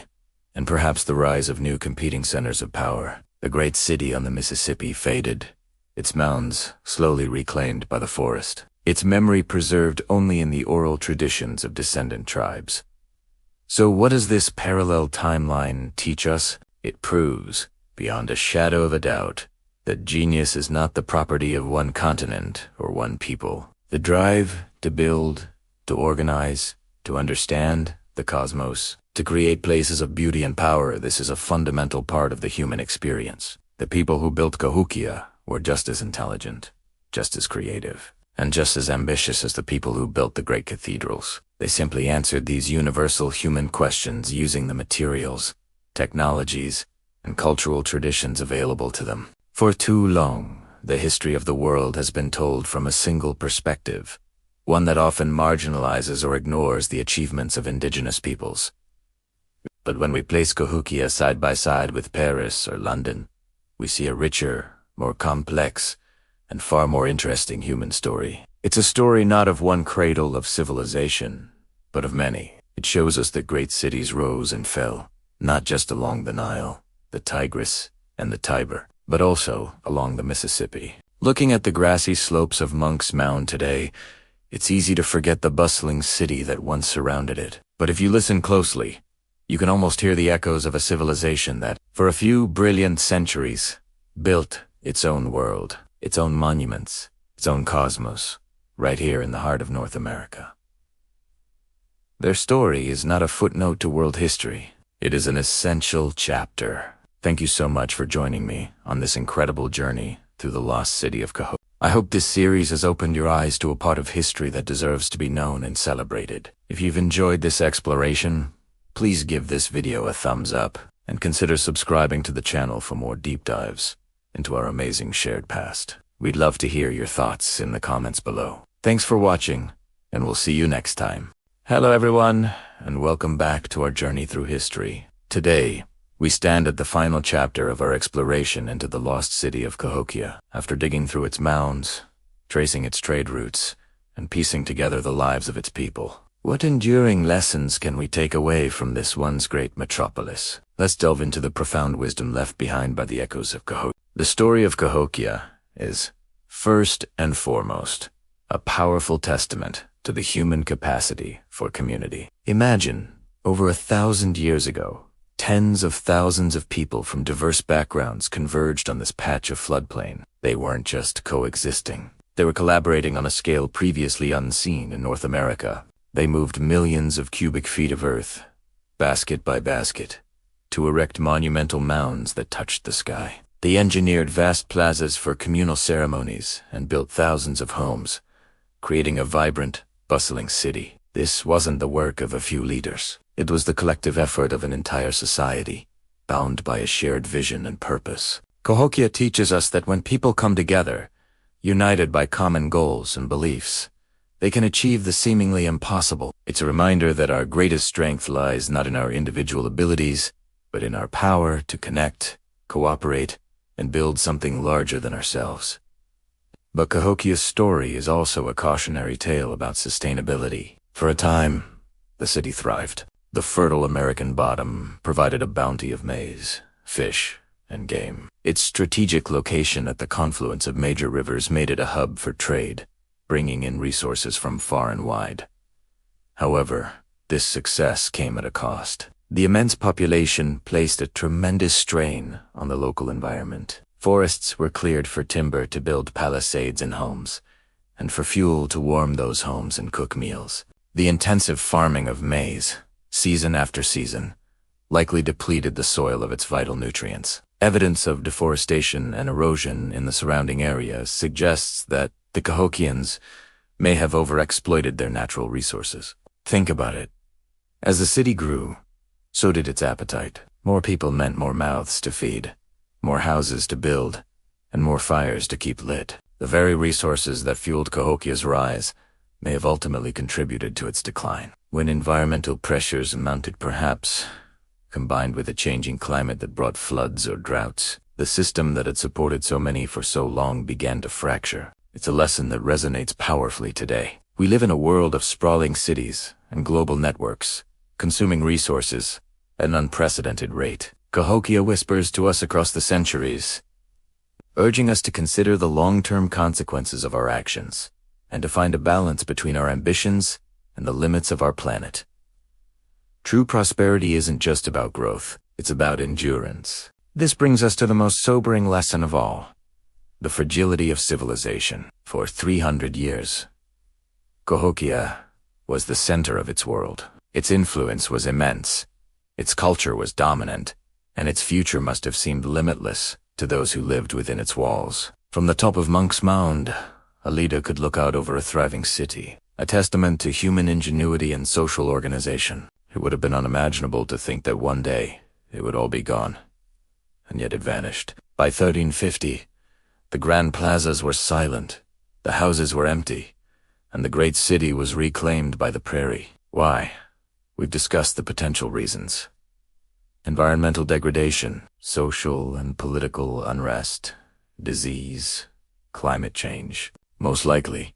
and perhaps the rise of new competing centers of power. The great city on the Mississippi faded, its mounds slowly reclaimed by the forest, its memory preserved only in the oral traditions of descendant tribes. So what does this parallel timeline teach us? It proves, beyond a shadow of a doubt, that genius is not the property of one continent or one people. The drive to build, to organize, to understand the cosmos, to create places of beauty and power, this is a fundamental part of the human experience. The people who built Cahokia were just as intelligent, just as creative, and just as ambitious as the people who built the great cathedrals. They simply answered these universal human questions using the materials, technologies, and cultural traditions available to them. For too long, the history of the world has been told from a single perspective, one that often marginalizes or ignores the achievements of indigenous peoples. But when we place Cahokia side by side with Paris or London, we see a richer, more complex, and far more interesting human story. It's a story not of one cradle of civilization, but of many. It shows us that great cities rose and fell, not just along the Nile, the Tigris, and the Tiber, but also along the Mississippi. Looking at the grassy slopes of Monks Mound today, it's easy to forget the bustling city that once surrounded it. But if you listen closely, you can almost hear the echoes of a civilization that, for a few brilliant centuries, built its own world, its own monuments, its own cosmos, right here in the heart of North America. Their story is not a footnote to world history. It is an essential chapter. Thank you so much for joining me on this incredible journey through the lost city of Cahokia. I hope this series has opened your eyes to a part of history that deserves to be known and celebrated. If you've enjoyed this exploration, please give this video a thumbs up and consider subscribing to the channel for more deep dives into our amazing shared past. We'd love to hear your thoughts in the comments below. Thanks for watching, and we'll see you next time. Hello everyone, and welcome back to our journey through history. Today, we stand at the final chapter of our exploration into the lost city of Cahokia. After digging through its mounds, tracing its trade routes, and piecing together the lives of its people, what enduring lessons can we take away from this once great metropolis? Let's delve into the profound wisdom left behind by the echoes of Cahokia. The story of Cahokia is, first and foremost, a powerful testament to the human capacity for community. Imagine, over 1,000 years ago, tens of thousands of people from diverse backgrounds converged on this patch of floodplain. They weren't just coexisting. They were collaborating on a scale previously unseen in North America. They moved millions of cubic feet of earth, basket by basket, to erect monumental mounds that touched the sky. They engineered vast plazas for communal ceremonies and built thousands of homes, creating a vibrant, bustling city. This wasn't the work of a few leaders. It was the collective effort of an entire society, bound by a shared vision and purpose. Cahokia teaches us that when people come together, united by common goals and beliefs, they can achieve the seemingly impossible. It's a reminder that our greatest strength lies not in our individual abilities, but in our power to connect, cooperate, and build something larger than ourselves. But Cahokia's story is also a cautionary tale about sustainability. For a time, the city thrived. The fertile American bottom provided a bounty of maize, fish, and game. Its strategic location at the confluence of major rivers made it a hub for trade, bringing in resources from far and wide. However, this success came at a cost. The immense population placed a tremendous strain on the local environment. Forests were cleared for timber to build palisades and homes, and for fuel to warm those homes and cook meals. The intensive farming of maize, season after season, likely depleted the soil of its vital nutrients. Evidence of deforestation and erosion in the surrounding area suggests that the Cahokians may have overexploited their natural resources. Think about it. As the city grew, so did its appetite. More people meant more mouths to feed, more houses to build, and more fires to keep lit. The very resources that fueled Cahokia's rise may have ultimately contributed to its decline. When environmental pressures mounted, perhaps, combined with a changing climate that brought floods or droughts, the system that had supported so many for so long began to fracture. It's a lesson that resonates powerfully today. We live in a world of sprawling cities and global networks, consuming resources at an unprecedented rate. Cahokia whispers to us across the centuries, urging us to consider the long-term consequences of our actions and to find a balance between our ambitions and the limits of our planet. True prosperity isn't just about growth, it's about endurance. This brings us to the most sobering lesson of all, the fragility of civilization. For 300 years, Cahokia was the center of its world. Its influence was immense, its culture was dominant, and its future must have seemed limitless to those who lived within its walls. From the top of Monks Mound, a leader could look out over a thriving city, a testament to human ingenuity and social organization. It would have been unimaginable to think that one day it would all be gone, and yet it vanished. By 1350, The grand plazas were silent, the houses were empty, and the great city was reclaimed by the prairie. Why? We've discussed the potential reasons. Environmental degradation, social and political unrest, disease, climate change. Most likely,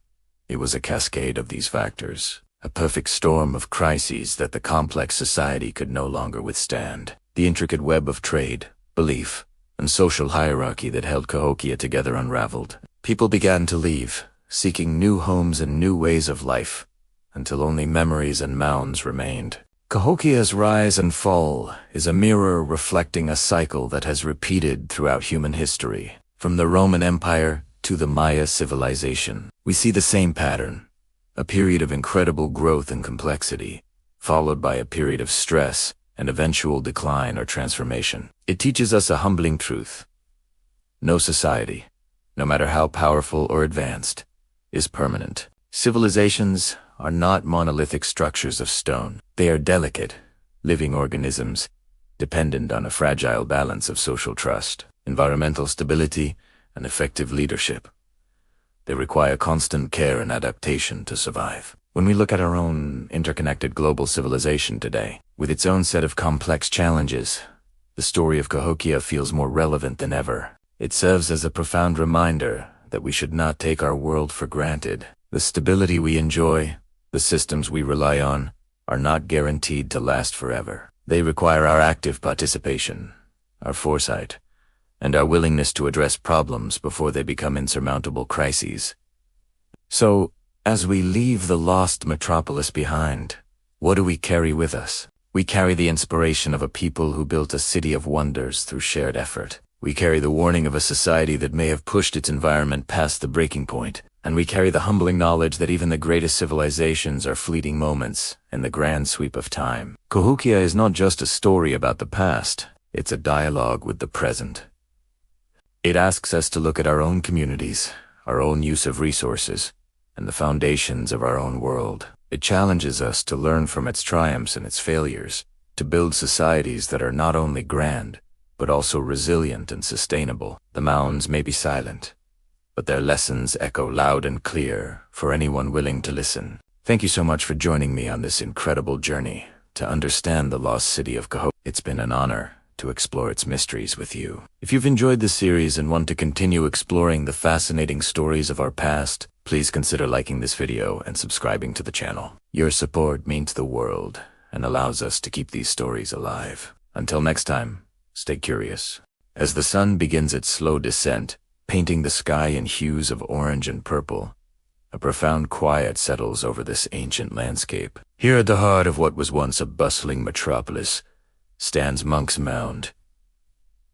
it was a cascade of these factors, a perfect storm of crises that the complex society could no longer withstand. The intricate web of trade, belief, and social hierarchy that held Cahokia together unraveled. People began to leave, seeking new homes and new ways of life, until only memories and mounds remained. Cahokia's rise and fall is a mirror reflecting a cycle that has repeated throughout human history. From the Roman Empire to the Maya civilization, we see the same pattern, a period of incredible growth and complexity, followed by a period of stress and eventual decline or transformation. It teaches us a humbling truth. No society, no matter how powerful or advanced, is permanent. Civilizations are not monolithic structures of stone. They are delicate, living organisms, dependent on a fragile balance of social trust, environmental stability, and effective leadership. They require constant care and adaptation to survive. When we look at our own interconnected global civilization today, with its own set of complex challenges, the story of Cahokia feels more relevant than ever. It serves as a profound reminder that we should not take our world for granted. The stability we enjoy, the systems we rely on, are not guaranteed to last forever. They require our active participation, our foresight, and our willingness to address problems before they become insurmountable crises. So, as we leave the lost metropolis behind, what do we carry with us? We carry the inspiration of a people who built a city of wonders through shared effort. We carry the warning of a society that may have pushed its environment past the breaking point. And we carry the humbling knowledge that even the greatest civilizations are fleeting moments in the grand sweep of time. Cahokia is not just a story about the past, it's a dialogue with the present. It asks us to look at our own communities, our own use of resources, and the foundations of our own world. It challenges us to learn from its triumphs and its failures, to build societies that are not only grand, but also resilient and sustainable. The mounds may be silent, but their lessons echo loud and clear for anyone willing to listen. Thank you so much for joining me on this incredible journey to understand the lost city of Cahokia. It's been an honor to explore its mysteries with you. If you've enjoyed this series and want to continue exploring the fascinating stories of our past, please consider liking this video and subscribing to the channel. Your support means the world and allows us to keep these stories alive. Until next time, stay curious. As the sun begins its slow descent, painting the sky in hues of orange and purple, a profound quiet settles over this ancient landscape. Here at the heart of what was once a bustling metropolis stands Monks Mound.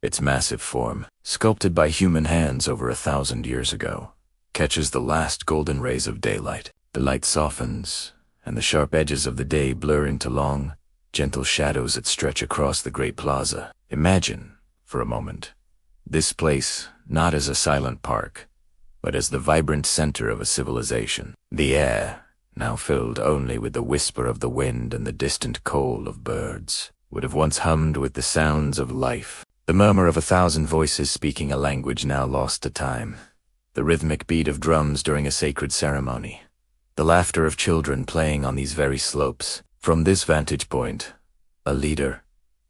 Its massive form, sculpted by human hands over 1,000 years ago, catches the last golden rays of daylight. The light softens, and the sharp edges of the day blur into long, gentle shadows that stretch across the great plaza. Imagine, for a moment, this place not as a silent park, but as the vibrant center of a civilization. The air, now filled only with the whisper of the wind and the distant call of birds, would have once hummed with the sounds of life. The murmur of 1,000 voices speaking a language now lost to time. The rhythmic beat of drums during a sacred ceremony. The laughter of children playing on these very slopes. From this vantage point, a leader,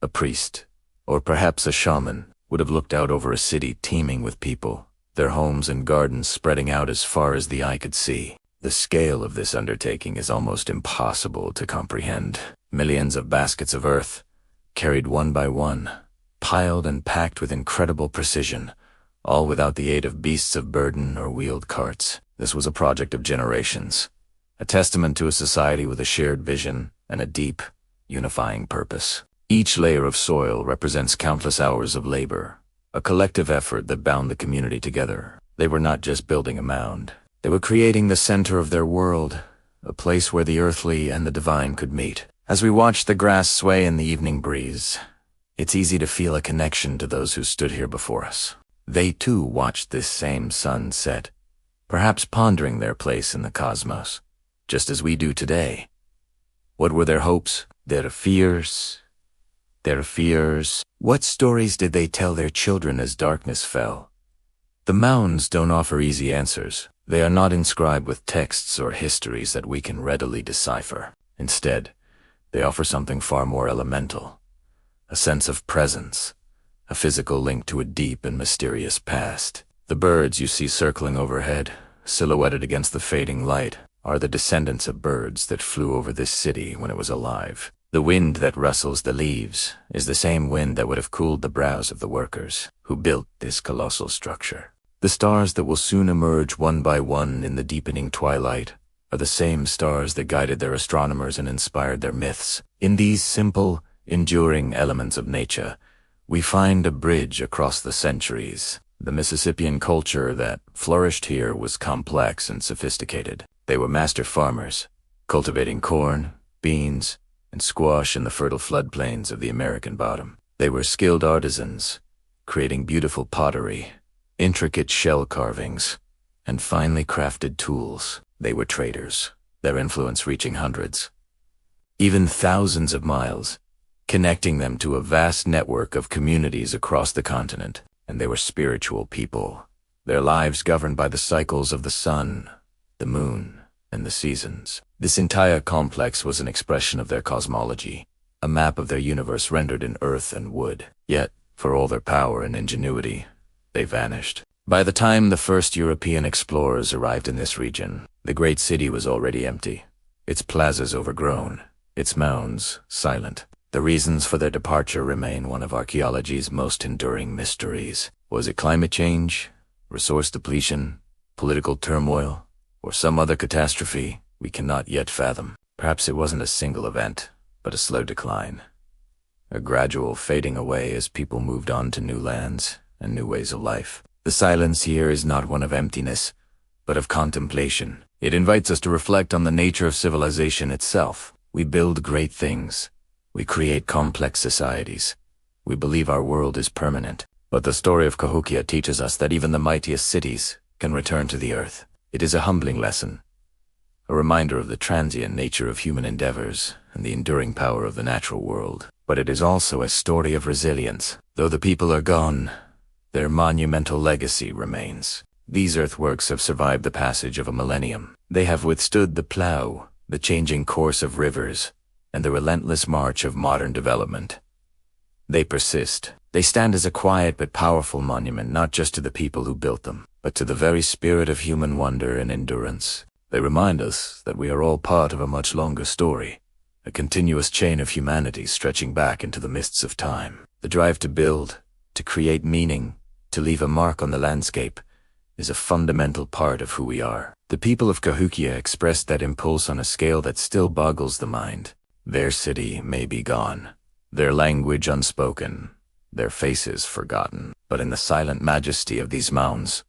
a priest, or perhaps a shaman would have looked out over a city teeming with people, their homes and gardens spreading out as far as the eye could see. The scale of this undertaking is almost impossible to comprehend. Millions of baskets of earth, carried one by one, piled and packed with incredible precision, all without the aid of beasts of burden or wheeled carts. This was a project of generations, a testament to a society with a shared vision and a deep, unifying purpose. Each layer of soil represents countless hours of labor, a collective effort that bound the community together. They were not just building a mound. They were creating the center of their world, a place where the earthly and the divine could meet. As we watch the grass sway in the evening breeze, it's easy to feel a connection to those who stood here before us. They too watched this same sun set, perhaps pondering their place in the cosmos, just as we do today. What were their hopes, their fears? What stories did they tell their children as darkness fell? The mounds don't offer easy answers. They are not inscribed with texts or histories that we can readily decipher. Instead, they offer something far more elemental, a sense of presence, a physical link to a deep and mysterious past. The birds you see circling overhead, silhouetted against the fading light, are the descendants of birds that flew over this city when it was alive. The wind that rustles the leaves is the same wind that would have cooled the brows of the workers who built this colossal structure. The stars that will soon emerge one by one in the deepening twilight are the same stars that guided their astronomers and inspired their myths. In these simple, enduring elements of nature, we find a bridge across the centuries. The Mississippian culture that flourished here was complex and sophisticated. They were master farmers, cultivating corn, beans, and squash in the fertile floodplains of the American bottom. They were skilled artisans, creating beautiful pottery, intricate shell carvings, and finely crafted tools. They were traders, their influence reaching hundreds, even thousands of miles, connecting them to a vast network of communities across the continent. And they were spiritual people, their lives governed by the cycles of the sun, the moon, and the seasons. This entire complex was an expression of their cosmology, a map of their universe rendered in earth and wood. Yet, for all their power and ingenuity, they vanished. By the time the first European explorers arrived in this region, the great city was already empty, its plazas overgrown, its mounds silent. The reasons for their departure remain one of archaeology's most enduring mysteries. Was it climate change, resource depletion, political turmoil, or some other catastrophe we cannot yet fathom? Perhaps it wasn't a single event, but a slow decline, a gradual fading away as people moved on to new lands and new ways of life. The silence here is not one of emptiness, but of contemplation. It invites us to reflect on the nature of civilization itself. We build great things. We create complex societies. We believe our world is permanent. But the story of Cahokia teaches us that even the mightiest cities can return to the earth. It is a humbling lesson, a reminder of the transient nature of human endeavors and the enduring power of the natural world. But it is also a story of resilience. Though the people are gone, their monumental legacy remains. These earthworks have survived the passage of a millennium. They have withstood the plow, the changing course of rivers, and the relentless march of modern development. They persist. They stand as a quiet but powerful monument not just to the people who built them, but to the very spirit of human wonder and endurance. They remind us that we are all part of a much longer story, a continuous chain of humanity stretching back into the mists of time. The drive to build, to create meaning, to leave a mark on the landscape, is a fundamental part of who we are. The people of Cahokia expressed that impulse on a scale that still boggles the mind. Their city may be gone, their language unspoken, their faces forgotten, but in the silent majesty of these mounds,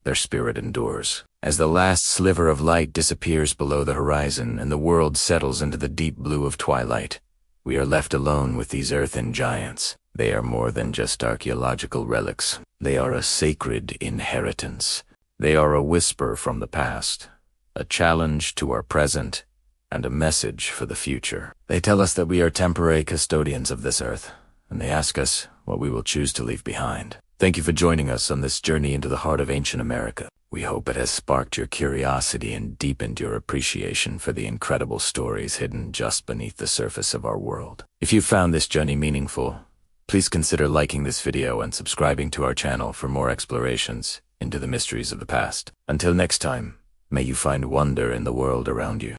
their spirit endures. As the last sliver of light disappears below the horizon and the world settles into the deep blue of twilight, we are left alone with these earthen giants. They are more than just archaeological relics. They are a sacred inheritance. They are a whisper from the past, a challenge to our present, and a message for the future. They tell us that we are temporary custodians of this earth, and they ask us what we will choose to leave behind. Thank you for joining us on this journey into the heart of ancient America. We hope it has sparked your curiosity and deepened your appreciation for the incredible stories hidden just beneath the surface of our world. If you found this journey meaningful, please consider liking this video and subscribing to our channel for more explorations into the mysteries of the past. Until next time, may you find wonder in the world around you.